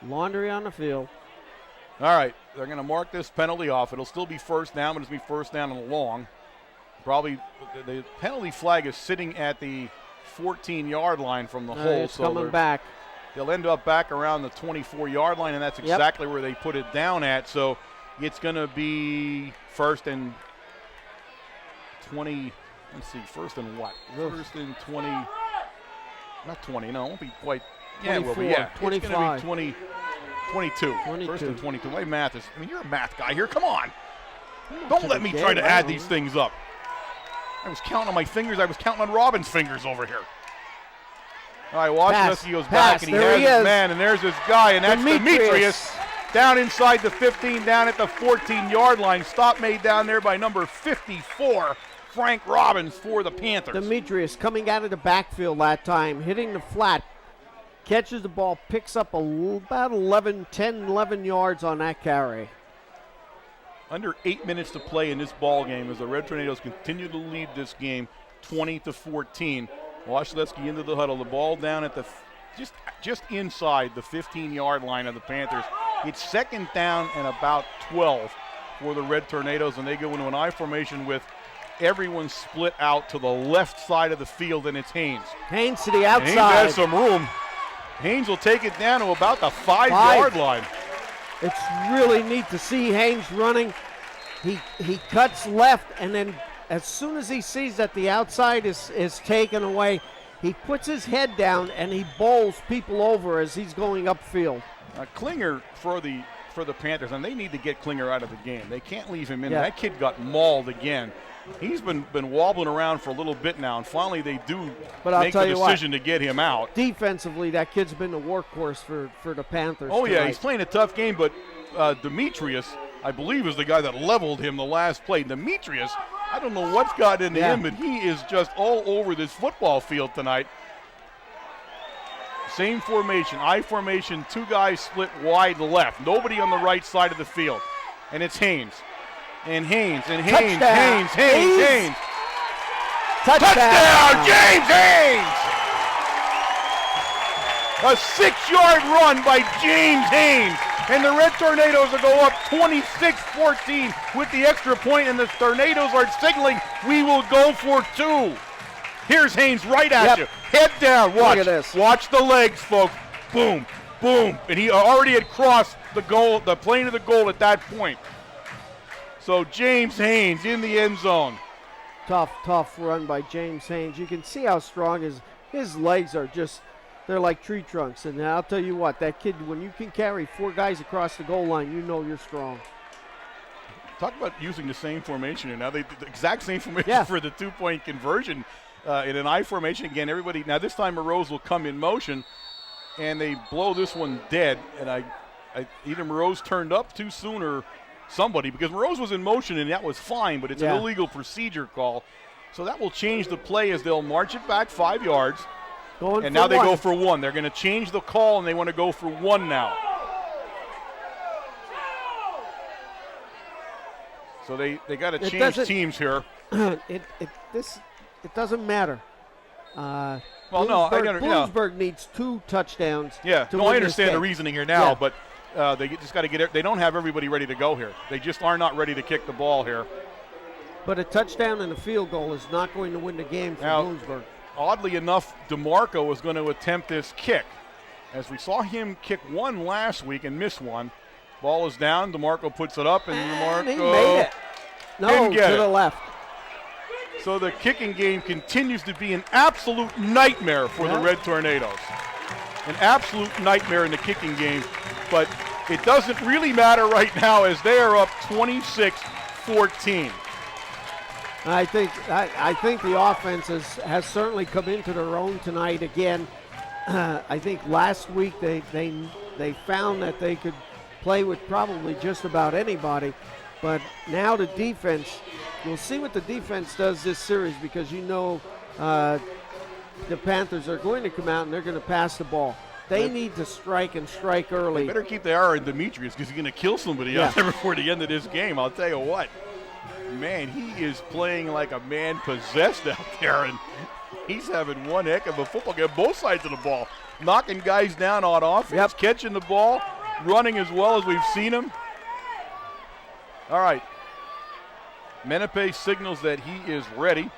laundry on the field. All right, they're going to mark this penalty off. It'll still be 1st down, but it'll be 1st down and long. Probably the penalty flag is sitting at the 14-yard line from the hole. It's coming back. They'll end up back around the 24-yard line, and that's exactly where they put it down at. So it's going to be first and 20. Let's see, first and what? First and 20. Not 20, no, it won't be quite. Yeah, it will be, yeah. 25. It's going to be 22. First and 22. My math is, you're a math guy here. Come on. Don't let me try to add these things up. I was counting on my fingers. I was counting on Robin's fingers over here. All right, Wasilewski goes back, and he has his man, and there's this guy, and that's Demetrius. Down inside the 15, down at the 14-yard line. Stop made down there by number 54, Frank Robbins for the Panthers. Demetrius coming out of the backfield that time, hitting the flat, catches the ball, picks up about 11 yards on that carry. Under 8 minutes to play in this ball game as the Red Tornadoes continue to lead this game 20-14. Wasilewski into the huddle. The ball down at the just inside the 15-yard line of the Panthers. It's second down and about 12 for the Red Tornadoes, and they go into an I formation with everyone split out to the left side of the field, and it's Haynes. Haynes to the outside. Haynes has some room. Haynes will take it down to about the 5-yard line. It's really neat to see Haynes running. He cuts left, and then as soon as he sees that the outside is taken away, he puts his head down and he bowls people over as he's going upfield. Klinger for the Panthers, and they need to get Klinger out of the game. They can't leave him in. That kid got mauled again. He's been wobbling around for a little bit now, and finally they do make the decision to get him out. Defensively, that kid's been the workhorse for the Panthers. Oh, tonight. Yeah, he's playing a tough game, but Demetrius, I believe, is the guy that leveled him the last play. Demetrius, I don't know what's gotten into him, but he is just all over this football field tonight. Same formation, I formation, two guys split wide left. Nobody on the right side of the field. And it's Haynes. And Haynes, and Haynes, Haynes. Touchdown, James Haynes! A 6-yard run by James Haynes. And the Red Tornadoes will go up 26-14 with the extra point, and the Tornadoes are signaling, we will go for two. Here's Haynes right at you. Head down. Watch. Look at this. Watch the legs, folks. Boom, boom. And he already had crossed the goal, the plane of the goal at that point. So James Haynes in the end zone. Tough run by James Haynes. You can see how strong his legs are. They're like tree trunks. And I'll tell you what, that kid, when you can carry four guys across the goal line, you know you're strong. Talk about using the same formation. And now they did the exact same formation for the two-point conversion in an I formation. Again, everybody, now this time Moreau's will come in motion, and they blow this one dead. And either Moreau's turned up too soon or somebody, because Moreau's was in motion and that was fine, but it's an illegal procedure call. So that will change the play as they'll march it back 5 yards. And now they go for one. They're going to change the call, and they want to go for one now. So they got to change teams here. It doesn't matter. Bloomsburg needs 2 touchdowns. Yeah, I understand the reasoning here now, but they just got to get it. They don't have everybody ready to go here. They just are not ready to kick the ball here. But a touchdown and a field goal is not going to win the game for Bloomsburg. Oddly enough, DeMarco was going to attempt this kick. As we saw him kick one last week and miss one. Ball is down. DeMarco puts it up, and DeMarco he made it. No, to the left. So the kicking game continues to be an absolute nightmare for the Red Tornadoes. An absolute nightmare in the kicking game. But it doesn't really matter right now as they are up 26-14. I think the offense has certainly come into their own tonight again. I think last week they found that they could play with probably just about anybody. But now the defense, we'll see what the defense does this series, because the Panthers are going to come out and they're going to pass the ball. They need to strike early. They better keep the eye on Demetrius, because he's going to kill somebody out there before the end of this game. I'll tell you what. Man, he is playing like a man possessed out there, and he's having one heck of a football game. Both sides of the ball, knocking guys down on offense, catching the ball, running as well as we've seen him. All right. Menepe signals that he is ready.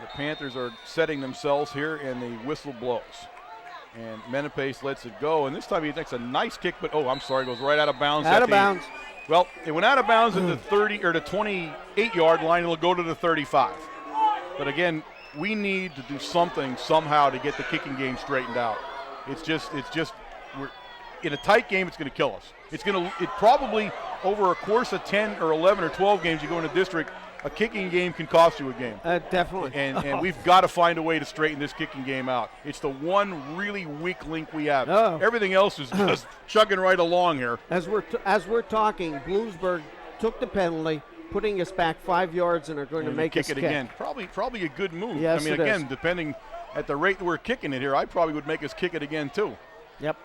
The Panthers are setting themselves here, and the whistle blows. And Menepe lets it go, and this time he takes a nice kick, but I'm sorry, goes right out of bounds. Out of bounds. Well, it went out of bounds at the 30 or the 28-yard line. It'll go to the 35. But again, we need to do something somehow to get the kicking game straightened out. It's just we're in a tight game. It's going to kill us. It probably over a course of 10 or 11 or 12 games you go in a district, a kicking game can cost you a game. Definitely. And we've got to find a way to straighten this kicking game out. It's the one really weak link we have. Everything else is just chugging right along here. As we're talking, Bloomsburg took the penalty, putting us back 5 yards, and are going to make us kick it again. Probably a good move. Yes, I mean, it again, is. depending at the rate that we're kicking it here, I probably would make us kick it again too. Yep.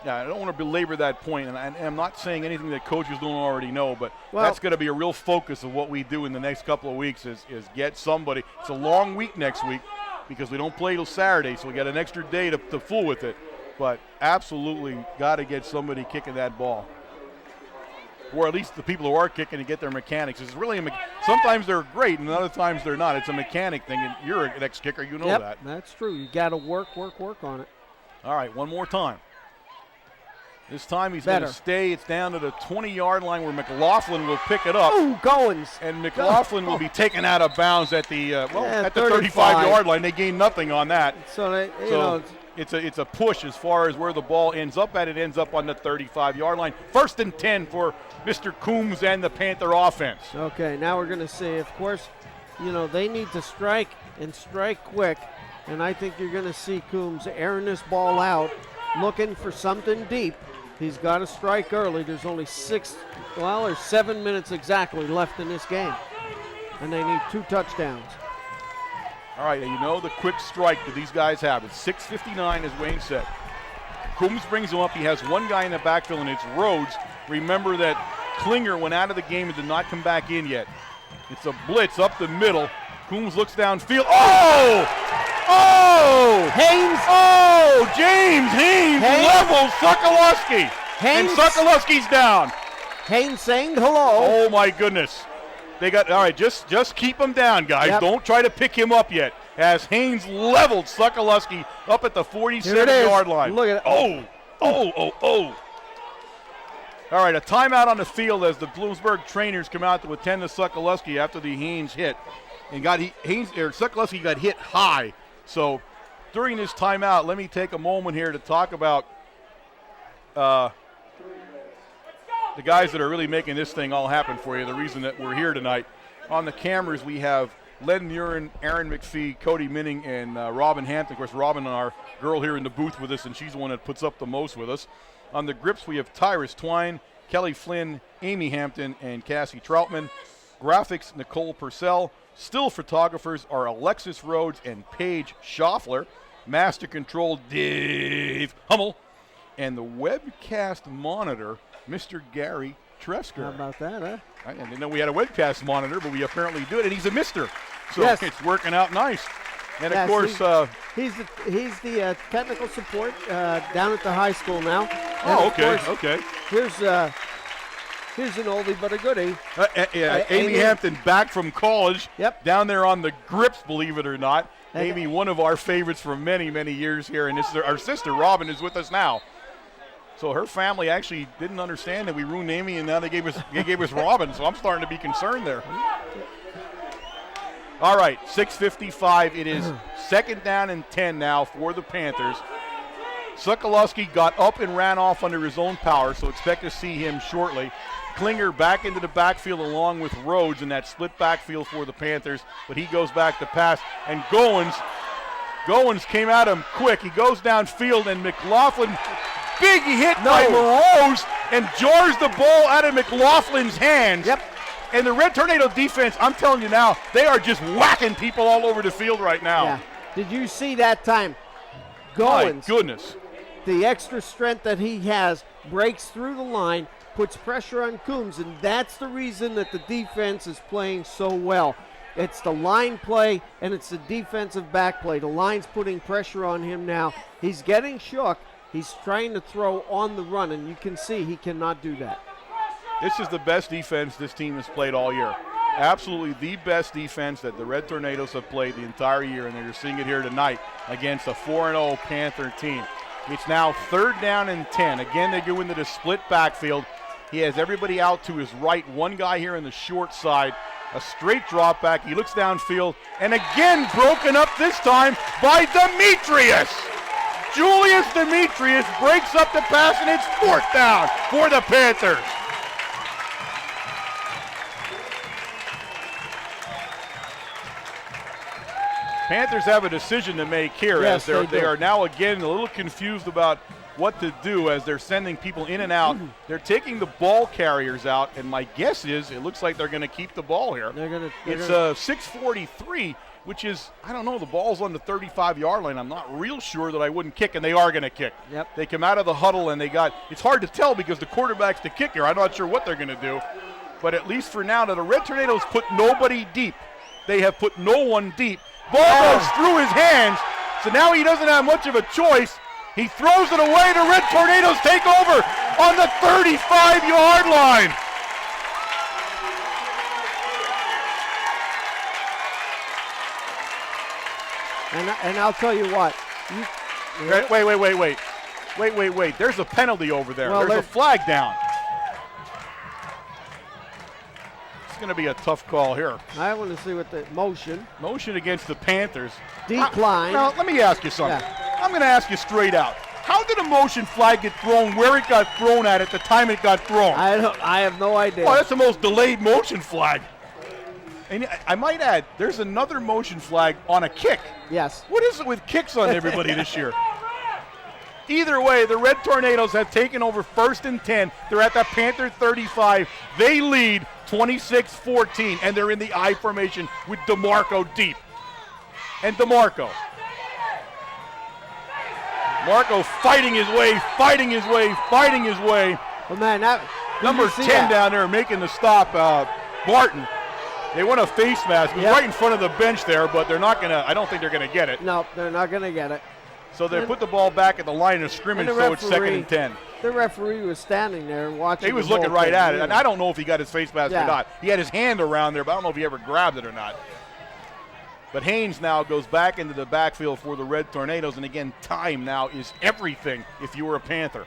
Yeah, I don't want to belabor that point, and I'm not saying anything that coaches don't already know, but that's going to be a real focus of what we do in the next couple of weeks is get somebody. It's a long week next week because we don't play till Saturday, so we got an extra day to fool with it. But absolutely got to get somebody kicking that ball. Or at least the people who are kicking to get their mechanics. It's really sometimes they're great and other times they're not. It's a mechanic thing, and you're an ex-kicker, you know that. That's true. You got to work on it. All right, one more time. This time he's going to stay. It's down to the 20-yard line where McLaughlin will pick it up. Oh, Goins. And McLaughlin will be taken out of bounds at the at the 35-yard line. They gain nothing on that. So it's a push as far as where the ball ends up at. It ends up on the 35-yard line. 1st and 10 for Mr. Coombs and the Panther offense. Okay, now we're going to see. Of course, they need to strike and strike quick. And I think you're going to see Coombs airing this ball out, looking for something deep. He's got to strike early. There's only 7 minutes exactly left in this game. And they need 2 touchdowns. All right, the quick strike that these guys have. It's 6:59, as Wayne said. Coombs brings him up. He has one guy in the backfield, and it's Rhodes. Remember that Klinger went out of the game and did not come back in yet. It's a blitz up the middle. Coombs looks downfield. Haynes! Oh, James Haynes levels Sokolowski. And Sokolowski's down. Haynes saying hello. Oh, my goodness. All right, just keep him down, guys. Yep. Don't try to pick him up yet. As Haynes leveled Sokolowski up at the 47-yard line. Look at it. Oh. All right, a timeout on the field as the Bloomsburg trainers come out to attend to Sokolowski after the Haynes hit. And Sokolowski got hit high. So during this timeout, let me take a moment here to talk about the guys that are really making this thing all happen for you, the reason that we're here tonight. On the cameras, we have Len Murin, Aaron McPhee, Cody Minning, and Robin Hampton. Of course, Robin, our girl here in the booth with us, and she's the one that puts up the most with us. On the grips, we have Tyrus Twine, Kelly Flynn, Amy Hampton, and Cassie Troutman. Graphics, Nicole Purcell. Still photographers are Alexis Rhodes and Paige Schaffler. Master control, Dave Hummel. And the webcast monitor, Mr. Gary Tresker. How about that, huh? I didn't know we had a webcast monitor, but we apparently do it, and he's a mister. So yes. It's working out nice. And of course, he's the technical support down at the high school now. And okay. Okay. Here's an oldie but a goodie. Amy Hampton back from college. Yep. Down there on the grips, believe it or not. Amy, one of our favorites for many, many years here, and this is our sister Robin is with us now. So her family actually didn't understand that we ruined Amy, and now they gave us Robin. So I'm starting to be concerned there. All right, 6:55. It is 2nd down and 10 now for the Panthers. Sokolowski got up and ran off under his own power, so expect to see him shortly. Klinger back into the backfield along with Rhodes in that split backfield for the Panthers, but he goes back to pass, and Goins came at him quick. He goes downfield, and McLaughlin, big hit by Morose, and jars the ball out of McLaughlin's hands. Yep. And the Red Tornado defense, I'm telling you now, they are just whacking people all over the field right now. Yeah. Did you see that time? My Goins, goodness. the extra strength that he has, breaks through the line, puts pressure on Coombs, and that's the reason that the defense is playing so well. It's the line play, and it's the defensive back play. The line's putting pressure on him now. He's getting shook, He's trying to throw on the run, and you can see he cannot do that. This is the best defense this team has played all year. Absolutely the best defense that the Red Tornadoes have played the entire year, and they're seeing it here tonight against a 4-0 Panther team. It's now 3rd down and 10. Again, they go into the split backfield. He has everybody out to his right, one guy here on the short side, a straight drop back. He looks downfield, and again broken up this time by Demetrius. Julius Demetrius breaks up the pass, and it's 4th down for the Panthers. Panthers have a decision to make here, yes, as they are now again a little confused about what to do as they're sending people in and out. They're taking the ball carriers out, and my guess is it looks like they're going to keep the ball here. It's 6:43, which is, I don't know, the ball's on the 35-yard line. I'm not real sure that I wouldn't kick, and they are going to kick. Yep. They come out of the huddle, and it's hard to tell because the quarterback's the kicker. I'm not sure what they're going to do, but at least for now, the Red Tornadoes put nobody deep. They have put no one deep. Ball goes through his hands, so now he doesn't have much of a choice. He throws it away. The Red Tornadoes take over on the 35-yard line. And I'll tell you what. Wait. There's a penalty over there. Well, there's a flag down. It's going to be a tough call here. I want to see what the motion against the Panthers. Decline. Now, let me ask you something. Yeah. I'm going to ask you straight out. How did a motion flag get thrown where it got thrown at the time it got thrown? I have no idea. Well, that's the most delayed motion flag. And I might add, there's another motion flag on a kick. Yes. What is it with kicks on everybody this year? Either way, the Red Tornadoes have taken over 1st and 10. They're at the Panther 35. They lead 26-14, and they're in the I formation with DeMarco deep. And DeMarco fighting his way. Oh, man, Number 10 down there making the stop, Barton. They want a face mask. It was right in front of the bench there, but they're not going to – I don't think they're going to get it. No, they're not going to get it. So they put the ball back at the line of scrimmage, so it's 2nd and 10. The referee was standing there watching. He was looking right at it, and I don't know if he got his face mask or not. He had his hand around there, but I don't know if he ever grabbed it or not. But Haynes now goes back into the backfield for the Red Tornadoes, and again, time now is everything if you were a Panther.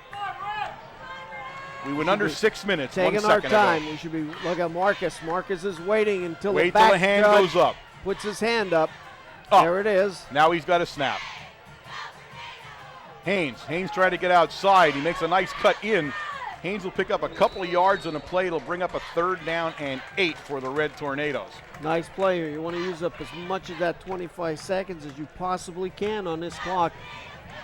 We went under 6 minutes. Taking 1 second our time. ago. We should be. Look at Marcus. Marcus is waiting until the hand goes up. Puts his hand up. There it is. Now he's got a snap. Haynes trying to get outside. He makes a nice cut in. Haynes will pick up a couple of yards on a play. It'll bring up a 3rd down and 8 for the Red Tornadoes. Nice play here. You want to use up as much of that 25 seconds as you possibly can on this clock.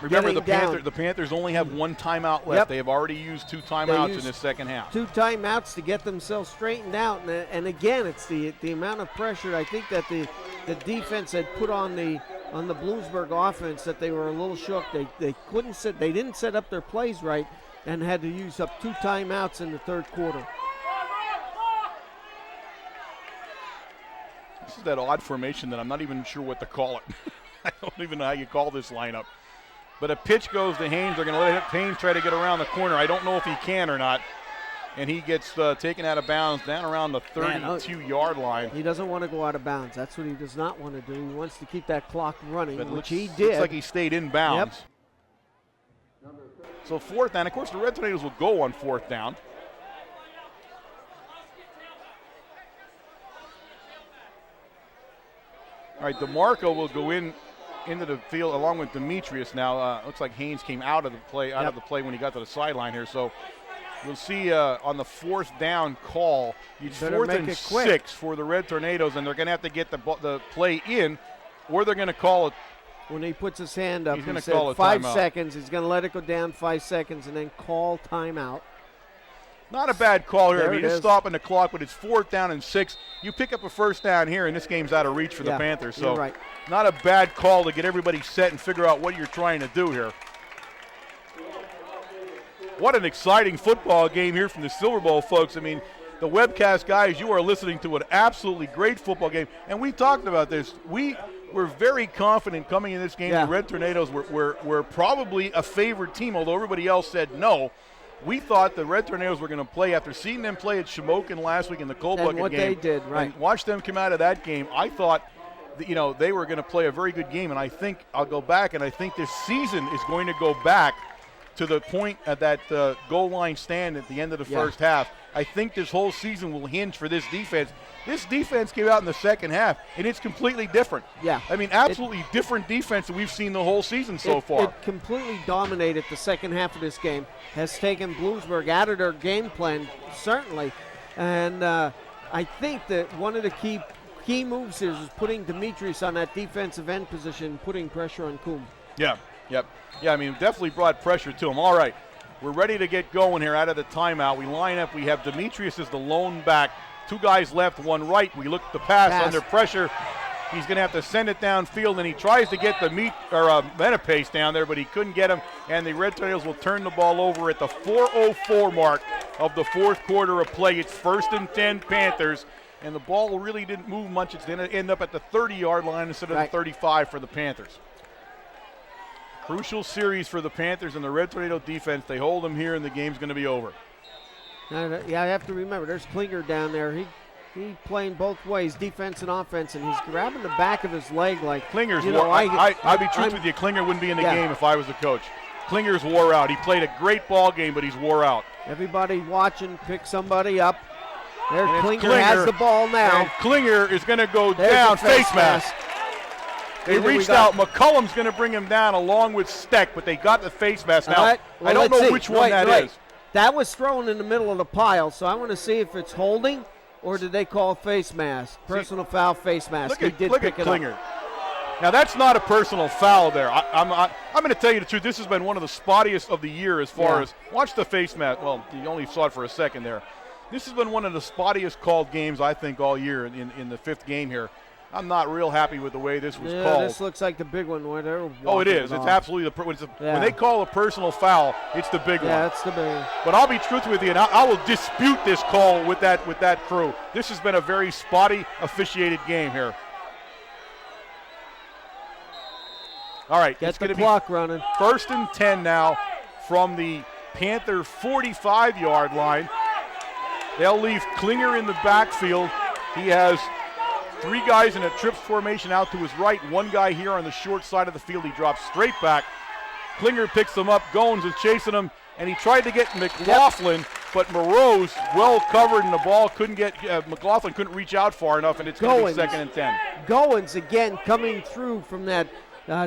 Remember, the Panthers only have 1 timeout left. Yep. They have already used 2 timeouts in the second half. 2 timeouts to get themselves straightened out. And again, it's the amount of pressure I think that the defense had put on the Bloomsburg offense that they were a little shook. They didn't set up their plays right and had to use up 2 timeouts in the 3rd quarter. This is that odd formation that I'm not even sure what to call it. I don't even know how you call this lineup. But a pitch goes to Haynes. They're going to let Haynes try to get around the corner. I don't know if he can or not. And he gets taken out of bounds down around the 32-yard line. He doesn't want to go out of bounds. That's what he does not want to do. He wants to keep that clock running, which he did. Looks like he stayed in bounds. Yep. So 4th down. Of course, the Red Tornadoes will go on 4th down. All right, DeMarco will go into the field along with Demetrius now. Looks like Haynes came out of the play when he got to the sideline here. So we'll see on the 4th down call. It's 4th and 6 for the Red Tornadoes, and they're going to have to get the play in, or they're going to call it. When he puts his hand up, he's going to said call it 5 timeout. seconds. He's going to let it go down 5 seconds and then call timeout. Not a bad call here. There I mean, just stopping the clock, but it's 4th down and 6. You pick up a 1st down here, and this game's out of reach for the Panthers. So you're right. Not a bad call to get everybody set and figure out what you're trying to do here. What an exciting football game here from the Silver Bowl, folks. I mean, the webcast guys, you are listening to an absolutely great football game. And we talked about this. We were very confident coming in this game. Yeah. The Red Tornadoes were probably a favored team, although everybody else said no. We thought the Red Tornadoes were going to play after seeing them play at Shamokin last week in the Cold Bucket game. And what they did, right. And watch them come out of that game. I thought that, they were going to play a very good game, and I think I'll go back, and I think this season is going to go back to the point at that goal line stand at the end of the first half. I think this whole season will hinge for this defense. This defense came out in the second half, and it's completely different. Yeah. I mean, absolutely different defense that we've seen the whole season so far. It completely dominated the second half of this game, has taken Bloomsburg out of their game plan, certainly. And I think that one of the key moves is putting Demetrius on that defensive end position, putting pressure on Coombe. Yeah, yep. Yeah, I mean, definitely brought pressure to him. All right, we're ready to get going here out of the timeout. We line up. We have Demetrius as the lone back. 2 guys left, 1 right. We look at the pass under pressure. He's going to have to send it downfield, and he tries to get the Metapace down there, but he couldn't get him, and the Red Tornadoes will turn the ball over at the 4:04 mark of the fourth quarter of play. It's 1st and 10 Panthers, and the ball really didn't move much. It's going to end up at the 30-yard line instead of the 35 for the Panthers. Crucial series for the Panthers and the Red Tornado defense. They hold them here, and the game's going to be over. Yeah, I have to remember, there's Klinger down there. He playing both ways, defense and offense, and he's grabbing the back of his leg like Klinger's I'd be truth with you. Klinger wouldn't be in the game if I was the coach. Klinger's wore out. He played a great ball game, but he's wore out. Everybody watching, pick somebody up. There, Klinger has the ball now. And Klinger is going to go down, face mask. They reached out. McCullum's going to bring him down along with Steck, but they got the face mask. Now, right. Well, I don't know which one that is. That was thrown in the middle of the pile, so I want to see if it's holding or did they call face mask? Personal foul, face mask. Look at Klinger. Now, that's not a personal foul there. I'm going to tell you the truth. This has been one of the spottiest of the year as far as – watch the face mask. Well, you only saw it for a second there. This has been one of the spottiest called games, I think, all year in the 5th game here. I'm not real happy with the way this was called. This looks like the big one where they're it is. It's absolutely when they call a personal foul, it's the big one. Yeah, it's the big one. But I'll be truthful with you, and I will dispute this call with that crew. This has been a very spotty officiated game here. All right, Get it's the going to clock be running. 1st and 10 now from the Panther 45-yard line. They'll leave Klinger in the backfield. He has 3 guys in a trips formation out to his right. 1 guy here on the short side of the field. He drops straight back. Klinger picks him up. Goins is chasing him, and he tried to get McLaughlin, but Moreau's well covered, and the ball couldn't get McLaughlin couldn't reach out far enough, and it's going to be 2nd and 10. Goins again coming through from that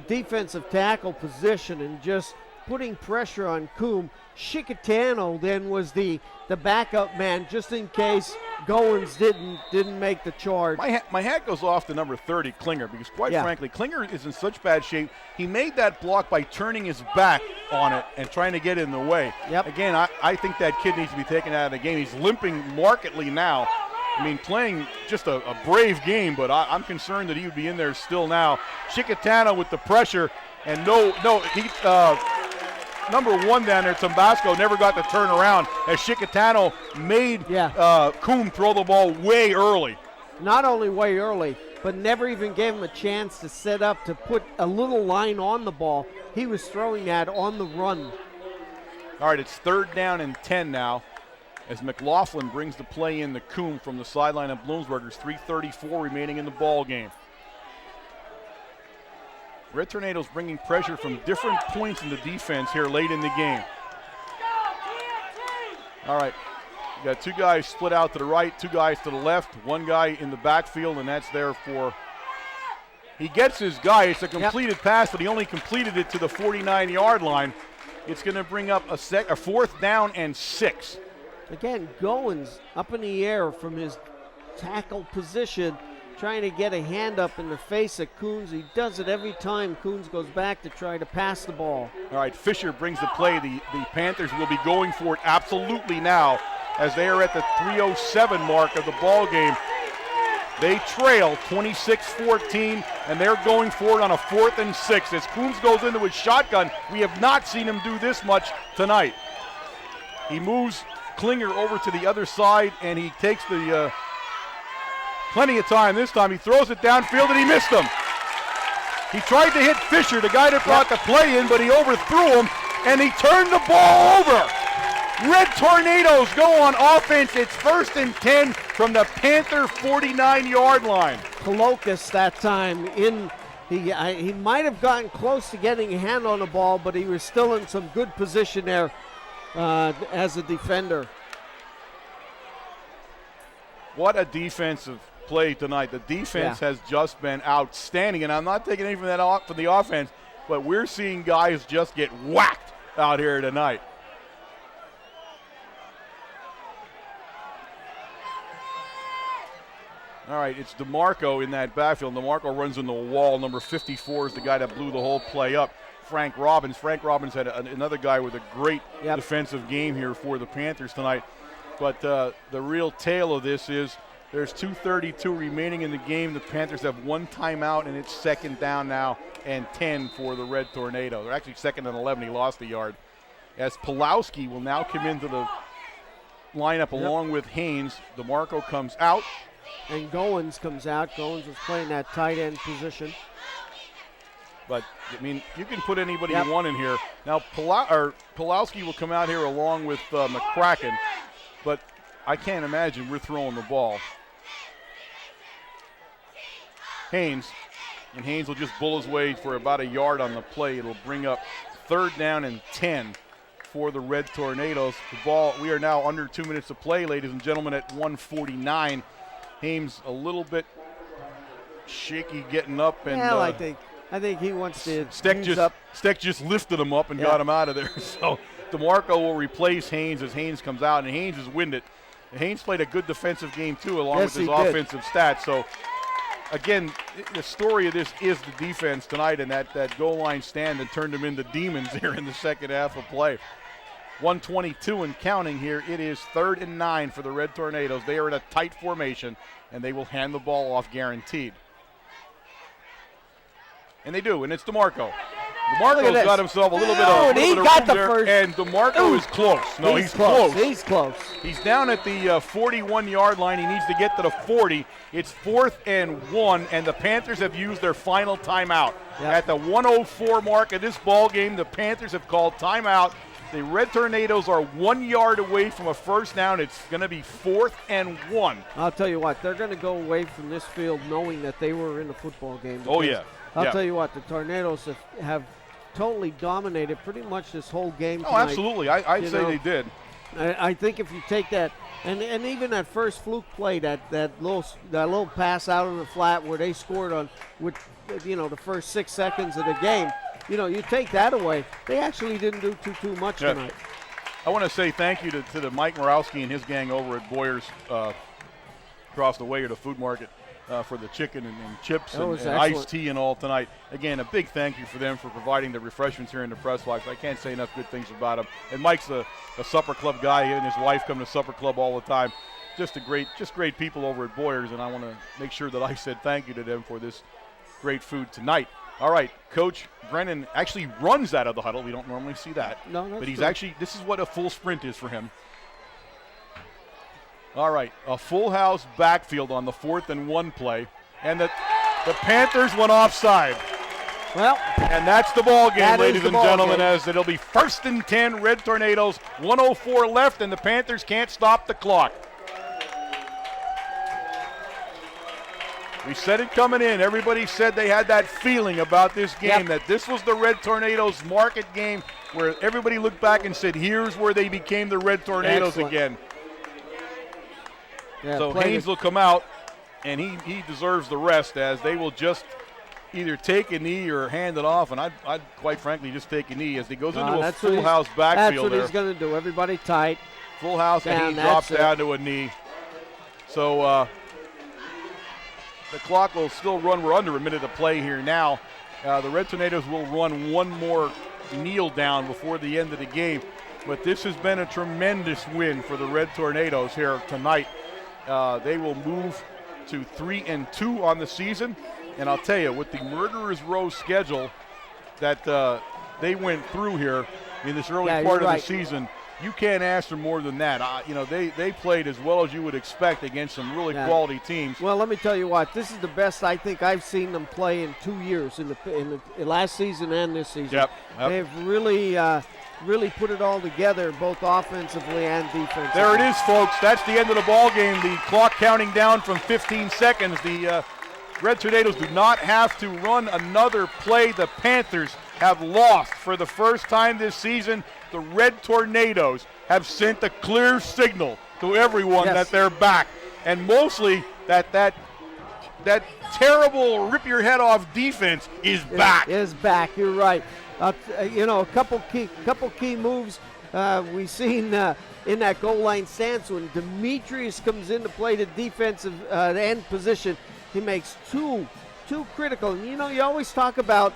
defensive tackle position and just putting pressure on Coombe. Chicatano then was the backup man just in case Goins didn't make the charge. My hat goes off to number 30, Klinger, because quite frankly, Klinger is in such bad shape. He made that block by turning his back on it and trying to get in the way. Yep. Again, I think that kid needs to be taken out of the game. He's limping markedly now. I mean, playing just a brave game, but I'm concerned that he would be in there still now. Chicatano with the pressure, and number 1 down there, Tambasco, never got to turn around as Chicatano made Coombe throw the ball way early. Not only way early, but never even gave him a chance to set up to put a little line on the ball. He was throwing that on the run. All right, it's 3rd down and 10 now as McLaughlin brings the play in to Coombe from the sideline of Bloomsburg. There's 3:34 remaining in the ball game. Red Tornadoes bringing pressure from different points in the defense here late in the game. All right, you got 2 guys split out to the right, 2 guys to the left, 1 guy in the backfield, and that's there for – he gets his guy. It's a completed pass, but he only completed it to the 49-yard line. It's going to bring up a 4th down and 6. Again, Goins up in the air from his tackle position, trying to get a hand up in the face of Coons. He does it every time Coons goes back to try to pass the ball. All right, Fisher brings the play. The Panthers will be going for it absolutely now as they are at the 3:07 mark of the ball game. They trail 26-14, and they're going for it on a 4th and 6. As Coons goes into his shotgun, we have not seen him do this much tonight. He moves Klinger over to the other side, and he takes the plenty of time this time. He throws it downfield, and he missed him. He tried to hit Fisher, the guy that brought the play in, but he overthrew him, and he turned the ball over. Red Tornadoes go on offense. It's 1st and 10 from the Panther 49-yard line. Colocus that time he might have gotten close to getting a hand on the ball, but he was still in some good position there as a defender. What a defensive play tonight. The defense has just been outstanding, and I'm not taking anything from the offense, but we're seeing guys just get whacked out here tonight. All right, it's DeMarco in that backfield. DeMarco runs into a wall. Number 54 is the guy that blew the whole play up. Frank Robbins. Frank Robbins had another guy with a great defensive game here for the Panthers tonight. But the real tale of this is there's 2:32 remaining in the game. The Panthers have 1 timeout, and it's 2nd down now and 10 for the Red Tornado. They're actually 2nd and 11. He lost a yard. As Pulowski will now come into the lineup along with Haynes. DeMarco comes out. And Goins comes out. Goins was playing that tight end position. But, I mean, you can put anybody you want in here. Now, Pulowski will come out here along with McCracken, but I can't imagine we're throwing the ball. Haynes, and Haynes will just bull his way for about a yard on the play. It'll bring up 3rd down and 10 for the Red Tornadoes. The ball, we are now under 2 minutes to play, ladies and gentlemen, at 1:49. Haynes a little bit shaky getting up, and I think he wants to Steck just lifted him up and got him out of there. So DeMarco will replace Haynes as Haynes comes out, and Haynes has winded. And Haynes played a good defensive game too, along with his offensive stats. So again, the story of this is the defense tonight, and that goal line stand that turned them into demons here in the second half of play. 1:22 and counting here. It is 3rd and 9 for the Red Tornadoes. They are in a tight formation, and they will hand the ball off guaranteed. And they do, and it's DeMarco. DeMarco's got himself a little bit of room there, and DeMarco is close. No, he's close. He's close. He's down at the 41-yard line. He needs to get to the 40. It's 4th and 1, and the Panthers have used their final timeout. At the 1:04 mark of this ball game, the Panthers have called timeout. The Red Tornadoes are 1 yard away from a first down. It's going to be 4th and 1. I'll tell you what, they're going to go away from this field knowing that they were in a football game. Oh, yeah. I'll tell you what, the Tornadoes have totally dominated pretty much this whole game tonight. Oh, absolutely. I'd say they did. I think if you take that, and even that first fluke play, that little pass out on the flat where they scored on with the first 6 seconds of the game, you take that away. They actually didn't do too much tonight. I want to say thank you to the Mike Morawski and his gang over at Boyer's across the way at the food market for the chicken and chips and iced tea and all tonight. Again, a big thank you for them for providing the refreshments here in the press box. I can't say enough good things about them. And Mike's a supper club guy. He and his wife come to supper club all the time. Just great people over at Boyer's, and I want to make sure that I said thank you to them for this great food tonight. All right, Coach Brennan actually runs out of the huddle. We don't normally see that. No, but he's actually, this is what a full sprint is for him. All right, a full house backfield on the 4th and 1 play. And the Panthers went offside. Well, and that's the ball game, ladies and gentlemen, as it'll be 1st and 10, Red Tornadoes, 1:04 left, and the Panthers can't stop the clock. We said it coming in. Everybody said they had that feeling about this game, that this was the Red Tornadoes market game where everybody looked back and said, here's where they became the Red Tornadoes again. Yeah, so Haynes will come out, and he deserves the rest, as they will just either take a knee or hand it off, and I'd quite frankly just take a knee as he goes into a full house backfield. That's what he's going to do. Everybody tight. Full house, and he drops down to a knee. So the clock will still run. We're under a minute to play here now. The Red Tornadoes will run one more kneel down before the end of the game. But this has been a tremendous win for the Red Tornadoes here tonight. They will move to 3-2 on the season. And I'll tell you, with the Murderers Row schedule that they went through here in this early part of the season, you can't ask for more than that. They played as well as you would expect against some really quality teams. Well, let me tell you what. This is the best I think I've seen them play in 2 years, in the last season and this season. Yep. They've really put it all together, both offensively and defensively. There it is, folks. That's the end of the ball game. The clock counting down from 15 seconds. The Red Tornadoes do not have to run another play. The Panthers have lost for the first time this season. The Red Tornadoes have sent a clear signal to everyone that they're back, and mostly that terrible rip your head off defense is back. Is back. You're right. A couple key moves we've seen in that goal line stance when Demetrius comes in to play the defensive end position. He makes two critical. You always talk about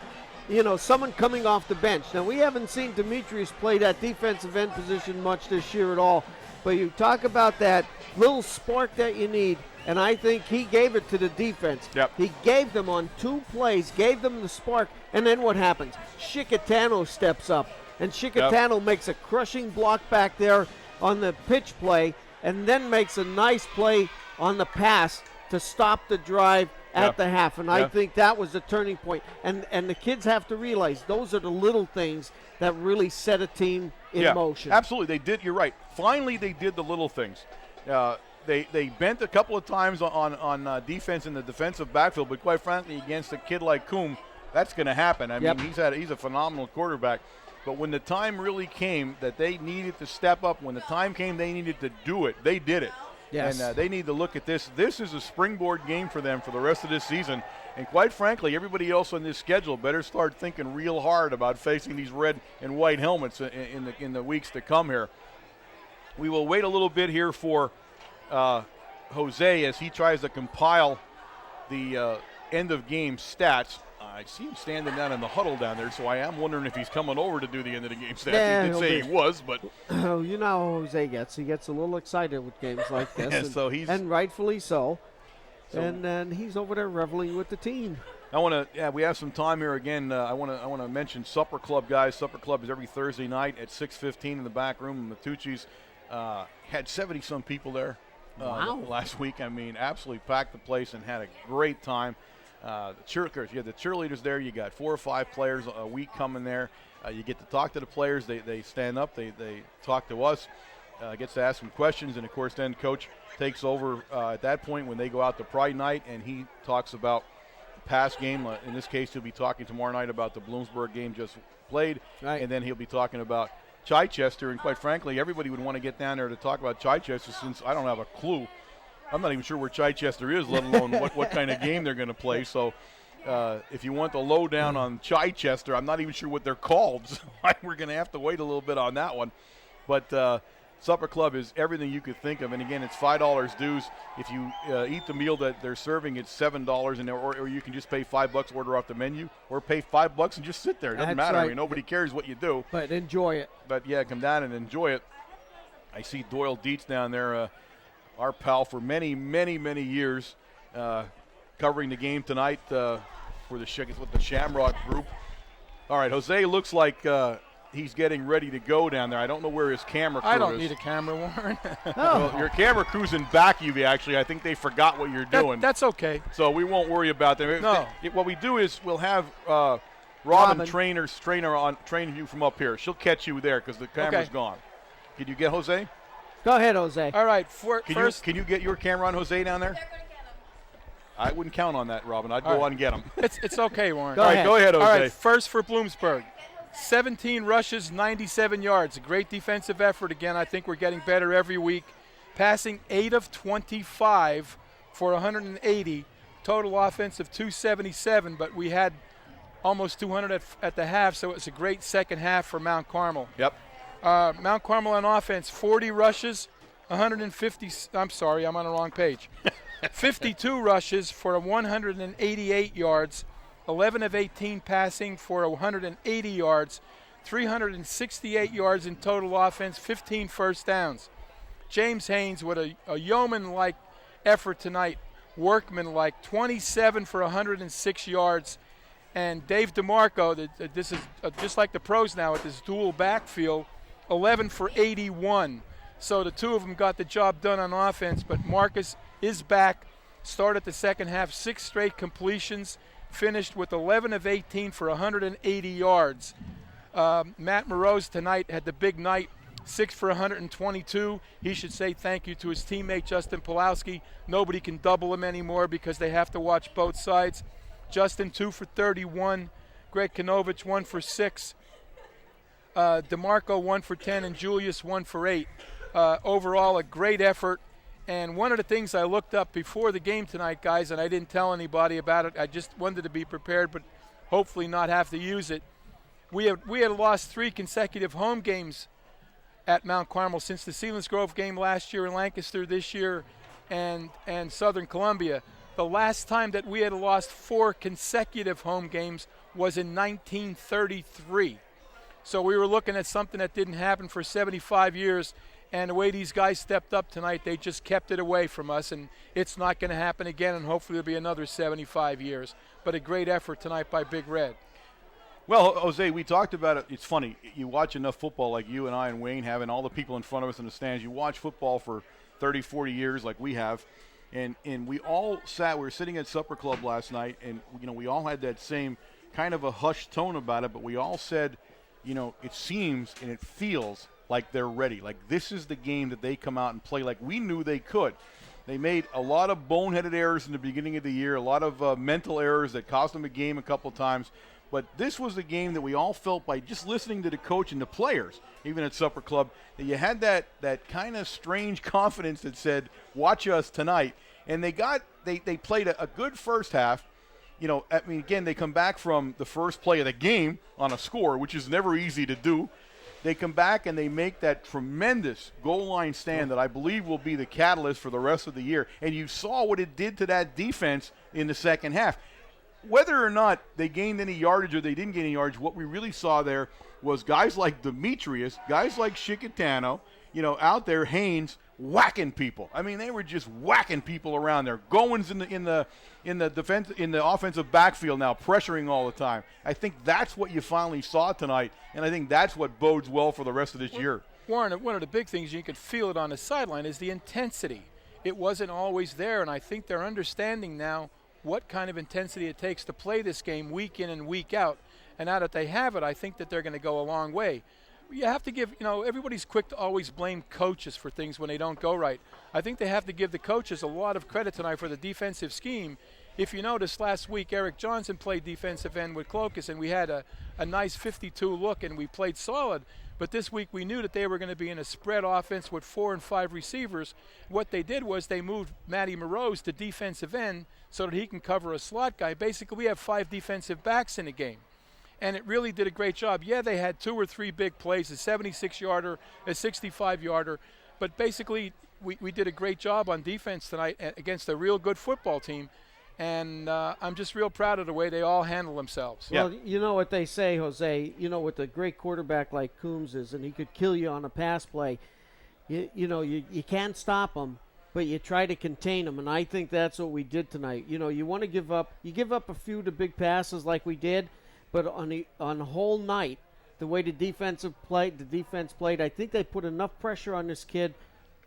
someone coming off the bench. Now, we haven't seen Demetrius play that defensive end position much this year at all, but you talk about that little spark that you need, and I think he gave it to the defense. Yep. He gave them on 2 plays, gave them the spark, and then what happens? Shikatano steps up, and Shikatano makes a crushing block back there on the pitch play, and then makes a nice play on the pass to stop the drive at the half, and I think that was the turning point. And the kids have to realize those are the little things that really set a team in motion. Absolutely, they did. You're right. Finally, they did the little things. They bent a couple of times on defense in the defensive backfield, but quite frankly, against a kid like Coombe, that's going to happen. I mean, he's a phenomenal quarterback. But when the time really came that they needed to step up, when the time came they needed to do it, they did it. Yes. And they need to look at this. This is a springboard game for them for the rest of this season. And quite frankly, everybody else on this schedule better start thinking real hard about facing these red and white helmets in the weeks to come here. We will wait a little bit here for Jose as he tries to compile the end-of-game stats. I see him standing down in the huddle down there, so I am wondering if he's coming over to do the end-of-the-game stats. Yeah, he did say he was, but you know how Jose gets. He gets a little excited with games like this, and rightfully so. And he's over there reveling with the team. We have some time here again. I want to mention Supper Club, guys. Supper Club is every Thursday night at 6:15 in the back room. Matucci's had 70-some people there last week. I mean, absolutely packed the place and had a great time. The cheerleaders, you have the cheerleaders there. You got 4 or 5 players a week coming there. You get to talk to the players. They stand up. They talk to us. Gets to ask some questions, and of course, then Coach takes over at that point when they go out to Pride Night, and he talks about the past game. In this case, he'll be talking tomorrow night about the Bloomsburg game just played, and then he'll be talking about Chichester. And quite frankly, everybody would want to get down there to talk about Chichester since I don't have a clue. I'm not even sure where Chichester is, let alone what kind of game they're going to play. So if you want the lowdown on Chichester, I'm not even sure what they're called. So we're going to have to wait a little bit on that one. But Supper Club is everything you could think of. And, again, it's $5 dues. If you eat the meal that they're serving, it's $7. Or you can just pay $5, order off the menu, or pay $5 and just sit there. It doesn't matter. Right. I mean, nobody cares what you do. But enjoy it. But, yeah, come down and enjoy it. I see Doyle Dietz down there, our pal for many, many, many years, covering the game tonight with the Shamrock group. All right, Jose looks like he's getting ready to go down there. I don't know where his camera crew is. I don't need a camera, Warren. Well, your camera crew's in back of you, actually. I think they forgot what you're doing. That's okay. So we won't worry about that. No. What we do is we'll have Robin train you from up here. She'll catch you there because the camera's gone. Can you get Jose? Go ahead, Jose. All right. Can you get your camera on Jose down there? I wouldn't count on that, Robin. I'd go on and get him. It's okay, Warren. Go ahead, Jose. All right, first for Bloomsburg. 17 rushes, 97 yards. A great defensive effort. Again, I think we're getting better every week. Passing 8 of 25 for 180. Total offense of 277, but we had almost 200 at the half, so it was a great second half for Mount Carmel. Yep. Mount Carmel on offense, 40 rushes, 150. I'm sorry, I'm on the wrong page. 52 rushes for 188 yards, 11 of 18 passing for 180 yards, 368 yards in total offense, 15 first downs. James Haynes with a yeoman-like effort tonight, workman-like, 27 for 106 yards. And Dave DeMarco, this is just like the pros now with this dual backfield, 11 for 81. So the two of them got the job done on offense, but Marcus is back. Started the second half, 6 straight completions, finished with 11 of 18 for 180 yards. Matt Moroz tonight had the big night, 6 for 122. He should say thank you to his teammate Justin Pulowski. Nobody can double him anymore because they have to watch both sides. Justin 2 for 31. Greg Kanovich 1 for 6. DeMarco 1 for 10, and Julius 1 for 8. Overall, a great effort. And one of the things I looked up before the game tonight, guys, and I didn't tell anybody about it, I just wanted to be prepared, but hopefully not have to use it. We had lost 3 consecutive home games at Mount Carmel since the Selinsgrove game last year, in Lancaster this year, and Southern Columbia. The last time that we had lost 4 consecutive home games was in 1933. So we were looking at something that didn't happen for 75 years, and the way these guys stepped up tonight, they just kept it away from us, and it's not going to happen again, and hopefully it'll be another 75 years. But a great effort tonight by Big Red. Well, Jose, we talked about it. It's funny. You watch enough football like you and I and Wayne having all the people in front of us in the stands. You watch football for 30, 40 years like we have, and we all sat. We were sitting at supper club last night, and we all had that same kind of a hushed tone about it, but we all said, it seems and it feels like they're ready. Like this is the game that they come out and play like we knew they could. They made a lot of boneheaded errors in the beginning of the year, a lot of mental errors that cost them a game a couple times. But this was the game that we all felt by just listening to the coach and the players, even at Supper Club, that you had that kind of strange confidence that said, watch us tonight. And they played a good first half. Again, they come back from the first play of the game on a score, which is never easy to do. They come back and they make that tremendous goal line stand that I believe will be the catalyst for the rest of the year. And you saw what it did to that defense in the second half. Whether or not they gained any yardage or they didn't gain any yardage, what we really saw there was guys like Demetrius, guys like Chicatano, out there, Haynes, whacking people. I mean, they were just whacking people around there. Goins in the defense, in the offensive backfield now, pressuring all the time. I think that's what you finally saw tonight, and I think that's what bodes well for the rest of this year. Warren, one of the big things, you could feel it on the sideline, is the intensity. It wasn't always there, and I think they're understanding now what kind of intensity it takes to play this game week in and week out. And now that they have it, I think that they're going to go a long way. You have to give, everybody's quick to always blame coaches for things when they don't go right. I think they have to give the coaches a lot of credit tonight for the defensive scheme. If you noticed, last week Eric Johnson played defensive end with Clokas, and we had a nice 52 look, and we played solid. But this week we knew that they were going to be in a spread offense with 4 and 5 receivers. What they did was they moved Matty Moroz to defensive end so that he can cover a slot guy. Basically, we have 5 defensive backs in the game. And it really did a great job. Yeah, they had 2 or 3 big plays, a 76-yarder, a 65-yarder. But basically, we did a great job on defense tonight against a real good football team. And I'm just real proud of the way they all handle themselves. Well, you know what they say, Jose, with a great quarterback like Coombs is, and he could kill you on a pass play, you can't stop him, but you try to contain him. And I think that's what we did tonight. You want to give up a few of the big passes like we did, but on the whole night, the way the defense played, I think they put enough pressure on this kid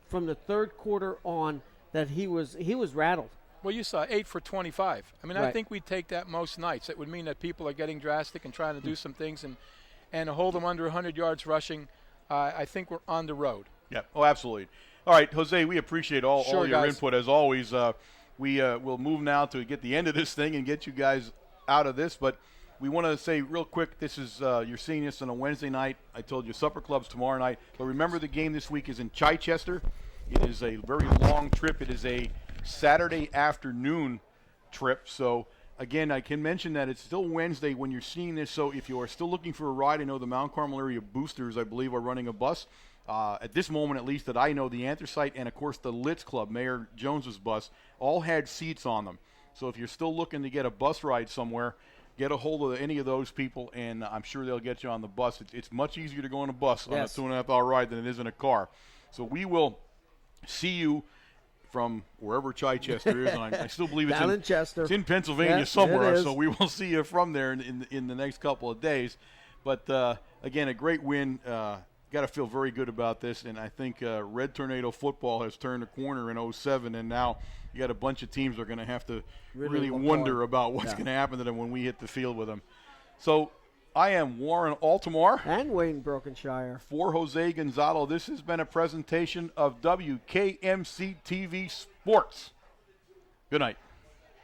from the third quarter on that he was rattled. Well, you saw 8 for 25. I mean, right. I think we'd take that most nights. It would mean that people are getting drastic and trying to do some things and hold them under 100 yards rushing. I think we're on the road. Yeah. Oh, absolutely. All right, Jose, we appreciate all your guys. input as always. We will move now to get the end of this thing and get you guys out of this. But we want to say real quick, this is you're seeing this on a Wednesday night. I told you Supper Club's tomorrow night. But remember, the game this week is in Chichester. It is a very long trip. It is a Saturday afternoon trip. So, again, I can mention that it's still Wednesday when you're seeing this. So if you are still looking for a ride, I know the Mount Carmel area boosters, I believe, are running a bus. At this moment, at least, that I know, the Anthracite and, of course, the Litz Club, Mayor Jones's bus, all had seats on them. So if you're still looking to get a bus ride somewhere, get a hold of any of those people, and I'm sure they'll get you on the bus. It's much easier to go on a bus on a 2.5-hour ride than it is in a car. So we will see you from wherever Chichester is, and I still believe it's in Chester. It's in Pennsylvania somewhere, so we will see you from there in the next couple of days. But, again, a great win. got to feel very good about this, and I think Red Tornado football has turned a corner in 07, and now you got a bunch of teams that are going to have to really wonder about what's going to happen to them when we hit the field with them. So I am Warren Altamar. And Wayne Brokenshire. For Jose Gonzalo, this has been a presentation of WKMC TV Sports. Good night.